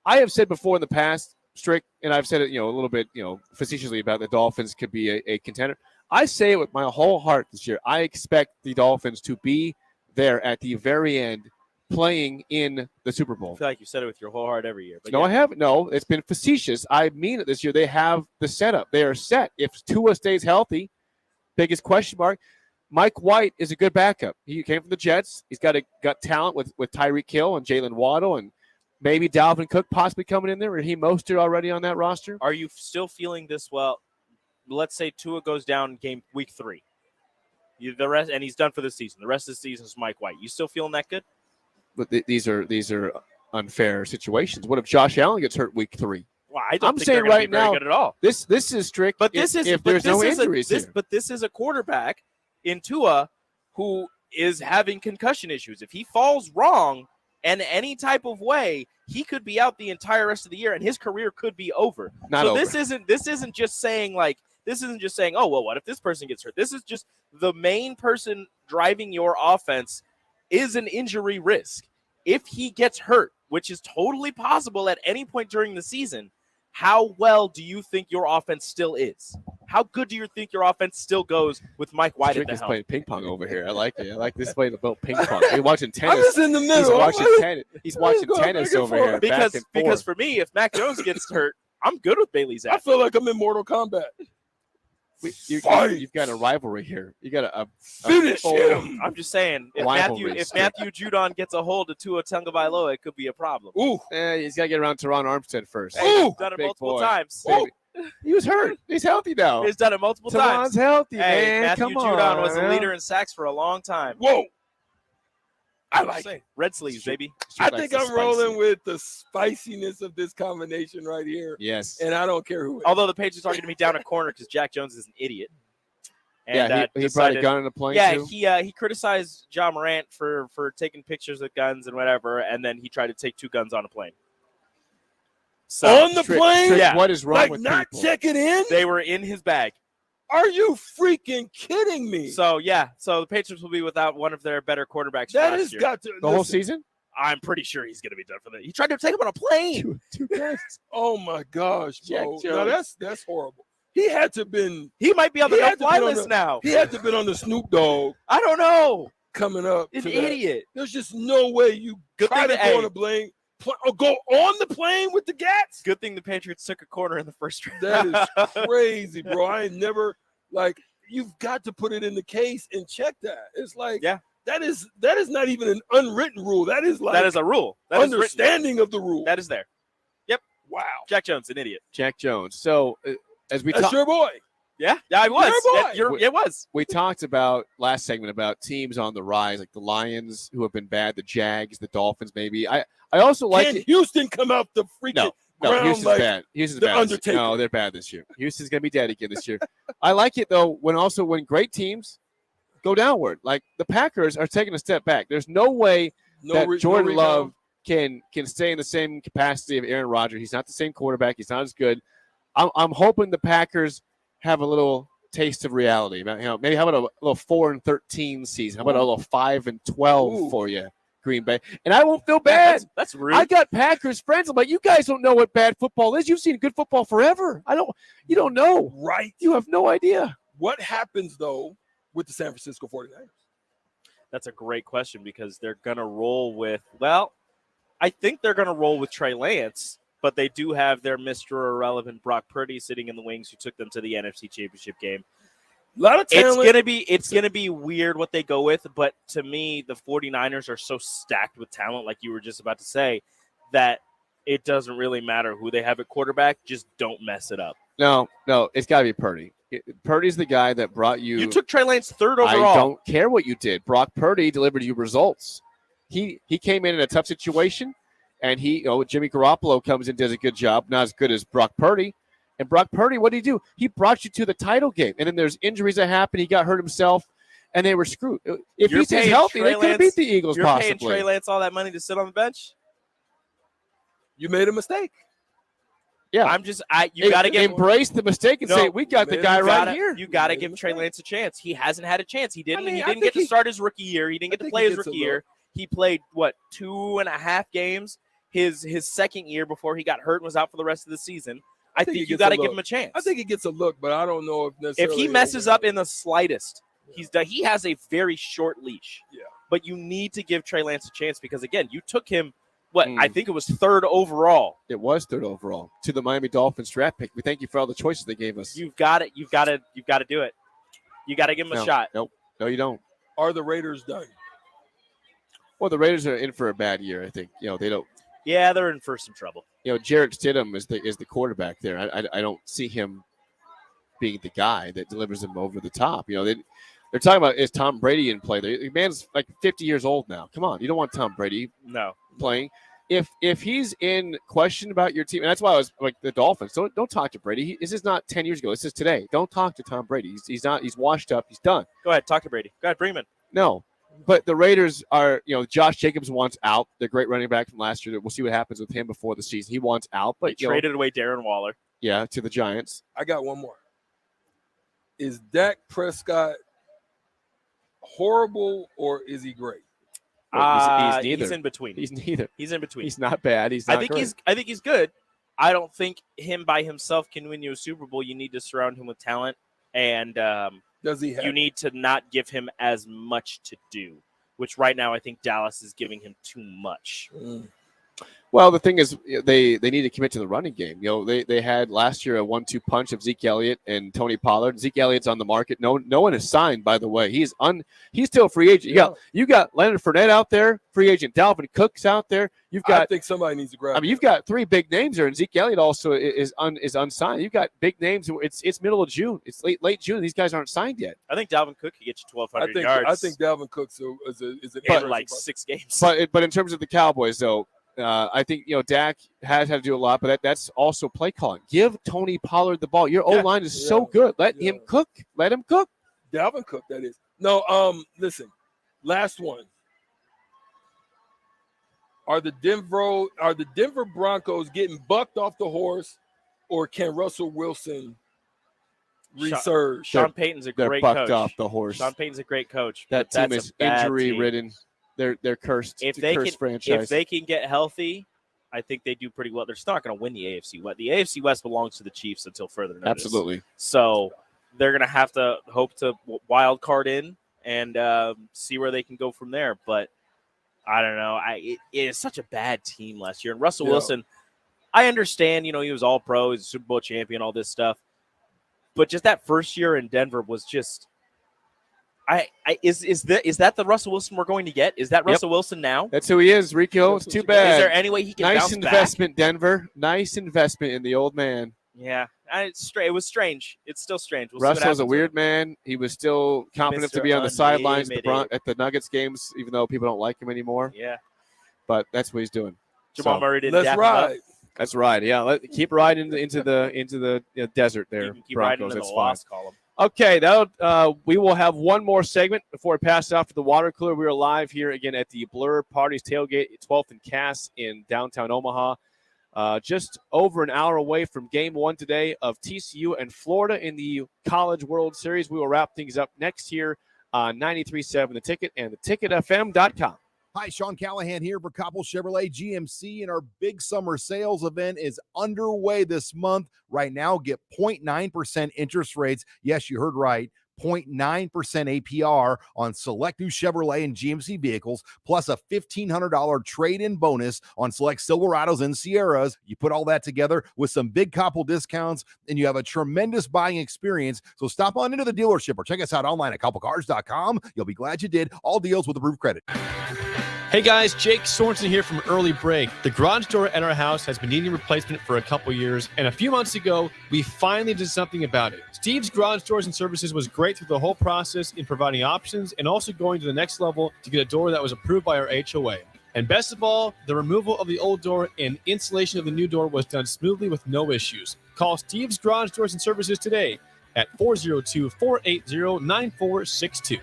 I have said before in the past, Strick, and I've said it, a little bit, facetiously about the Dolphins could be a contender. I say it with my whole heart this year. I expect the Dolphins to be there at the very end playing in the Super Bowl. I feel like you said it with your whole heart every year. But no, I haven't. No, it's been facetious. I mean it this year. They have the setup. They are set. If Tua stays healthy, biggest question mark. Mike White is a good backup. He came from the Jets. He's got talent with Tyreek Hill and Jalen Waddle and maybe Dalvin Cook possibly coming in there. Or he Mostert already on that roster? Are you still feeling this well? Let's say Tua goes down week 3. The rest, and he's done for the season. The rest of the season is Mike White. You still feeling that good? But these are unfair situations. What if Josh Allen gets hurt week 3? Well, I'm saying right now, good at all. This is strict. But this is if there's no injuries here. But this is a quarterback in Tua who is having concussion issues. If he falls wrong in any type of way, he could be out the entire rest of the year, and his career could be over. This isn't just saying oh well, what if this person gets hurt? This is just the main person driving your offense is an injury risk. If he gets hurt, which is totally possible at any point during the season, how well do you think your offense still is? How good do you think your offense still goes with Mike White at Drake the is helm? playing ping pong over here. I like it. I like this playing about ping pong. He's watching tennis. I'm just in the middle. He's watching tennis. He's watching going tennis back and over forth. here. Because back and forth. for me, if Mac Jones gets hurt, I'm good with Bailey I Zappi. feel like I'm in Mortal Kombat. You've got a rivalry here. You got a Finish full- him. I'm just saying, if Rivalry Matthew Judon gets a hold of Tua Tagovailoa, it could be a problem. Ooh, he's got to get around Teron Armstead first. Hey, he's Ooh. done it Big multiple boy. times. Baby. He was hurt. He's healthy now. He's done it multiple times. Teron's healthy, Hey, man. Matthew Come Judon on, was the man. leader in sacks for a long time. whoa. I like it. Red sleeves, baby. I likes think the I'm spicy. rolling with the spiciness of this combination right here. Yes. And I don't care who it is. Although the Patriots are going to be down a corner because Jack Jones is an idiot. And, Yeah, he brought a decided- gun in the plane, Yeah, too? he criticized John Morant for taking pictures with guns and whatever, and then he tried to take 2 guns on a plane. So, On the Trick, plane? Trick, Yeah. what is wrong Like with not people? checking in? they were in his bag. Are you freaking kidding me? So the Patriots will be without one of their better quarterbacks. That last has year. got to The whole listen, season? I'm pretty sure he's going to be done for that. He tried to take him on a plane. Two guys. Oh my gosh, Jack bro. Jones. Now that's horrible. He had to been He might be on the He had to no-fly been on list the- now. he had to been on the Snoop Dogg I don't know. coming up. An to that. idiot. There's just no way you Good try thing to that- go on a plane or go on the plane with the Gats. Good thing the Patriots took a corner in the first round. That is crazy, bro. I ain't never like you've got to put it in the case and check that. It's like Yeah. that is not even an unwritten rule. That is like That is a rule. That is written. understanding of the rule. That is there. Yep. Wow. Jack Jones, an idiot. Jack Jones. So, as we That's talked, your boy. Yeah, I was. Your boy. It was. we talked about last segment about teams on the rise, like the Lions who have been bad, the Jags, the Dolphins. Maybe I also like Can it. Houston come out the freaking No, ground Houston's like bad. Houston's the bad. This year. Undertaker? No, they're bad this year. Houston's gonna be dead again this year. I like it though when great teams go downward. Like the Packers are taking a step back. There's no way that Jordan Love can stay in the same capacity of Aaron Rodgers. He's not the same quarterback. He's not as good. I'm hoping the Packers have a little taste of reality. Maybe how about a little 4-13 season? How about a little 5-12 for you, Green Bay? And I won't feel bad. That's rude. I got Packers friends. I'm like, you guys don't know what bad football is. You've seen good football forever. You don't know. Right. You have no idea. What happens though with the San Francisco 49ers? That's a great question because they're going to roll with, well, I think they're going to roll with Trey Lance, but they do have their Mr. Irrelevant Brock Purdy sitting in the wings who took them to the NFC Championship game. A lot of talent. It's gonna be weird what they go with, but to me, the 49ers are so stacked with talent, like you were just about to say, that it doesn't really matter who they have at quarterback. Just don't mess it up. No, it's got to be Purdy. Purdy's the guy that brought you. You took Trey Lance third overall. I don't care what you did. Brock Purdy delivered you results. He came in a tough situation, and Jimmy Garoppolo comes in, does a good job, not as good as Brock Purdy. And Brock Purdy, what did he do? He brought you to the title game, and then there's injuries that happened. He got hurt himself, and they were screwed. If You're he stays paying healthy, Trey they could have beat Lance- the Eagles You're possibly. paying Trey Lance all that money to sit on the bench. You made a mistake. Yeah, I'm just you got to give embrace the mistake and say we got the guy right here. You got to give Trey Lance a chance. He hasn't had a chance. He didn't. I mean, he I didn't think get to start his rookie year. He didn't get to think play he his gets a rookie year. He played 2.5 games his second year before he got hurt and was out for the rest of the season. I think he you gets got to a give look. him a chance. I think he gets a look, but I don't know if If necessarily. he messes up in the slightest, he's done. He has a very short leash. Yeah. But you need to give Trey Lance a chance because again, you took him. I think it was third overall. It was third overall to the Miami Dolphins draft pick. We thank you for all the choices they gave us. You've got it. You've got to do it. You got to give him a shot. Nope. No, you don't. Are the Raiders done? Well, the Raiders are in for a bad year. I think they don't. Yeah, they're in for some trouble. Jarrett Stidham is the quarterback there. I don't see him being the guy that delivers them over the top. They're talking about is Tom Brady in play. The man's like 50 years old now. Come on, you don't want Tom Brady playing. If he's in question about your team, and that's why I was like the Dolphins. Don't talk to Brady. This is not 10 years ago. This is today. Don't talk to Tom Brady. He's not. He's washed up. He's done. Go ahead, talk to Brady. Go ahead, bring him in. No. But the Raiders are, Josh Jacobs wants out. The great running back from last year. We'll see what happens with him before the season. He wants out, but They traded away Darren Waller. Yeah, to the Giants. I got one more. Is Dak Prescott horrible or is he great? He's neither. He's in between. He's neither. He's in between. He's not bad. He's not I think great. he's good. I don't think him by himself can win you a Super Bowl. You need to surround him with talent, and does he? You need to not give him as much to do, which right now I think Dallas is giving him too much. Well, the thing is, they need to commit to the running game. They had last year a 1-2 punch of Zeke Elliott and Tony Pollard. Zeke Elliott's on the market. No one is signed, by the way. He's still a free agent. You got Leonard Fournette out there, free agent. Dalvin Cook's out there. I think somebody needs to grab. I mean, you've got 3 big names there, and Zeke Elliott also is unsigned. You've got big names. It's middle of June. It's late June. These guys aren't signed yet. I think Dalvin Cook could get you 1,200 yards. I think Dalvin Cook is in like 6 games. But in terms of the Cowboys, though. I think Dak has had to do a lot, but that's also play calling. Give Tony Pollard the ball. Your O-line is so good. Let him cook. Let him cook. Dalvin Cook, that is. No, listen. Last one. Are the Denver Broncos getting bucked off the horse, or can Russell Wilson resurge? Sean Payton's a great bucked coach. Off the horse. Sean Payton's a great coach. That team is injury-ridden. They're cursed. If they can get healthy, I think they do pretty well. They're still not going to win the AFC West. The AFC West belongs to the Chiefs until further notice. Absolutely. So they're going to have to hope to wild card in and see where they can go from there. But I don't know. It is such a bad team last year. And Russell Wilson, I understand. He was all pro. He's a Super Bowl champion, all this stuff. But just that first year in Denver was just. Is that the Russell Wilson we're going to get? Is that Russell Wilson now? That's who he is, Rico. It's too bad. Is there any way he can bounce back? Nice investment, Denver. Nice investment in the old man. Yeah, it was strange. It's still strange. Russell's a weird man. He was still confident to be on the sidelines at the Nuggets games, even though people don't like him anymore. Yeah, but that's what he's doing. Jamal Murray didn't. Let's ride. That's right. Yeah, keep riding into the desert there. Keep Broncos. riding That's the fine. loss column. Okay, we will have one more segment before I pass it off to the water cooler. We are live here again at the Blur Parties Tailgate, 12th and Cass in downtown Omaha. Just over an hour away from Game 1 today of TCU and Florida in the College World Series. We will wrap things up next year on 93.7 The Ticket and theticketfm.com. Hi, Sean Callahan here for Coppell Chevrolet GMC, and our big summer sales event is underway this month. Right now, get 0.9% interest rates. Yes, you heard right. 0.9% APR on select new Chevrolet and GMC vehicles, plus a $1,500 trade-in bonus on select Silverados and Sierras. You put all that together with some big Coppell discounts, and you have a tremendous buying experience. So stop on into the dealership or check us out online at CoppellCars.com. You'll be glad you did. All deals with approved credit. Hey guys, Jake Sorensen here from Early Break. The garage door at our house has been needing replacement for a couple years, and a few months ago, we finally did something about it. Steve's Garage Doors and Services was great through the whole process in providing options and also going to the next level to get a door that was approved by our HOA. And best of all, the removal of the old door and installation of the new door was done smoothly with no issues. Call Steve's Garage Doors and Services today at 402-480-9462.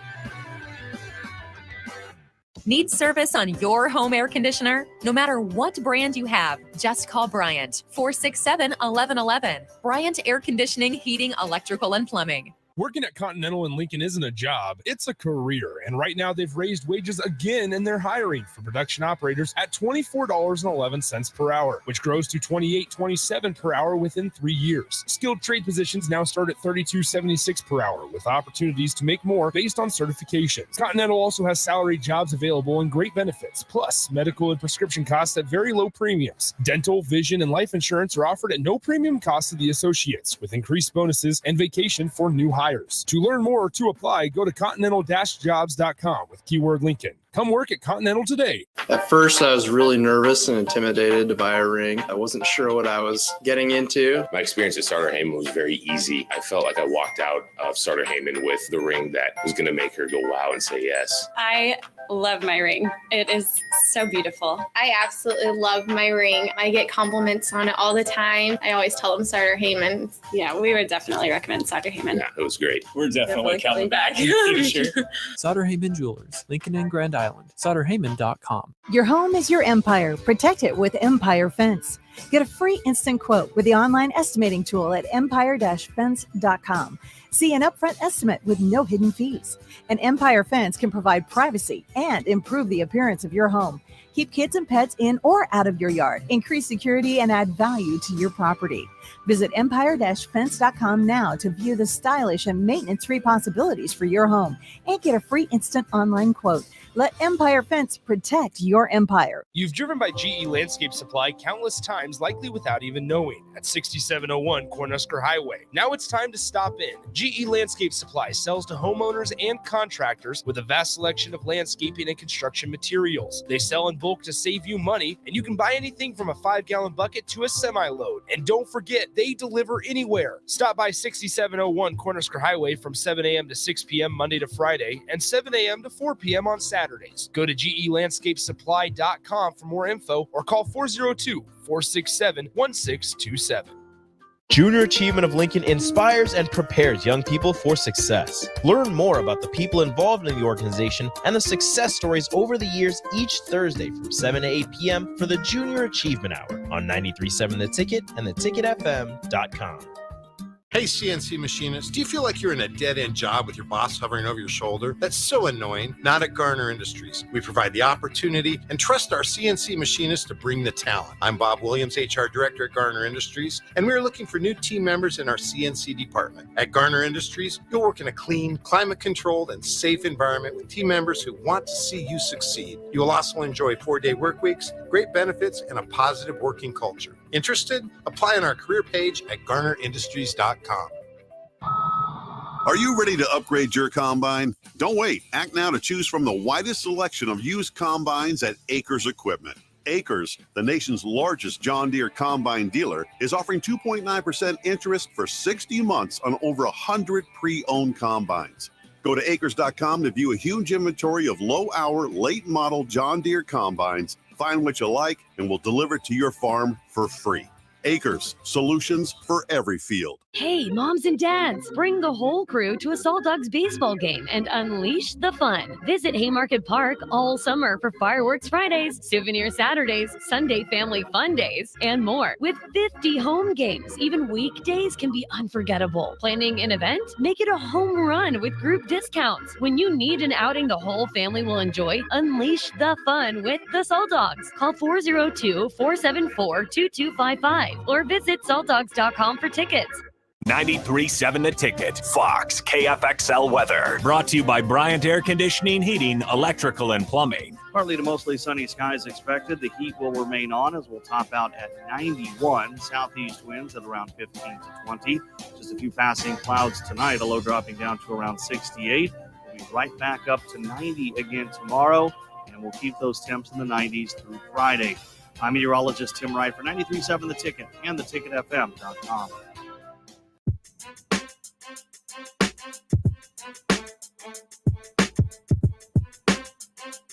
Need service on your home air conditioner? No matter what brand you have, just call Bryant, 467-1111. Bryant Air Conditioning, Heating, Electrical, and Plumbing. Working at Continental in Lincoln isn't a job, it's a career. And right now they've raised wages again and they're hiring for production operators at $24.11 per hour, which grows to $28.27 per hour within 3 years. Skilled trade positions now start at $32.76 per hour with opportunities to make more based on certifications. Continental also has salary jobs available and great benefits, plus medical and prescription costs at very low premiums. Dental, vision, and life insurance are offered at no premium cost to the associates with increased bonuses and vacation for new hires. To learn more or to apply, go to continental-jobs.com with keyword Lincoln. Come work at Continental today. At first, I was really nervous and intimidated to buy a ring. I wasn't sure what I was getting into. My experience at Starter Heyman was very easy. I felt like I walked out of Starter Heyman with the ring that was going to make her go wow and say yes. I love my ring. It is so beautiful. I absolutely love my ring. I get compliments on it all the time. I always tell them Starter Heyman. Yeah, we would definitely recommend Starter Heyman. Yeah, it was great. We're definitely coming back. Sure. Starter Heyman Jewelers, Lincoln and Grand Island. Island. SutterHeyman.com. Your home is your empire. Protect it with Empire Fence. Get a free instant quote with the online estimating tool at empire-fence.com. See an upfront estimate with no hidden fees. An Empire Fence can provide privacy and improve the appearance of your home. Keep kids and pets in or out of your yard. Increase security and add value to your property. Visit empire-fence.com now to view the stylish and maintenance-free possibilities for your home and get a free instant online quote. Let Empire Fence protect your empire. You've driven by GE Landscape Supply countless times, likely without even knowing, at 6701 Cornhusker Highway. Now it's time to stop in. GE Landscape Supply sells to homeowners and contractors with a vast selection of landscaping and construction materials. They sell in bulk to save you money, and you can buy anything from a 5-gallon bucket to a semi-load. And don't forget, they deliver anywhere. Stop by 6701 Cornhusker Highway from 7 a.m. to 6 p.m. Monday to Friday and 7 a.m. to 4 p.m. on Saturdays. Go to GELandscapeSupply.com for more info or call 402-467-1627. Junior Achievement of Lincoln inspires and prepares young people for success. Learn more about the people involved in the organization and the success stories over the years each Thursday from 7 to 8 p.m. for the Junior Achievement Hour on 93.7 The Ticket and theticketfm.com. Hey, CNC machinists, do you feel like you're in a dead-end job with your boss hovering over your shoulder? That's so annoying. Not at Garner Industries. We provide the opportunity and trust our CNC machinists to bring the talent. I'm Bob Williams, HR Director at Garner Industries, and we're looking for new team members in our CNC department. At Garner Industries, you'll work in a clean, climate-controlled, and safe environment with team members who want to see you succeed. You will also enjoy 4-day work weeks, great benefits, and a positive working culture. Interested? Apply on our career page at GarnerIndustries.com. Are you ready to upgrade your combine? Don't wait. Act now to choose from the widest selection of used combines at Acres Equipment. Acres, the nation's largest John Deere combine dealer, is offering 2.9% interest for 60 months on over 100 pre-owned combines. Go to acres.com to view a huge inventory of low-hour, late-model John Deere combines. Find what you like, and we'll deliver it to your farm for free. Acres, solutions for every field. Hey, moms and dads, bring the whole crew to a Salt Dogs baseball game and unleash the fun. Visit Haymarket Park all summer for fireworks Fridays, souvenir Saturdays, Sunday family fun days, and more. With 50 home games, even weekdays can be unforgettable. Planning an event? Make it a home run with group discounts. When you need an outing the whole family will enjoy, unleash the fun with the Salt Dogs. Call 402-474-2255 or visit saltdogs.com for tickets. 93.7 The Ticket, Fox, KFXL weather. Brought to you by Bryant Air Conditioning, Heating, Electrical, and Plumbing. Partly to mostly sunny skies expected. The heat will remain on as we'll top out at 91. Southeast winds at around 15 to 20. Just a few passing clouds tonight. A low dropping down to around 68. We'll be right back up to 90 again tomorrow, and we'll keep those temps in the 90s through Friday. I'm meteorologist Tim Wright for 93.7 The Ticket and theticketfm.com.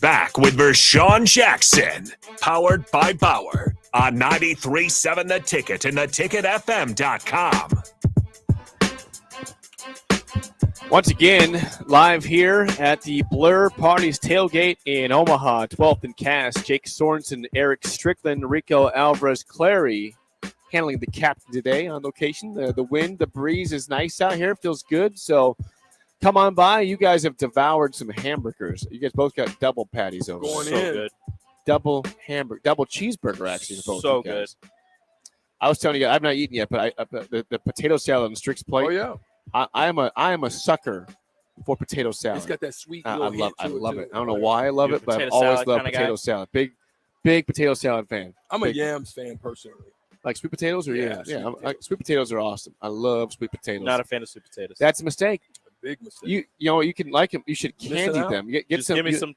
Back with Vershawn Jackson, powered by Bauer on 93.7 The Ticket and theticketfm.com. Once again, live here at the Blur Parties Tailgate in Omaha, 12th and Cass. Jake Sorensen, Eric Strickland, Rico Alvarez-Clary handling the captain today on location. The wind, the breeze is nice out here. Feels good. So come on by. You guys have devoured some hamburgers. You guys both got double patties over. Going so in. Good. Double hamburger, double cheeseburger, actually. For both so you guys. good. I was telling you, I've not eaten yet, but the potato salad on Strick's plate. Oh, yeah. I am a sucker for potato salad. It's got that sweet I little hint love to it. I don't know why I love it, but I've always loved potato salad. Big potato salad fan. I'm a yams fan personally. Like sweet potatoes or yams? Yeah, sweet potatoes are awesome. I love sweet potatoes. Not a fan of sweet potatoes. That's a mistake. Big mistake. You can like them. You should candy them.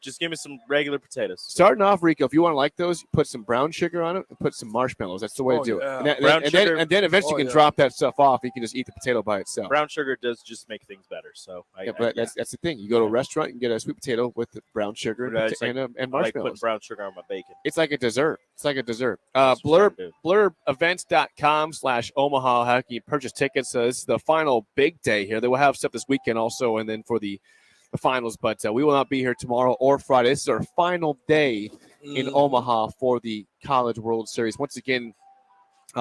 Just give me some regular potatoes. Starting off, Rico, if you want to like those, put some brown sugar on it and put some marshmallows. That's the way to do it. And then eventually you can drop that stuff off. You can just eat the potato by itself. Brown sugar does just make things better. So that's the thing. You go to a restaurant and get a sweet potato with the brown sugar and marshmallows. I like putting brown sugar on my bacon. It's like a dessert. Blurevents.com/Omaha. How can you purchase tickets? This is the final big day here. They will have stuff this weekend also, and then for the the finals. But we will not be here tomorrow or Friday. This is our final day in Omaha for the College World Series. Once again,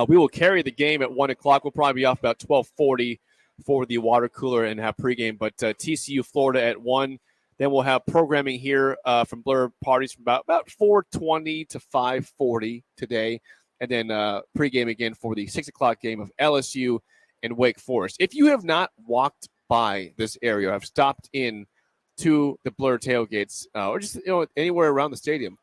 we will carry the game at 1 o'clock. We'll probably be off about 12:40 for the water cooler and have pregame. But TCU, Florida at 1. Then we'll have programming here from Blur Parties from about 4:20 to 5:40 today. And then pregame again for the 6 o'clock game of LSU and Wake Forest. If you have not walked by this area, have stopped in to the Blur tailgates, or just anywhere around the stadium,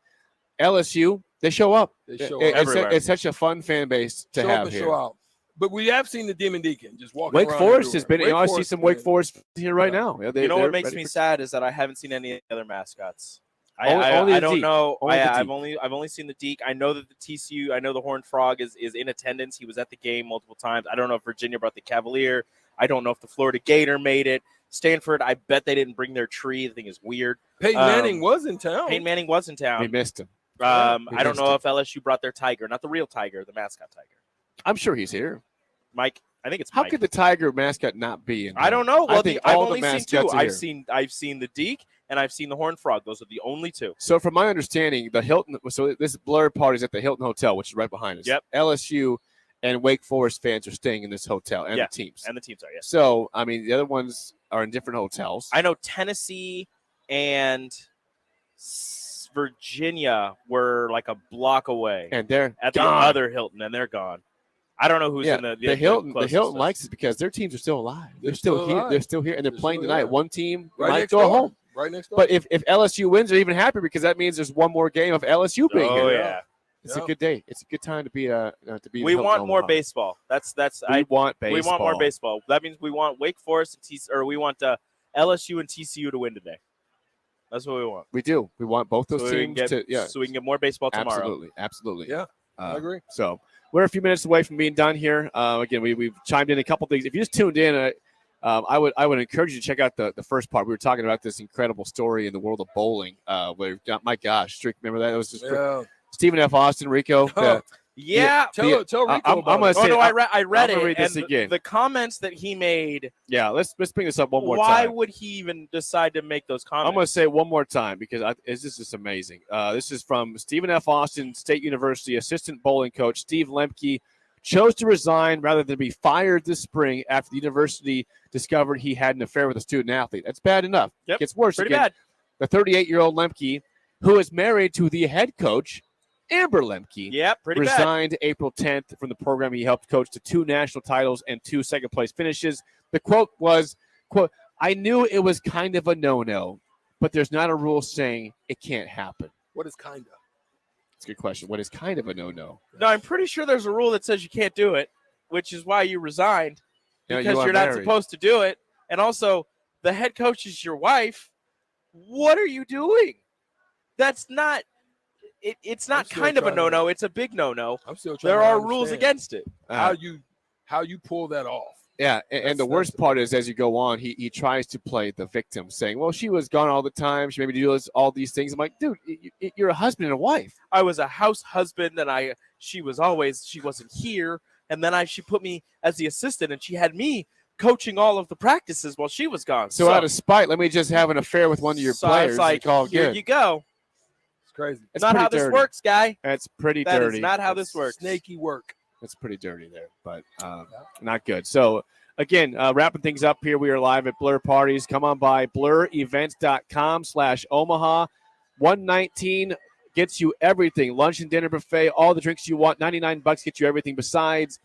LSU, they show up. They show up everywhere. It's such a fun fan base to Show have up and here. show out. But we have seen the Demon Deacon just walking Wake around Forest has everywhere. been. I see some Wake Forest here right now. Yeah, You know what makes me sad is that I haven't seen any other mascots. I Only the don't Deke. know. Only the I've Deke. only seen the Deke. I know that the TCU. I know the Horned Frog is in attendance. He was at the game multiple times. I don't know if Virginia brought the Cavalier. I don't know if the Florida Gator made it. Stanford, I bet they didn't bring their tree. The thing is weird. Peyton Manning was in town. Peyton Manning was in town. We missed him. I don't know if LSU brought their tiger, not the real tiger, the mascot tiger. I'm sure he's here. Mike, I think it's How Mike. could the Tiger mascot not be in? I don't know. Well, I think I've all the only seen mascots two. are here. I've seen the Deke and I've seen the Horned Frog. Those are the only two. So, from my understanding, the Hilton. So this Blur Party is at the Hilton Hotel, which is right behind us. Yep. LSU and Wake Forest fans are staying in this hotel, and Yeah, the teams. and the teams are, yes. So, I mean, the other ones are in different hotels. I know Tennessee and Virginia were like a block away, And they're at gone. the other Hilton, and they're gone. I don't know who's in the Hilton. The closest Hilton list. likes it because their teams are still alive. They're still still here. alive. They're still here, and they're playing still tonight. alive. One team Right might next go door. home. Right next door. But if LSU wins, they're even happier because that means there's one more game of LSU being Oh here. yeah, It's a good day. It's a good time to be to be. in we Hilton, want more Omaha. baseball. That's We want baseball. We want more baseball. That means we want Wake Forest and we want LSU and TCU to win today. That's what we want. We do. We want both those So we can teams get- so we can get more baseball tomorrow. Absolutely. Yeah, I agree. So we're a few minutes away from being done here. Again, we've chimed in a couple things. If you just tuned in, I would encourage you to check out the first part. We were talking about this incredible story in the world of bowling. Where my gosh, Strick, remember that? It was just Stephen F. Austin, Rico. Yeah, Tell Rico I'm about gonna it. say. no, I read I'm it. gonna read this and again. The comments that he made. Yeah, let's bring this up one more Why time. would he even decide to make those comments? I'm going to say it one more time because this is just amazing. This is from Stephen F. Austin State University assistant bowling coach Steve Lemke chose to resign rather than be fired this spring after the university discovered he had an affair with a student athlete. That's bad enough. Yep, It gets worse. pretty again. bad. The 38-year-old Lemke, who is married to the head coach, Amber Lemke, Yep, pretty bad. resigned April 10th from the program. He helped coach to 2 national titles and 2 second-place finishes. The quote was, quote, "I knew it was kind of a no-no, but there's not a rule saying it can't happen." What is kind of? That's a good question. What is kind of a no-no? No, I'm pretty sure there's a rule that says you can't do it, which is why you resigned Yeah, because you are you're not married. supposed to do it. And also, the head coach is your wife. What are you doing? That's not. It's not still kind of a trying to- no-no. It's a big no-no. I'm still trying. There to are rules understand against it. how you pull that off. Yeah, and the worst part is as you go on, he tries to play the victim, saying, "Well, she was gone all the time. She made me do all these things." I'm like, dude, you're a husband and a wife. I was a house husband, and she wasn't here, and then she put me as the assistant, and she had me coaching all of the practices while she was gone. So out of spite, let me just have an affair with one of your So I was players. like, and call it here good. you go. It's crazy. It's Not pretty how this dirty. works, guy. That's pretty That dirty. is not how That's this works. Snaky work. That's pretty dirty there, but not good. So, again, wrapping things up here, we are live at Blur Parties. Come on by blurevents.com/Omaha. 119 gets you everything. Lunch and dinner buffet, all the drinks you want. $99 gets you everything besides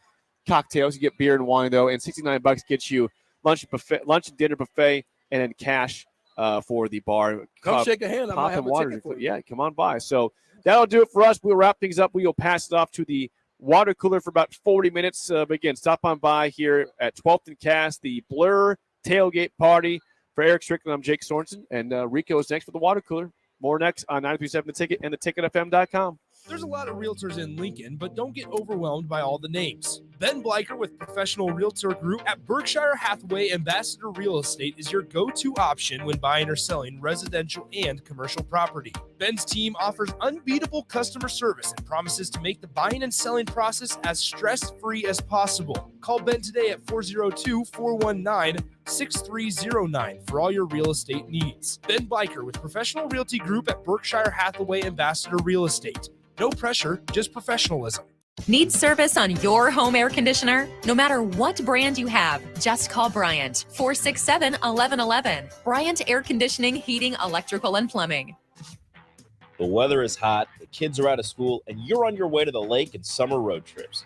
cocktails. You get beer and wine, though. And $69 gets you lunch and dinner buffet, and then cash for the bar. Come shake a hand. I Pop might have and a water. ticket for you. Yeah, come on by. So that'll do it for us. We'll wrap things up. We will pass it off to the water cooler for about 40 minutes. But again, stop on by here at 12th and Cass, the Blur tailgate party. For Eric Strickland, I'm Jake Sorensen, and Rico is next for the water cooler. More next on 937 The Ticket and theticketfm.com. There's a lot of realtors in Lincoln, but don't get overwhelmed by all the names. Ben Bleicher with Professional Realtor Group at Berkshire Hathaway Ambassador Real Estate is your go-to option when buying or selling residential and commercial property. Ben's team offers unbeatable customer service and promises to make the buying and selling process as stress-free as possible. Call Ben today at 402-419-6309 for all your real estate needs. Ben Bleicher with Professional Realty Group at Berkshire Hathaway Ambassador Real Estate. No pressure, just professionalism. Need service on your home air conditioner? No matter what brand you have, just call Bryant, 467-1111. Bryant Air Conditioning, Heating, Electrical, and Plumbing. The weather is hot, the kids are out of school, and you're on your way to the lake and summer road trips.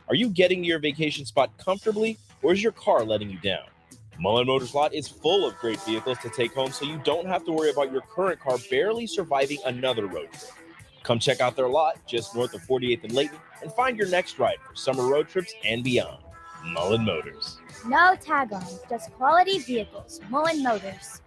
Are you getting to your vacation spot comfortably, or is your car letting you down? Mullen Motors Lot is full of great vehicles to take home so you don't have to worry about your current car barely surviving another road trip. Come check out their lot just north of 48th and Layton and find your next ride for summer road trips and beyond. Mullen Motors. No tag-ons, just quality vehicles. Mullen Motors.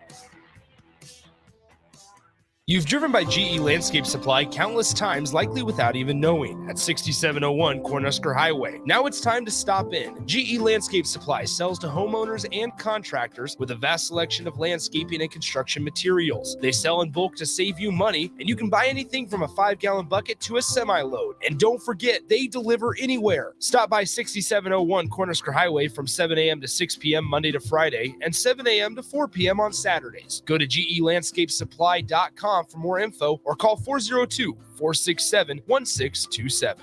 You've driven by GE Landscape Supply countless times, likely without even knowing, at 6701 Cornhusker Highway. Now it's time to stop in. GE Landscape Supply sells to homeowners and contractors with a vast selection of landscaping and construction materials. They sell in bulk to save you money, and you can buy anything from a 5-gallon bucket to a semi-load. And don't forget, they deliver anywhere. Stop by 6701 Cornhusker Highway from 7 a.m. to 6 p.m. Monday to Friday, and 7 a.m. to 4 p.m. on Saturdays. Go to GELandscapesupply.com for more info or call 402-467-1627.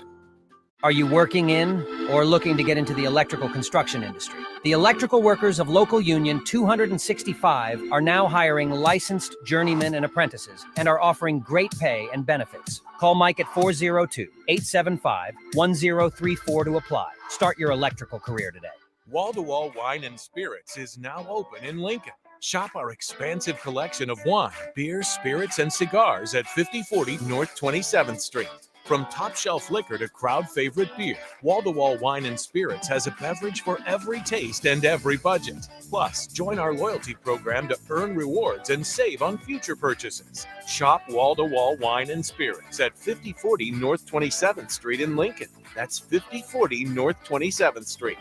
Are you working in or looking to get into the electrical construction industry? The electrical workers of Local Union 265 are now hiring licensed journeymen and apprentices and are offering great pay and benefits. Call Mike at 402-875-1034 to apply. Start your electrical career today. Wall to Wall Wine and Spirits is now open in Lincoln. Shop our expansive collection of wine, beer, spirits, and cigars at 5040 North 27th Street. From top shelf liquor to crowd favorite beer, Wall to Wall Wine and Spirits has a beverage for every taste and every budget. Plus, join our loyalty program to earn rewards and save on future purchases. Shop Wall to Wall Wine and Spirits at 5040 North 27th Street in Lincoln. That's 5040 North 27th Street.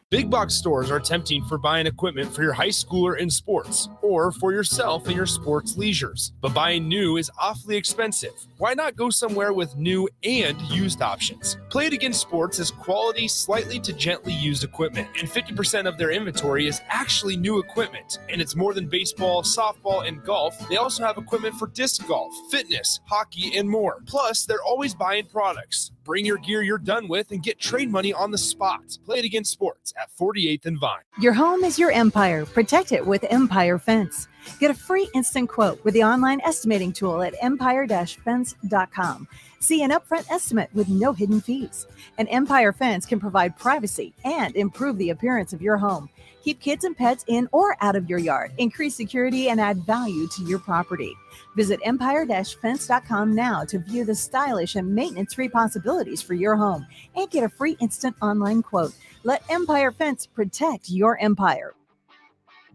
Big box stores are tempting for buying equipment for your high schooler in sports or for yourself in your sports leisures. But buying new is awfully expensive. Why not go somewhere with new and used options? Play It Again Sports has quality, slightly to gently used equipment, and 50% of their inventory is actually new equipment. And it's more than baseball, softball, and golf. They also have equipment for disc golf, fitness, hockey, and more. Plus, they're always buying products. Bring your gear you're done with and get trade money on the spot. Play It Again Sports at 48th and Vine. Your home is your empire. Protect it with Empire Fence. Get a free instant quote with the online estimating tool at empire-fence.com. See an upfront estimate with no hidden fees. An Empire Fence can provide privacy and improve the appearance of your home. Keep kids and pets in or out of your yard. Increase security and add value to your property. Visit empire-fence.com now to view the stylish and maintenance-free possibilities for your home and get a free instant online quote. Let Empire Fence protect your empire.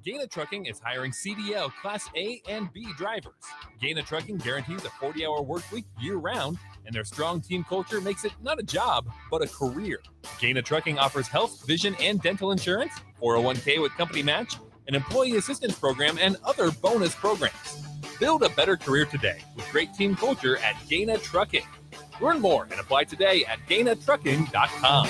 Gaina Trucking is hiring CDL Class A and B drivers. Gaina Trucking guarantees a 40-hour work week year-round, and their strong team culture makes it not a job, but a career. Gaina Trucking offers health, vision, and dental insurance, 401k with company match, an employee assistance program, and other bonus programs. Build a better career today with great team culture at Gaina Trucking. Learn more and apply today at GainaTrucking.com.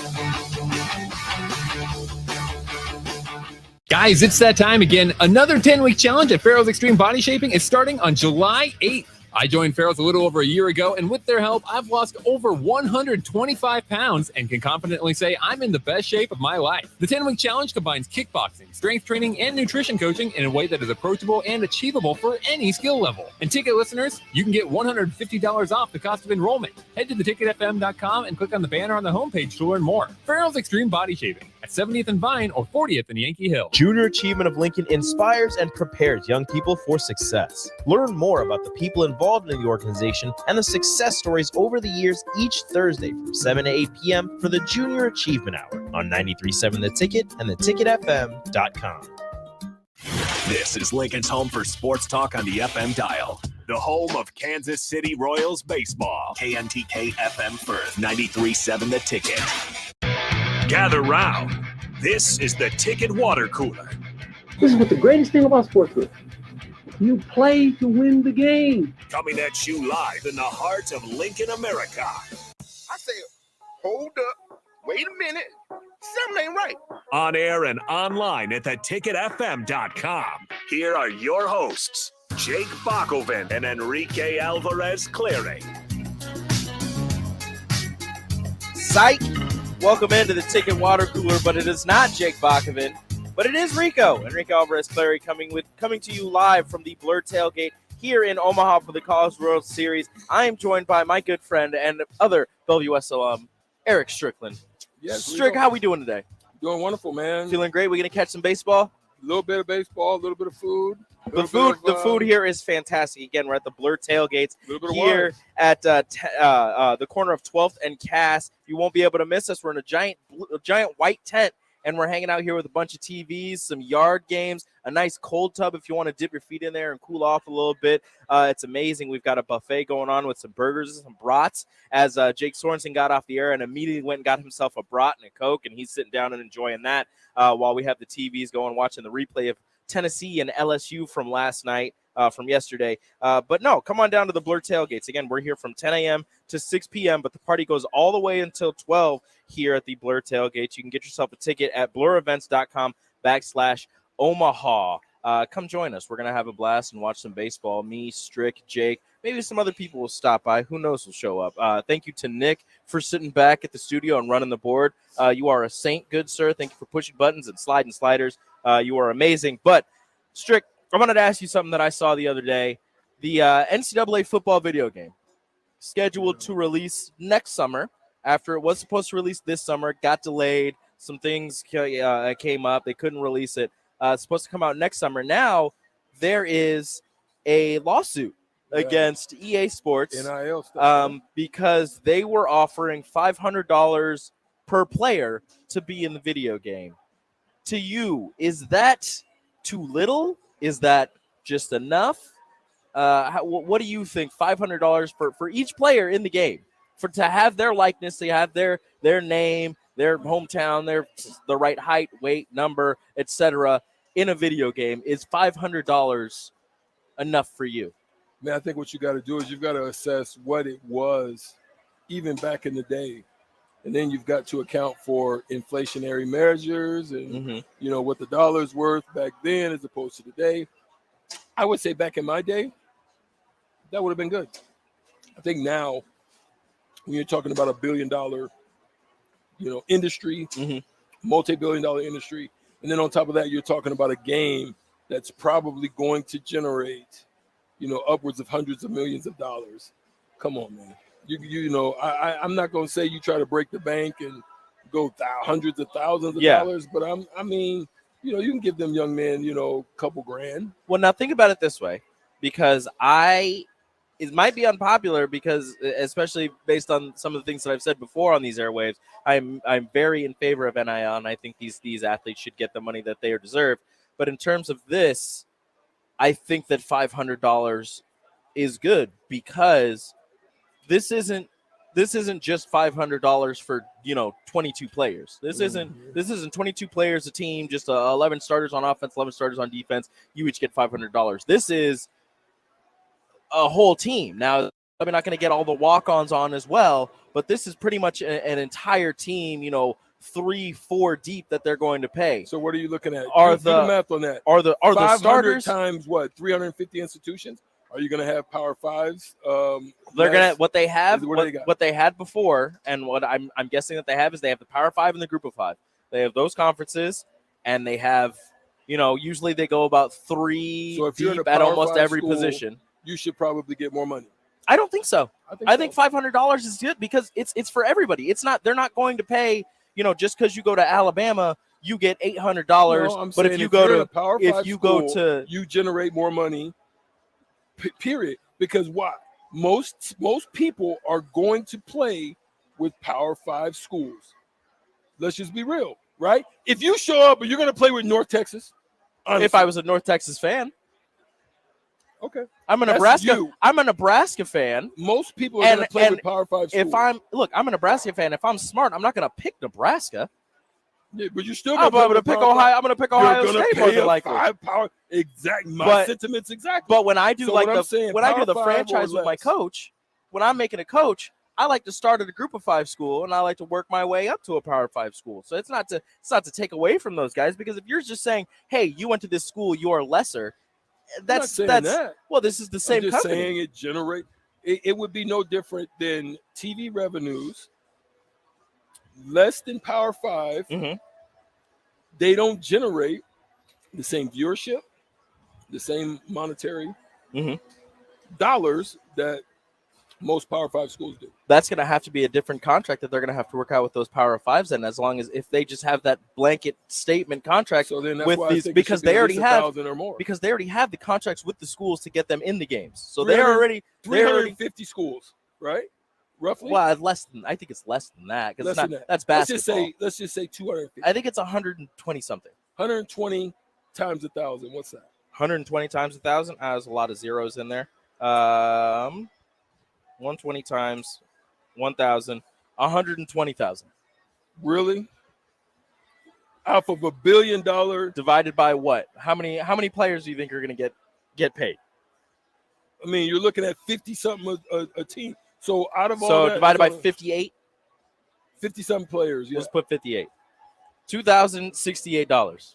Guys, it's that time again. Another 10-week challenge at Farrell's Extreme Body Shaping is starting on July 8th. I joined Farrell's a little over a year ago, and with their help, I've lost over 125 pounds and can confidently say I'm in the best shape of my life. The 10-week challenge combines kickboxing, strength training, and nutrition coaching in a way that is approachable and achievable for any skill level. And ticket listeners, you can get $150 off the cost of enrollment. Head to theticketfm.com and click on the banner on the homepage to learn more. Farrell's Extreme Body Shaping at 70th and Vine or 40th and Yankee Hill. Junior Achievement of Lincoln inspires and prepares young people for success. Learn more about the people involved in the organization and the success stories over the years each Thursday from 7 to 8 p.m. for the Junior Achievement Hour on 93.7 The Ticket and theticketfm.com. This is Lincoln's home for sports talk on the FM dial. the home of Kansas City Royals baseball. KNTK FM Firth, 93.7 The Ticket. Gather round. This is the Ticket Water Cooler. This is what the greatest thing about sports is. You play to win the game. Coming at you live in the heart of Lincoln, America. I say, hold up, wait a minute, something ain't right. On air and online at theticketfm.com. Here are your hosts, Jake Bakoven and Enrique Alvarez Cleary. Psych! Welcome into the Ticket Water Cooler, but it is not Jake Bakoven, but it is Rico. Enrique Alvarez Clary coming to you live from the Blur Tailgate here in Omaha for the College World Series. I am joined by my good friend and other Bellevue West alum, Eric Strickland. Yes, Strick, how we doing today? Doing wonderful, man. Feeling great. We gonna catch some baseball? A little bit of baseball, a little bit of food. The food here is fantastic. Again, we're at the Blur Tailgates here at the corner of 12th and Cass. You won't be able to miss us. We're in a giant white tent, and we're hanging out here with a bunch of TVs, some yard games, a nice cold tub if you want to dip your feet in there and cool off a little bit. It's amazing. We've got a buffet going on with some burgers and some brats as Jake Sorensen got off the air and immediately went and got himself a brat and a Coke, and he's sitting down and enjoying that while we have the TVs going, watching the replay of Tennessee and LSU from last night, from yesterday. But no, come on down to the Blur Tailgates. Again, we're here from 10 a.m. to 6 p.m., but the party goes all the way until 12 here at the Blur Tailgates. You can get yourself a ticket at blurevents.com/Omaha. Come join us. We're going to have a blast and watch some baseball. Me, Strick, Jake, maybe some other people will stop by. Who knows who'll show up. Thank you to Nick for sitting back at the studio and running the board. You are a saint, good sir. Thank you for pushing buttons and sliding sliders. You are amazing. But, Strick, I wanted to ask you something that I saw the other day. The NCAA football video game scheduled to release next summer after it was supposed to release this summer, got delayed. Some things came up. They couldn't release it. It's supposed to come out next summer. Now there is a lawsuit against EA Sports NIL stuff, because they were offering $500 per player to be in the video game. To you, is that too little? Is that just enough? What do you think? $500 for each player in the game, to have their likeness, to have their name, their hometown, the right height, weight, number, etc. in a video game. Is $500 enough for you? Man, I think what you got to do is you've got to assess what it was even back in the day. And then you've got to account for inflationary measures and, what the dollar's worth back then as opposed to today. I would say back in my day, that would have been good. I think now, when you're talking about $1 billion, industry, multi-billion-dollar industry, and then on top of that, you're talking about a game that's probably going to generate, upwards of hundreds of millions of dollars. Come on, man. I'm not going to say you try to break the bank and go hundreds of thousands of dollars, but you can give them young men, a couple grand. Well, now think about it this way, because it might be unpopular because, especially based on some of the things that I've said before on these airwaves, I'm very in favor of NIL, and I think these athletes should get the money that they deserve. But in terms of this, I think that $500 is good because this isn't just $500 for 22 players. This isn't 22 players a team, just 11 starters on offense, 11 starters on defense. You each get $500. This is a whole team. Now, I'm not going to get all the walk-ons on as well, but this is pretty much an entire team, 3-4 deep that they're going to pay. So what are you looking at? Do the math on that. Are the starters times what? 350 institutions? Are you going to have Power Fives? They're gonna what they have what they had before, and what I'm guessing that they have is they have the Power Five and the Group of Five. They have those conferences, and they have usually they go about 3 so if deep you're in a at Power almost 5 every school, position. You should probably get more money. I don't think so. I think so. $500 is good because it's for everybody. It's not. They're not going to pay. Just because you go to Alabama, you get $800. No, but if you go to Power if 5 you school, go to you generate more money. Period. Because why? Most people are going to play with Power 5 schools. Let's just be real, right? If you show up and you're going to play with North Texas, honestly, if I was a North Texas fan, Okay. I'm a That's Nebraska. you. I'm a Nebraska fan. Most people are going to play with Power 5 schools. If I'm a Nebraska fan. If I'm smart, I'm not going to pick Nebraska. Yeah, but you're still I'm going to pick Ohio. I'm going to pick Ohio You're gonna State more pay than a likely. 5 power. Exactly. My sentiments exactly. But when I do So like what I'm saying, when I do Power the 5 or franchise with my less. coach, when I'm making a coach, I like to start at a Group of 5 school and I like to work my way up to a Power 5 school. So it's not to take away from those guys, because if you're just saying, hey, you went to this school, you're lesser. That's well, this is the same I'm just company. saying it would be no different than TV revenues less than Power 5. They don't generate the same viewership, the same monetary dollars that most Power 5 schools do. That's going to have to be a different contract that they're going to have to work out with those Power 5s. And as long as if they just have that blanket statement contract So then that's with why I these, think it because should be they at already least have 1,000 or more. because they already have the contracts with the schools to get them in the games. So they're already 350 schools, right? Roughly. Well, I think it's less than that because Less than that. that's basketball. Let's just say 250. I think it's 120 something. 120 times 1,000. What's that? 120 times 1,000. There's a lot of zeros in there. 120 times 1,000. 120,000. Really? Off of $1 billion divided by what? How many players do you think are going to get paid? I mean, you're looking at 50 something a team. So out of all that, divided by 58, 50 something players. Yeah. Let's put 58. $2,068.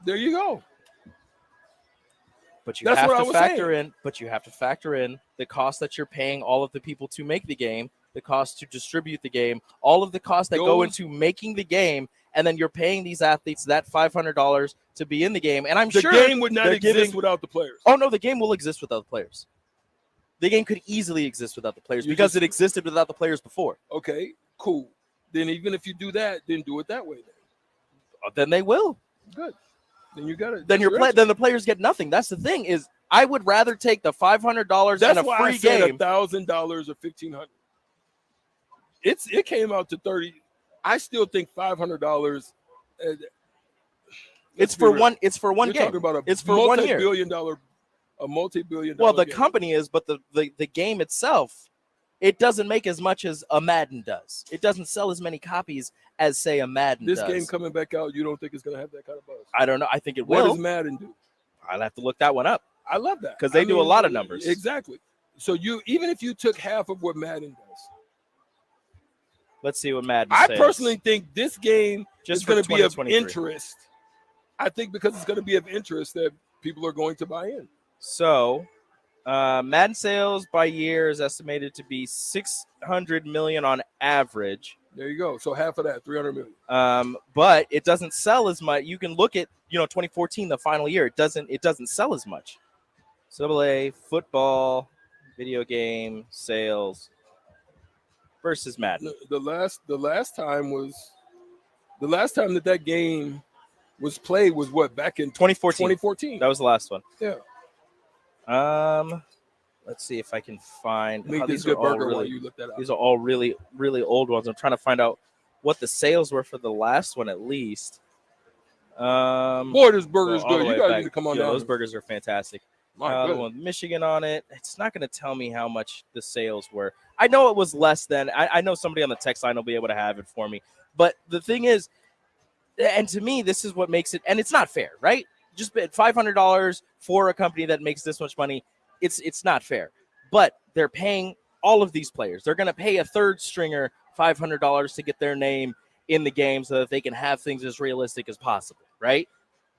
There you go. But you That's have what I to was factor saying. in. But you have to factor in the cost that you're paying all of the people to make the game, the cost to distribute the game, all of the costs that go into making the game, and then you're paying these athletes that $500 to be in the game. And I'm The sure game would not they're exist giving- without the players. Oh no, the game will exist without the players. The game could easily exist without the players because it existed without the players before. Okay, cool. Then even if you do that, then do it that way. Then they will. Good. Then you got it. Then then the players get nothing. That's the thing is, I would rather take the $500 That's and a why free I said game. $1,000 or $1,500. It came out to 30. I still think $500. It's for one You're game. talking about It's for 1 year. A multi-billion. Well, the game. company is, but the game itself, it doesn't make as much as a Madden does. It doesn't sell as many copies as, say, a Madden This does. game coming back out, you don't think it's going to have that kind of buzz? I don't know. I think it What will. does Madden do? I'll have to look that one up. I love that because they do a lot of numbers. Exactly. So even if you took half of what Madden does, Let's see what Madden I says. personally think this game Just is for going to be of 2023. interest. I think because it's going to be of interest that people are going to buy in. So, Madden sales by year is estimated to be 600 million on average. There you go. So half of that, 300 million. But it doesn't sell as much. You can look at 2014, the final year. It doesn't sell as much. AA football video game sales versus Madden. The last time that game was played was what, back in 2014. That was the last one. Yeah. Let's see if I can find. Make this these are good all burger while really, you look that up. These are all really, really old ones. I'm trying to find out what the sales were for the last one at least. Boy, this burger's all the good. You way guys back. need to come on Yeah, down. those burgers are fantastic. My The goodness. one with Michigan on it. It's not going to tell me how much the sales were. I know it was less than. I know somebody on the text line will be able to have it for me. But the thing is, and to me, this is what makes it. And it's not fair, right? Just $500 for a company that makes this much money. It's not fair. But they're paying all of these players. They're going to pay a third stringer $500 to get their name in the game so that they can have things as realistic as possible, right?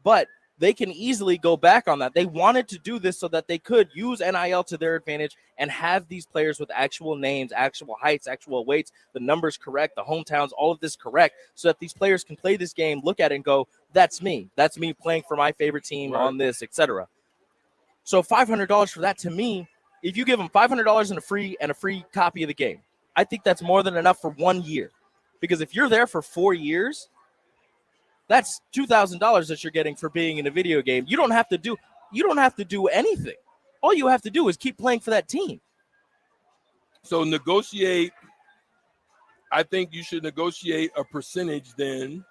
But they can easily go back on that. They wanted to do this so that they could use NIL to their advantage and have these players with actual names, actual heights, actual weights, the numbers correct, the hometowns, all of this correct, so that these players can play this game, look at it and go, that's me. That's me playing for my favorite team on this, etc. So $500 for that, to me, if you give them $500 and a free copy of the game, I think that's more than enough for 1 year. Because if you're there for 4 years, that's $2,000 that you're getting for being in a video game. You don't have to do anything. All you have to do is keep playing for that team. So negotiate. I think you should negotiate a percentage then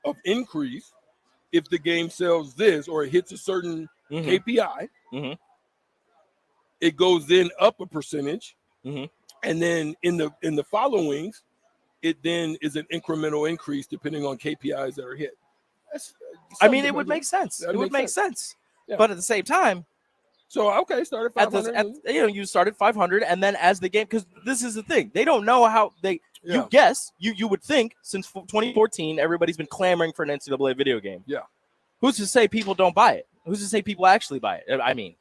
of increase if the game sells this or it hits a certain KPI. Mm-hmm. It goes then up a percentage, Mm-hmm. and then in the followings, it then is an incremental increase depending on KPIs that are hit. I mean, it would make sense. That It would makes make sense. Yeah. But at the same time, so okay, start at 500. you started 500, and then as the game, because this is the thing, they don't know how they. Yeah. You guess you would think since 2014, everybody's been clamoring for an NCAA video game. Yeah. Who's to say people don't buy it? Who's to say people actually buy it? I mean,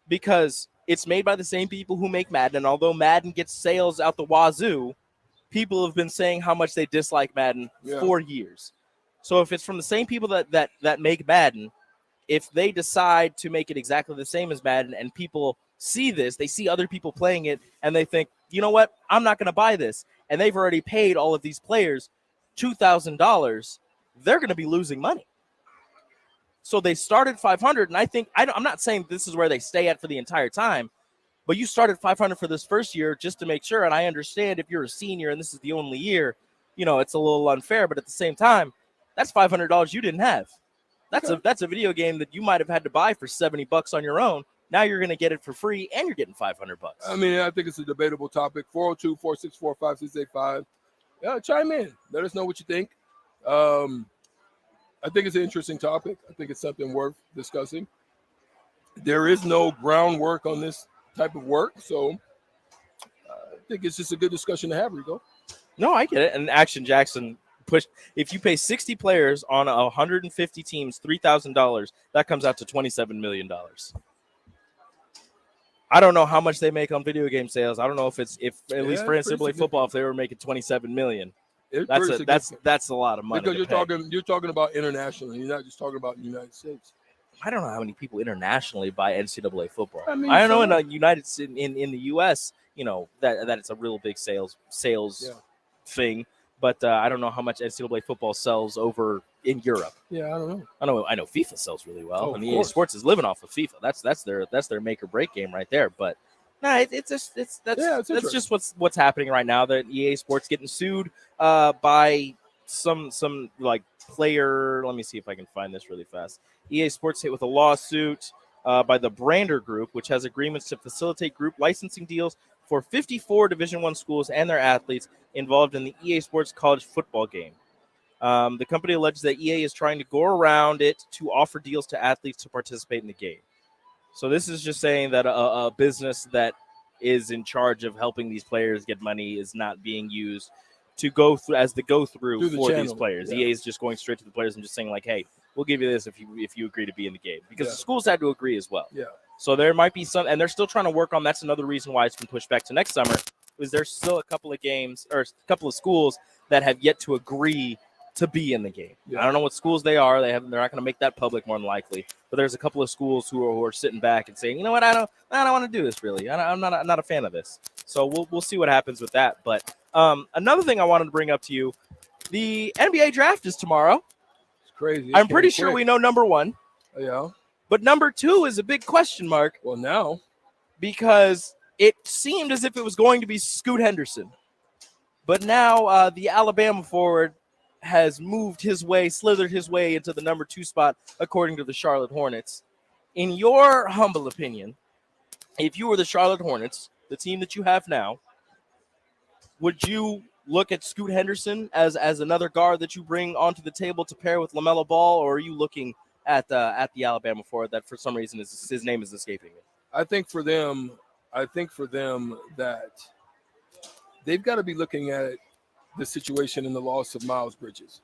because it's made by the same people who make Madden, and although Madden gets sales out the wazoo, people have been saying how much they dislike Madden for years. So if it's from the same people that make Madden, if they decide to make it exactly the same as Madden and people see this, they see other people playing it, and they think, you know what, I'm not going to buy this. And they've already paid all of these players $2,000, they're going to be losing money. So they started 500, and I think, I'm not saying this is where they stay at for the entire time, but you started 500 for this first year just to make sure, and I understand if you're a senior and this is the only year, it's a little unfair, but at the same time, that's $500 you didn't have. That's a video game that you might have had to buy for $70 on your own. Now you're going to get it for free, and you're getting $500. I mean, I think it's a debatable topic. 402-464-5685. Yeah, chime in. Let us know what you think. I think it's an interesting topic. I think it's something worth discussing. There is no groundwork on this type of work, so I think it's just a good discussion to have, Rico. No, I get it. And Action Jackson pushed. If you pay 60 players on 150 teams $3,000, that comes out to $27 million. I don't know how much they make on video game sales. I don't know if at least for NCAA football, if they were making $27 million. That's a lot of money. Because you're talking about internationally. You're not just talking about the United States. I don't know how many people internationally buy NCAA football. I mean, I know in the U.S., that it's a real big sales thing, but I don't know how much NCAA football sells over in Europe. Yeah, I don't know. I know FIFA sells really well, and EA course. Sports is living off of FIFA. That's their make or break game right there. But no, that's just what's happening right now. That EA Sports getting sued by some like player. Let me see if I can find this really fast. EA Sports hit with a lawsuit by the Brander Group, which has agreements to facilitate group licensing deals for 54 Division I schools and their athletes involved in the EA Sports college football game. The company alleges that EA is trying to go around it to offer deals to athletes to participate in the game. So this is just saying that a business that is in charge of helping these players get money is not being used to go through as the go through for these players. Yeah. EA is just going straight to the players and just saying like, hey, we'll give you this if you agree to be in the game, because the schools had to agree as well. Yeah. So there might be some, and they're still trying to work on. That's another reason why it's been pushed back to next summer, is there's still a couple of games or a couple of schools that have yet to agree to be in the game. I don't know what schools they are. They're not going to make that public more than likely. But there's a couple of schools who are sitting back and saying, you know what, I don't want to do this really. I'm not a fan of this. So we'll see what happens with that. But another thing I wanted to bring up to you, the NBA draft is tomorrow. It's crazy. I'm pretty sure we know number one. Yeah. But number two is a big question mark. Well, now. Because it seemed as if it was going to be Scoot Henderson. But now the Alabama forward has slithered his way into the number 2 spot, according to the Charlotte Hornets. In your humble opinion, if you were the Charlotte Hornets, the team that you have now, would you look at Scoot Henderson as another guard that you bring onto the table to pair with LaMelo Ball, or are you looking at the Alabama forward that for some reason his name is escaping me? I think for them that they've got to be looking at the situation in the loss of Miles Bridges,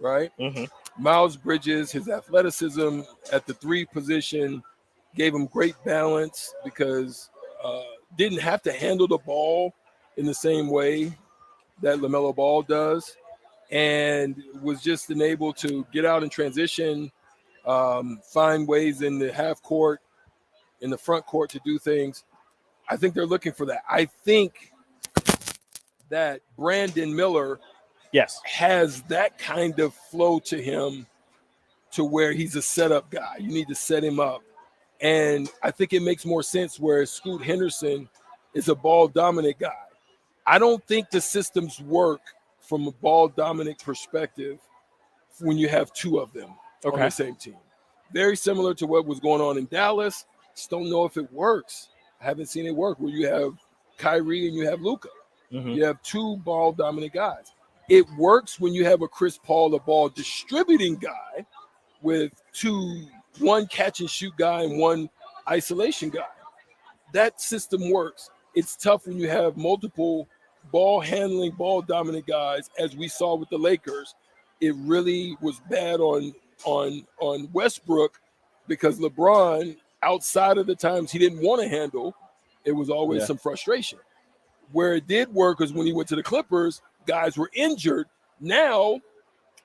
right? Mm-hmm. Miles Bridges, his athleticism at the 3 position gave him great balance because didn't have to handle the ball in the same way that LaMelo Ball does, and was just able to get out in transition, find ways in the half court, in the front court to do things. I think they're looking for that. I think that Brandon Miller has that kind of flow to him to where he's a setup guy. You need to set him up. And I think it makes more sense where Scoot Henderson is a ball-dominant guy. I don't think the systems work from a ball-dominant perspective when you have 2 of them on the same team. Very similar to what was going on in Dallas. Just don't know if it works. I haven't seen it work where you have Kyrie and you have Luka. You have two ball dominant guys. It works when you have a Chris Paul, a ball distributing guy with one catch and shoot guy and one isolation guy. That system works. It's tough when you have multiple ball handling, ball dominant guys, as we saw with the Lakers. It really was bad on Westbrook because LeBron, outside of the times he didn't want to handle, it was always some frustration. Where it did work was when he went to the Clippers, guys were injured. Now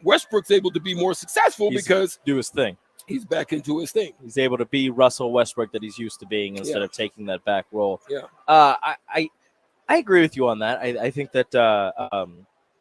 Westbrook's able to be more successful because do his thing. He's back into his thing. He's able to be Russell Westbrook that he's used to being instead of taking that back role. Yeah. I agree with you on that. I think that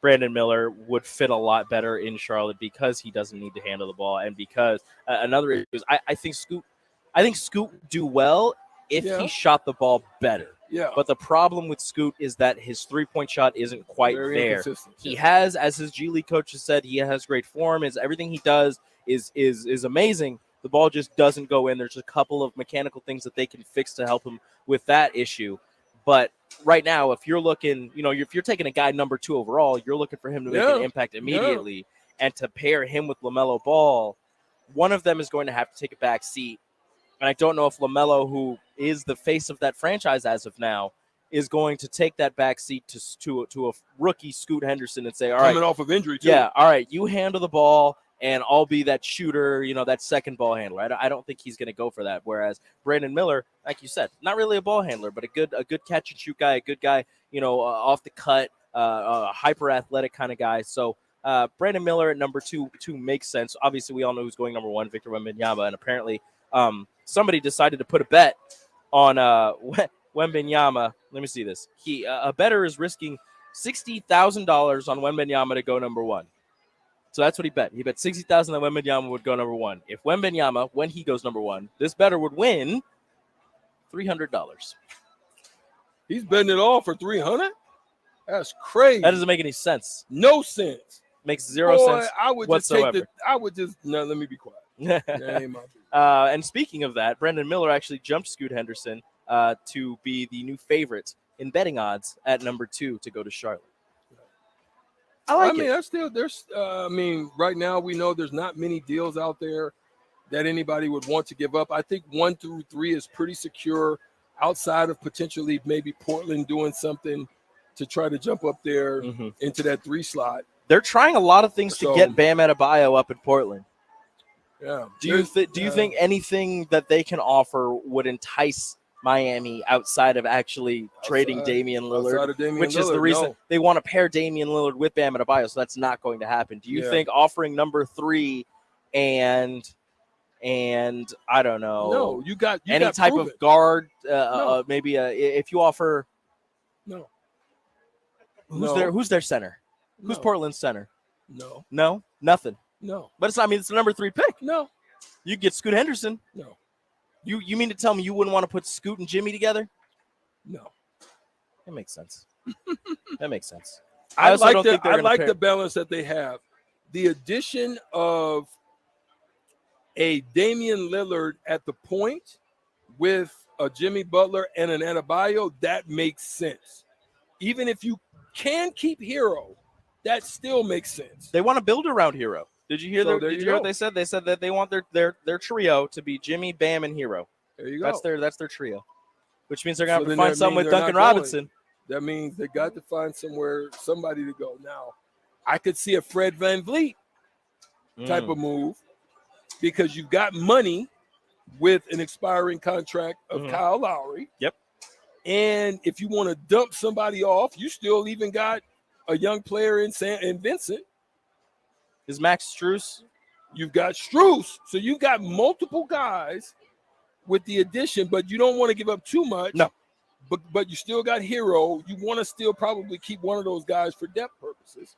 Brandon Miller would fit a lot better in Charlotte because he doesn't need to handle the ball, and because another issue is I think Scoot would do well if he shot the ball better. Yeah. But the problem with Scoot is that his three-point shot isn't quite Very there. inconsistent. He has, as his G League coach has said, he has great form. Everything he does is amazing. The ball just doesn't go in. There's a couple of mechanical things that they can fix to help him with that issue. But right now, if you're looking, if you're taking a guy number 2 overall, you're looking for him to make an impact immediately. And to pair him with LaMelo Ball, one of them is going to have to take a back seat. And I don't know if LaMelo, who is the face of that franchise as of now, is going to take that back seat to a rookie Scoot Henderson and say, all right. Coming off of injury, too. Yeah, all right, you handle the ball, and I'll be that shooter, that second ball handler. I don't think he's going to go for that. Whereas Brandon Miller, like you said, not really a ball handler, but a good catch and shoot guy, a good guy, off the cut, hyper athletic kind of guy. So Brandon Miller at number two makes sense. Obviously, we all know who's going number 1, Victor Wembanyama, and apparently somebody decided to put a bet on Wembanyama. Let me see this. A bettor is risking $60,000 on Wembanyama to go number 1. So that's what he bet. He bet $60,000 that Wembanyama would go number 1. If Wembanyama, when he goes number 1, this bettor would win $300. He's betting it all for $300? That's crazy. That doesn't make any sense. No sense. Makes zero sense whatsoever. No, let me be quiet. That ain't my business. And speaking of that, Brandon Miller actually jumped Scoot Henderson to be the new favorite in betting odds at number 2 to go to Charlotte. I mean, right now we know there's not many deals out there that anybody would want to give up. I think 1 through 3 is pretty secure, outside of potentially maybe Portland doing something to try to jump up there into that 3 slot. They're trying a lot of things to get Bam Adebayo up in Portland. Yeah. Do you think anything that they can offer would entice Miami outside of actually trading Damian Lillard, which is the reason they want to pair Damian Lillard with Bam Adebayo, so that's not going to happen. Do you think offering number 3 and I don't know, no, you got any type of guard, maybe if you offer who's their center? Who's Portland's center? No, nothing. No, but it's the number 3 pick. No, you get Scoot Henderson. No. You mean to tell me you wouldn't want to put Scoot and Jimmy together? No. That makes sense. That makes sense. I like the balance that they have. The addition of a Damian Lillard at the point with a Jimmy Butler and an Adebayo, that makes sense. Even if you can keep Hero, that still makes sense. They want to build around Hero. Did you hear what they said? They said that they want their trio to be Jimmy, Bam, and Hero. There you go. That's their trio, which means they're going to have to find someone with Duncan Robinson. That means they got to find somebody to go. Now, I could see a Fred VanVleet type of move because you've got money with an expiring contract of Kyle Lowry. Yep. And if you want to dump somebody off, you still even got a young player in Vincent. Is Max Strus? You've got Strus. So you've got multiple guys with the addition, but you don't want to give up too much. No. But you still got Hero. You want to still probably keep one of those guys for depth purposes.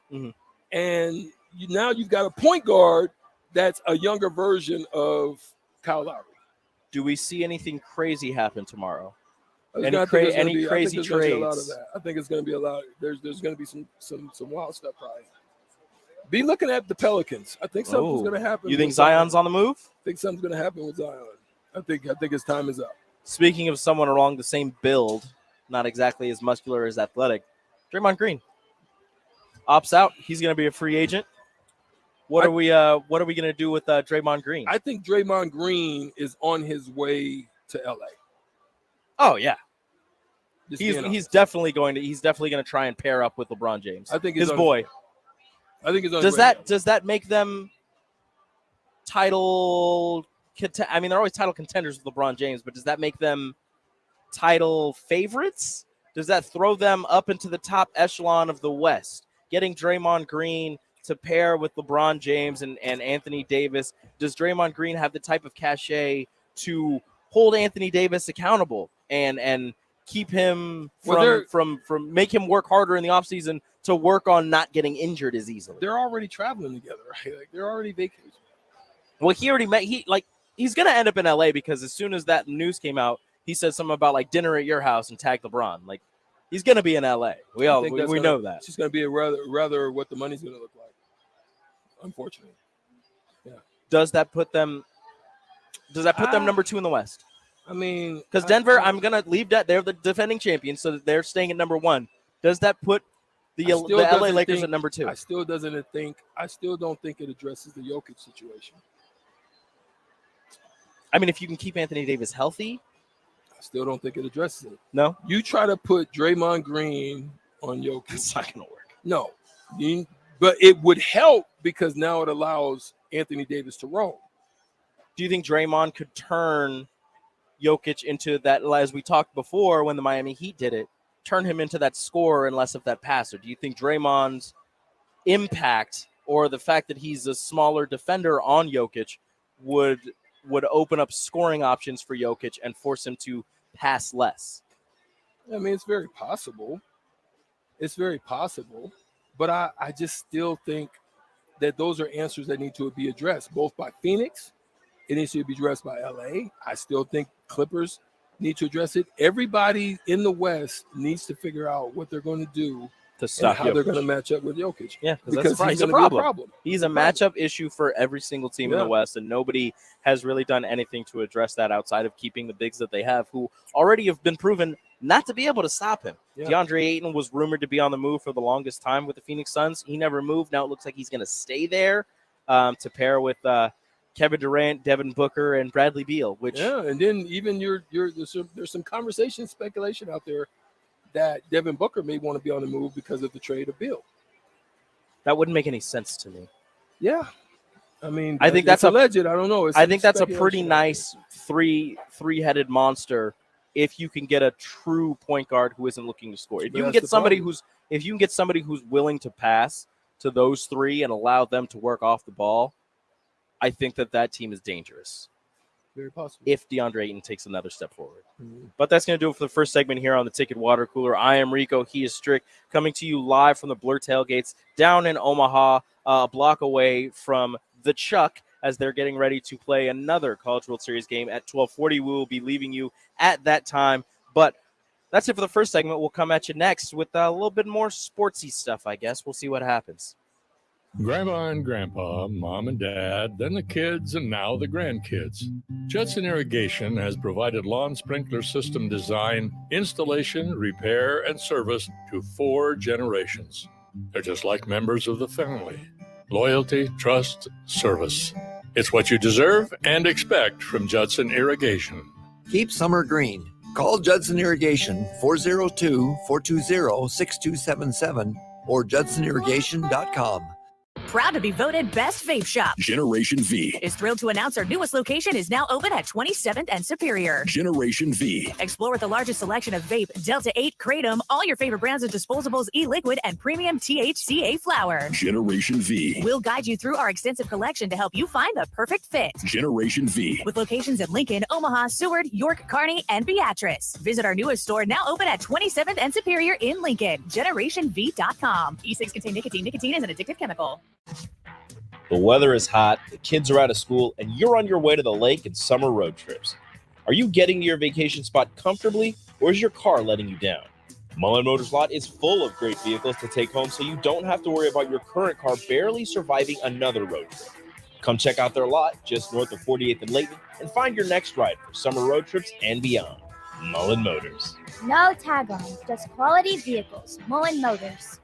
And now you've got a point guard that's a younger version of Kyle Lowry. Do we see anything crazy happen tomorrow? Any crazy trades? I think it's going to be a lot. There's going to be some wild stuff probably. Be looking at the Pelicans. I think something's Oh. going to happen. You think with Zion's on the move? I think something's going to happen with Zion. I think his time is up. Speaking of someone along the same build, not exactly as muscular as athletic, Draymond Green opts out. He's going to be a free agent. What are we going to do with Draymond Green? I think Draymond Green is on his way to LA. Oh yeah. Just He's being honest. definitely going to try and pair up with LeBron James. I think his he's on- boy. I think he's on his Does way. does that make them title? I mean, they're always title contenders with LeBron James, but does that make them title favorites? Does that throw them up into the top echelon of the West? Getting Draymond Green to pair with LeBron James and Anthony Davis, does Draymond Green have the type of cachet to hold Anthony Davis accountable and keep him from make him work harder in the offseason to work on not getting injured as easily? They're already traveling together, right? Like they're already vacationing. Well, he already met he's gonna end up in LA because as soon as that news came out, he said something about like dinner at your house and tagged LeBron. Like he's gonna be in LA. We know that. It's just going to be a rather what the money's going to look like. Unfortunately, yeah. Does that put them number 2 in the West? I mean, because Denver, I'm gonna leave that. They're the defending champions, so they're staying at number 1. Does that put the LA Lakers at number 2? I still don't think it addresses the Jokic situation. I mean, if you can keep Anthony Davis healthy, I still don't think it addresses it. No, you try to put Draymond Green on Jokic. It's not gonna work. No, but it would help because now it allows Anthony Davis to roam. Do you think Draymond could turn Jokic into that, as we talked before when the Miami Heat did it, turn him into that scorer and less of that passer? Do you think Draymond's impact or the fact that he's a smaller defender on Jokic would open up scoring options for Jokic and force him to pass less? I mean, it's very possible. But I just still think that those are answers that need to be addressed, both by Phoenix. It needs to be addressed by LA. I still think Clippers need to address it. Everybody in the West needs to figure out what they're going to do to stop and how they're going to match up with Jokic. Yeah, because he's he's a going to be a problem. problem. He's a matchup issue for every single team in the Yeah. West, and nobody has really done anything to address that outside of keeping the bigs that they have, who already have been proven not to be able to stop him. Yeah. DeAndre Ayton was rumored to be on the move for the longest time with the Phoenix Suns. He never moved. Now it looks like he's going to stay there to pair with Kevin Durant, Devin Booker, and Bradley Beal. Which and then even there's some conversation, speculation out there that Devin Booker may want to be on the move because of the trade of Beal. That wouldn't make any sense to me. Yeah, I mean, I think it's that's alleged. I don't know. I think that's a pretty nice three-headed monster if you can get a true point guard who isn't looking to score. If you can That's get the somebody who's willing to pass to those three and allow them to work off the ball, I think that team is dangerous. Very possible. If DeAndre Ayton takes another step forward. Mhm. But that's going to do it for the first segment here on the Ticket Water Cooler. I am Rico. He is Strick, coming to you live from the Blur Tailgates down in Omaha, a block away from the Chuck, as they're getting ready to play another College World Series game at 12:40. We will be leaving you at that time. But that's it for the first segment. We'll come at you next with a little bit more sportsy stuff, I guess. We'll see what happens. Grandma and Grandpa, Mom and Dad, then the kids, and now the grandkids. Judson Irrigation has provided lawn sprinkler system design, installation, repair, and service to 4 generations. They're just like members of the family. Loyalty, trust, service. It's what you deserve and expect from Judson Irrigation. Keep summer green. Call Judson Irrigation 402-420-6277 or judsonirrigation.com. Proud to be voted Best Vape Shop. Generation V. Is thrilled to announce our newest location is now open at 27th and Superior. Generation V. Explore with the largest selection of vape, Delta 8, Kratom, all your favorite brands of disposables, e-liquid, and premium THCA flower. Generation V. We'll guide you through our extensive collection to help you find the perfect fit. Generation V. With locations in Lincoln, Omaha, Seward, York, Kearney, and Beatrice. Visit our newest store now open at 27th and Superior in Lincoln. GenerationV.com. E6 contain nicotine. Nicotine is an addictive chemical. The weather is hot, the kids are out of school, and you're on your way to the lake and summer road trips. Are you getting to your vacation spot comfortably, or is your car letting you down? Mullen Motors lot is full of great vehicles to take home, so you don't have to worry about your current car barely surviving another road trip. Come check out their lot just north of 48th and Layton and find your next ride for summer road trips and beyond. Mullen Motors. No tag-ons, just quality vehicles. Mullen Motors.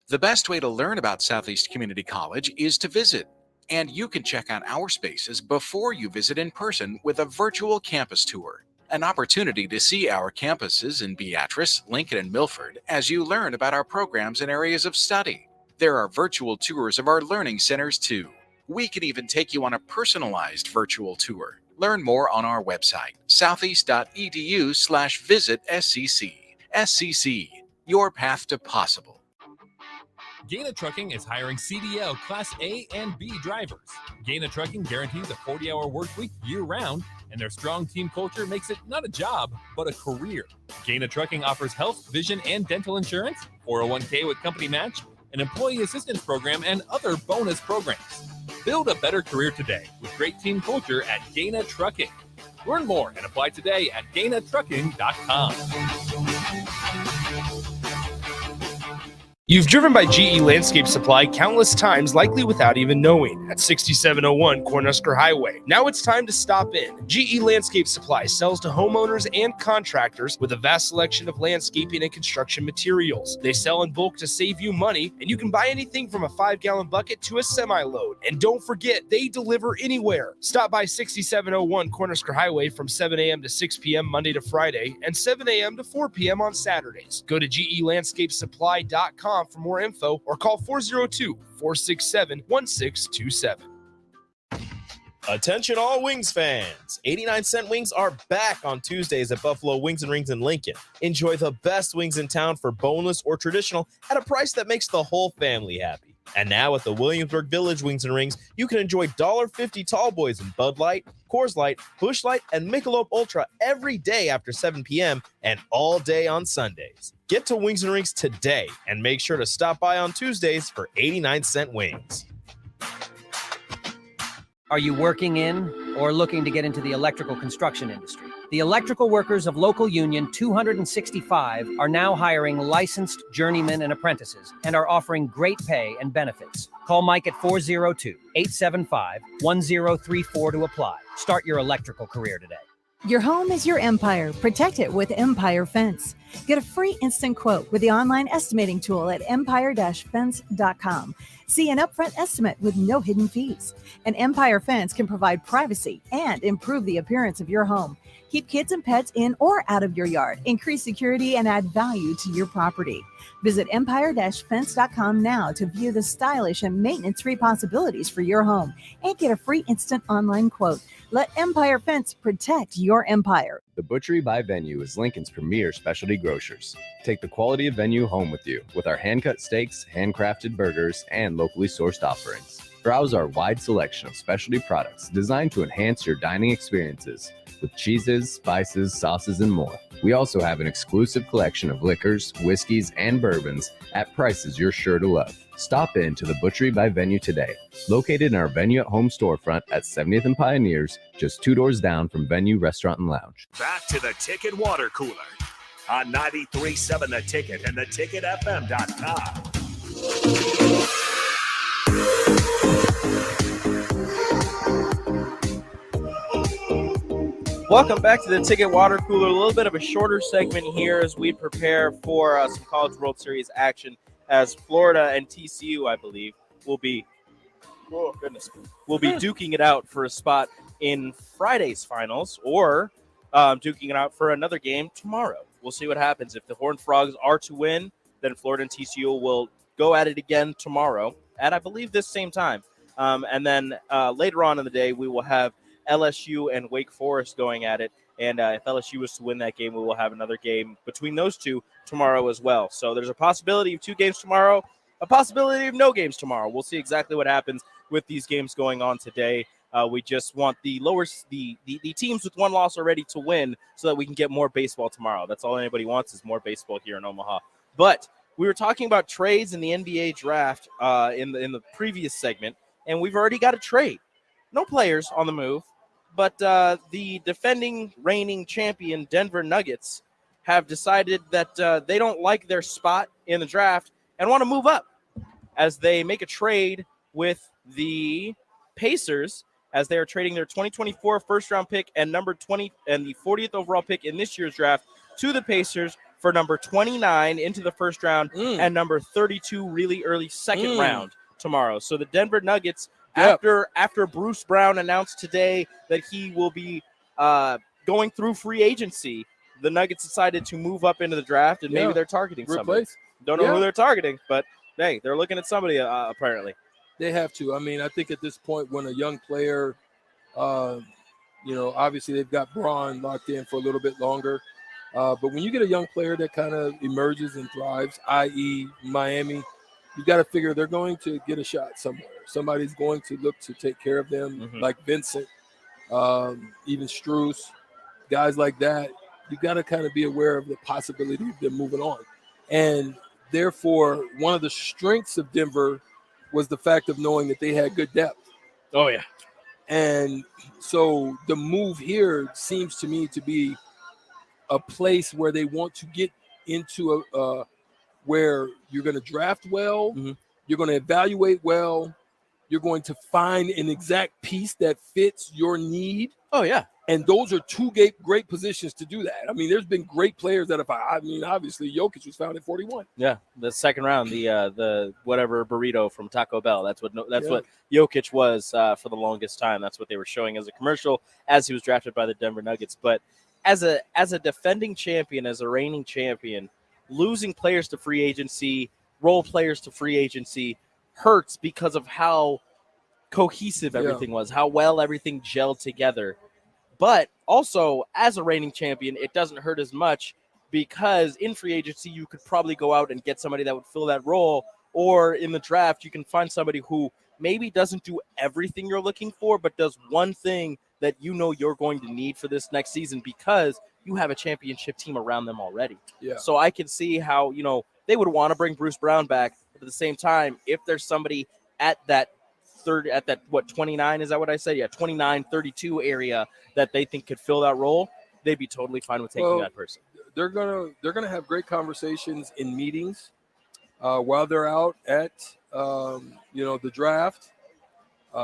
The best way to learn about Southeast Community College is to visit. And you can check out our spaces before you visit in person with a virtual campus tour. An opportunity to see our campuses in Beatrice, Lincoln, and Milford as you learn about our programs and areas of study. There are virtual tours of our learning centers too. We can even take you on a personalized virtual tour. Learn more on our website, southeast.edu/visit SCC. SCC, your path to possible. Gaina Trucking is hiring CDL Class A and B drivers. Gaina Trucking guarantees a 40-hour work week year-round, and their strong team culture makes it not a job, but a career. Gaina Trucking offers health, vision, and dental insurance, 401k with company match, an employee assistance program, and other bonus programs. Build a better career today with great team culture at Gaina Trucking. Learn more and apply today at GainaTrucking.com. You've driven by GE Landscape Supply countless times, likely without even knowing, at 6701 Cornhusker Highway. Now it's time to stop in. GE Landscape Supply sells to homeowners and contractors with a vast selection of landscaping and construction materials. They sell in bulk to save you money, and you can buy anything from a 5-gallon bucket to a semi-load. And don't forget, they deliver anywhere. Stop by 6701 Cornhusker Highway from 7 a.m. to 6 p.m. Monday to Friday and 7 a.m. to 4 p.m. on Saturdays. Go to GELandscapesupply.com for more info or call 402-467-1627. Attention all Wings fans. 89-cent wings are back on Tuesdays at Buffalo Wings and Rings in Lincoln. Enjoy the best wings in town for boneless or traditional at a price that makes the whole family happy. And now at the Williamsburg Village Wings and Rings, you can enjoy $1.50 tall boys in Bud Light, Coors Light, Busch Light, and Michelob Ultra every day after 7 p.m. and all day on Sundays. Get to Wings and Rings today and make sure to stop by on Tuesdays for 89-cent wings. Are you working in or looking to get into the electrical construction industry? The electrical workers of local union 265 are now hiring licensed journeymen and apprentices and are offering great pay and benefits. Call Mike at 402-875-1034 to apply. Start your electrical career today. Your home is your empire. Protect it with Empire Fence. Get a free instant quote with the online estimating tool at empire-fence.com. See an upfront estimate with no hidden fees. An Empire Fence can provide privacy and improve the appearance of your home. Keep kids and pets in or out of your yard. Increase security and add value to your property. Visit empire-fence.com now to view the stylish and maintenance-free possibilities for your home and get a free instant online quote. Let Empire Fence protect your empire. The Butchery by Venue is Lincoln's premier specialty grocers. Take the quality of Venue home with you with our hand-cut steaks, handcrafted burgers, and locally sourced offerings. Browse our wide selection of specialty products designed to enhance your dining experiences with cheeses, spices, sauces, and more. We also have an exclusive collection of liquors, whiskeys, and bourbons at prices you're sure to love. Stop in to the Butchery by Venue today, located in our Venue at Home storefront at 70th and Pioneers, just 2 doors down from Venue Restaurant and Lounge. Back to the Ticket Water Cooler on 93.7 The Ticket and theticketfm.com. Welcome back to the Ticket Water Cooler. A little bit of a shorter segment here as we prepare for some College World Series action, as Florida and TCU, I believe, will be duking it out for a spot in Friday's finals, or duking it out for another game tomorrow. We'll see what happens. If the Horned Frogs are to win, then Florida and TCU will go at it again tomorrow at, I believe, this same time. And then later on in the day, we will have LSU and Wake Forest going at it. And if LSU was to win that game, we will have another game between those two tomorrow as well. So there's a possibility of 2 games tomorrow, a possibility of no games tomorrow. We'll see exactly what happens with these games going on today. We just want the teams with 1 loss already to win so that we can get more baseball tomorrow. That's all anybody wants, is more baseball here in Omaha. But we were talking about trades in the NBA draft in the previous segment, and we've already got a trade. No players on the move. But the defending reigning champion Denver Nuggets have decided that they don't like their spot in the draft and want to move up as they make a trade with the Pacers, as they are trading their 2024 first-round pick and number 20 and the 40th overall pick in this year's draft to the Pacers for number 29 into the first round and number 32 really early second round tomorrow. So the Denver Nuggets, after Bruce Brown announced today that he will be going through free agency, the Nuggets decided to move up into the draft, and maybe they're targeting somebody. Don't know who they're targeting, but hey, they're looking at somebody apparently. They have to. I mean, I think at this point when a young player, obviously they've got Braun locked in for a little bit longer. But when you get a young player that kind of emerges and thrives, i.e. Miami, you got to figure they're going to get a shot somewhere. Somebody's going to look to take care of them, like Vincent, even Strus, guys like that. You got to kind of be aware of the possibility of them moving on. And therefore, one of the strengths of Denver was the fact of knowing that they had good depth. Oh, yeah. And so the move here seems to me to be a place where they want to get into where you're going to draft well, you're going to evaluate well, you're going to find an exact piece that fits your need. Oh, yeah. And those are two great positions to do that. I mean, there's been great players that obviously Jokic was found at 41. Yeah, the second round, the whatever burrito from Taco Bell. That's what Jokic was for the longest time. That's what they were showing as a commercial as he was drafted by the Denver Nuggets. But as a defending champion, as a reigning champion, losing players to free agency, role players to free agency hurts because of how cohesive everything was, how well everything gelled together. But also, as a reigning champion, it doesn't hurt as much because in free agency, you could probably go out and get somebody that would fill that role. Or in the draft, you can find somebody who maybe doesn't do everything you're looking for, but does one thing that you know you're going to need for this next season because you have a championship team around them already. Yeah. So I can see how, they would want to bring Bruce Brown back. But at the same time, if there's somebody at that 29, is that what I said? Yeah, 29, 32 area that they think could fill that role, they'd be totally fine with taking that person. They're gonna have great conversations in meetings while they're out at the draft,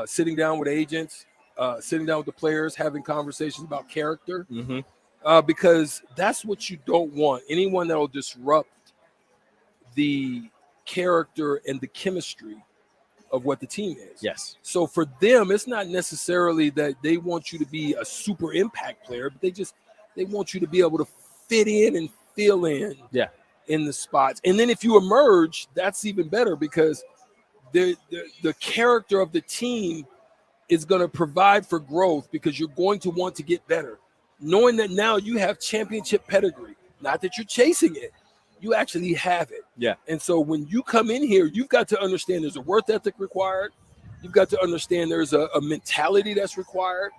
sitting down with agents, sitting down with the players, having conversations about character, because that's what you don't want. Anyone that will disrupt the character and the chemistry of what the team is. Yes. So for them, it's not necessarily that they want you to be a super impact player, but they want you to be able to fit in and fill in in the spots. And then if you emerge, that's even better because the character of the team is going to provide for growth because you're going to want to get better. Knowing that now you have championship pedigree, not that you're chasing it, you actually have it. Yeah. And so when you come in here, you've got to understand there's a work ethic required. You've got to understand there's a mentality that's required.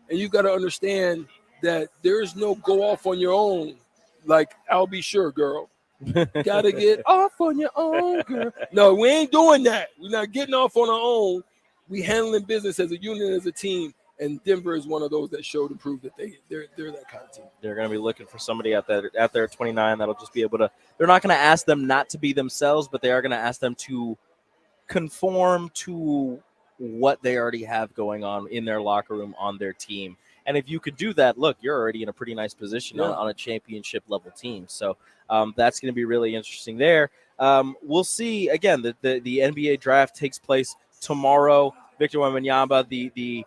And you've got to understand that there's no go off on your own. Like, I'll be sure, girl. Got to get off on your own, girl. No, we ain't doing that. We're not getting off on our own. We handling business as a unit, as a team. And Denver is one of those that showed and proved that they're that kind of team. They're going to be looking for somebody at their 29 that'll just be able to. They're not going to ask them not to be themselves, but they are going to ask them to conform to what they already have going on in their locker room on their team. And if you could do that, look, you're already in a pretty nice position on a championship level team. So that's going to be really interesting there. We'll see again. The NBA draft takes place tomorrow. Victor Wembanyama, the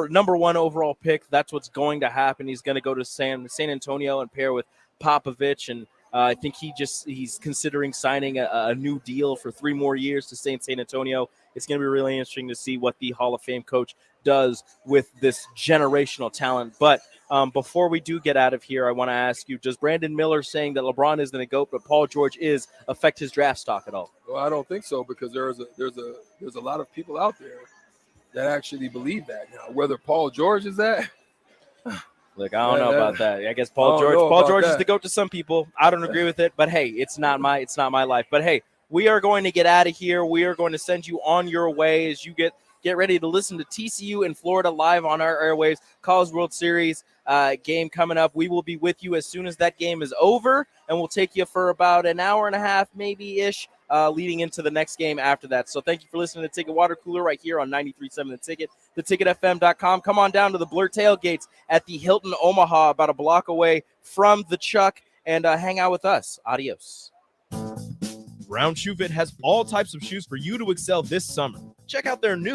number one overall pick. That's what's going to happen. He's going to go to San Antonio and pair with Popovich, and I think he's considering signing a new deal for 3 more years to stay in San Antonio. It's going to be really interesting to see what the Hall of Fame coach does with this generational talent. But before we do get out of here, I want to ask you: does Brandon Miller saying that LeBron isn't a GOAT but Paul George is affect his draft stock at all? Well, I don't think so because there's a lot of people out there that actually believe that now. Whether Paul George is that, look, I don't know about that. I guess Paul George is the GOAT to some people. I don't agree with it, but hey, it's not my life. But hey, we are going to get out of here. We are going to send you on your way as you get get ready to listen to TCU in Florida live on our airwaves. College World Series game coming up. We will be with you as soon as that game is over, and we'll take you for about an hour and a half, maybe-ish, leading into the next game after that. So thank you for listening to Ticket Water Cooler right here on 93.7 The Ticket, theticketfm.com. Come on down to the Blur Tailgates at the Hilton Omaha, about a block away from the Chuck, and hang out with us. Adios. Brown Shoe Fit has all types of shoes for you to excel this summer. Check out their new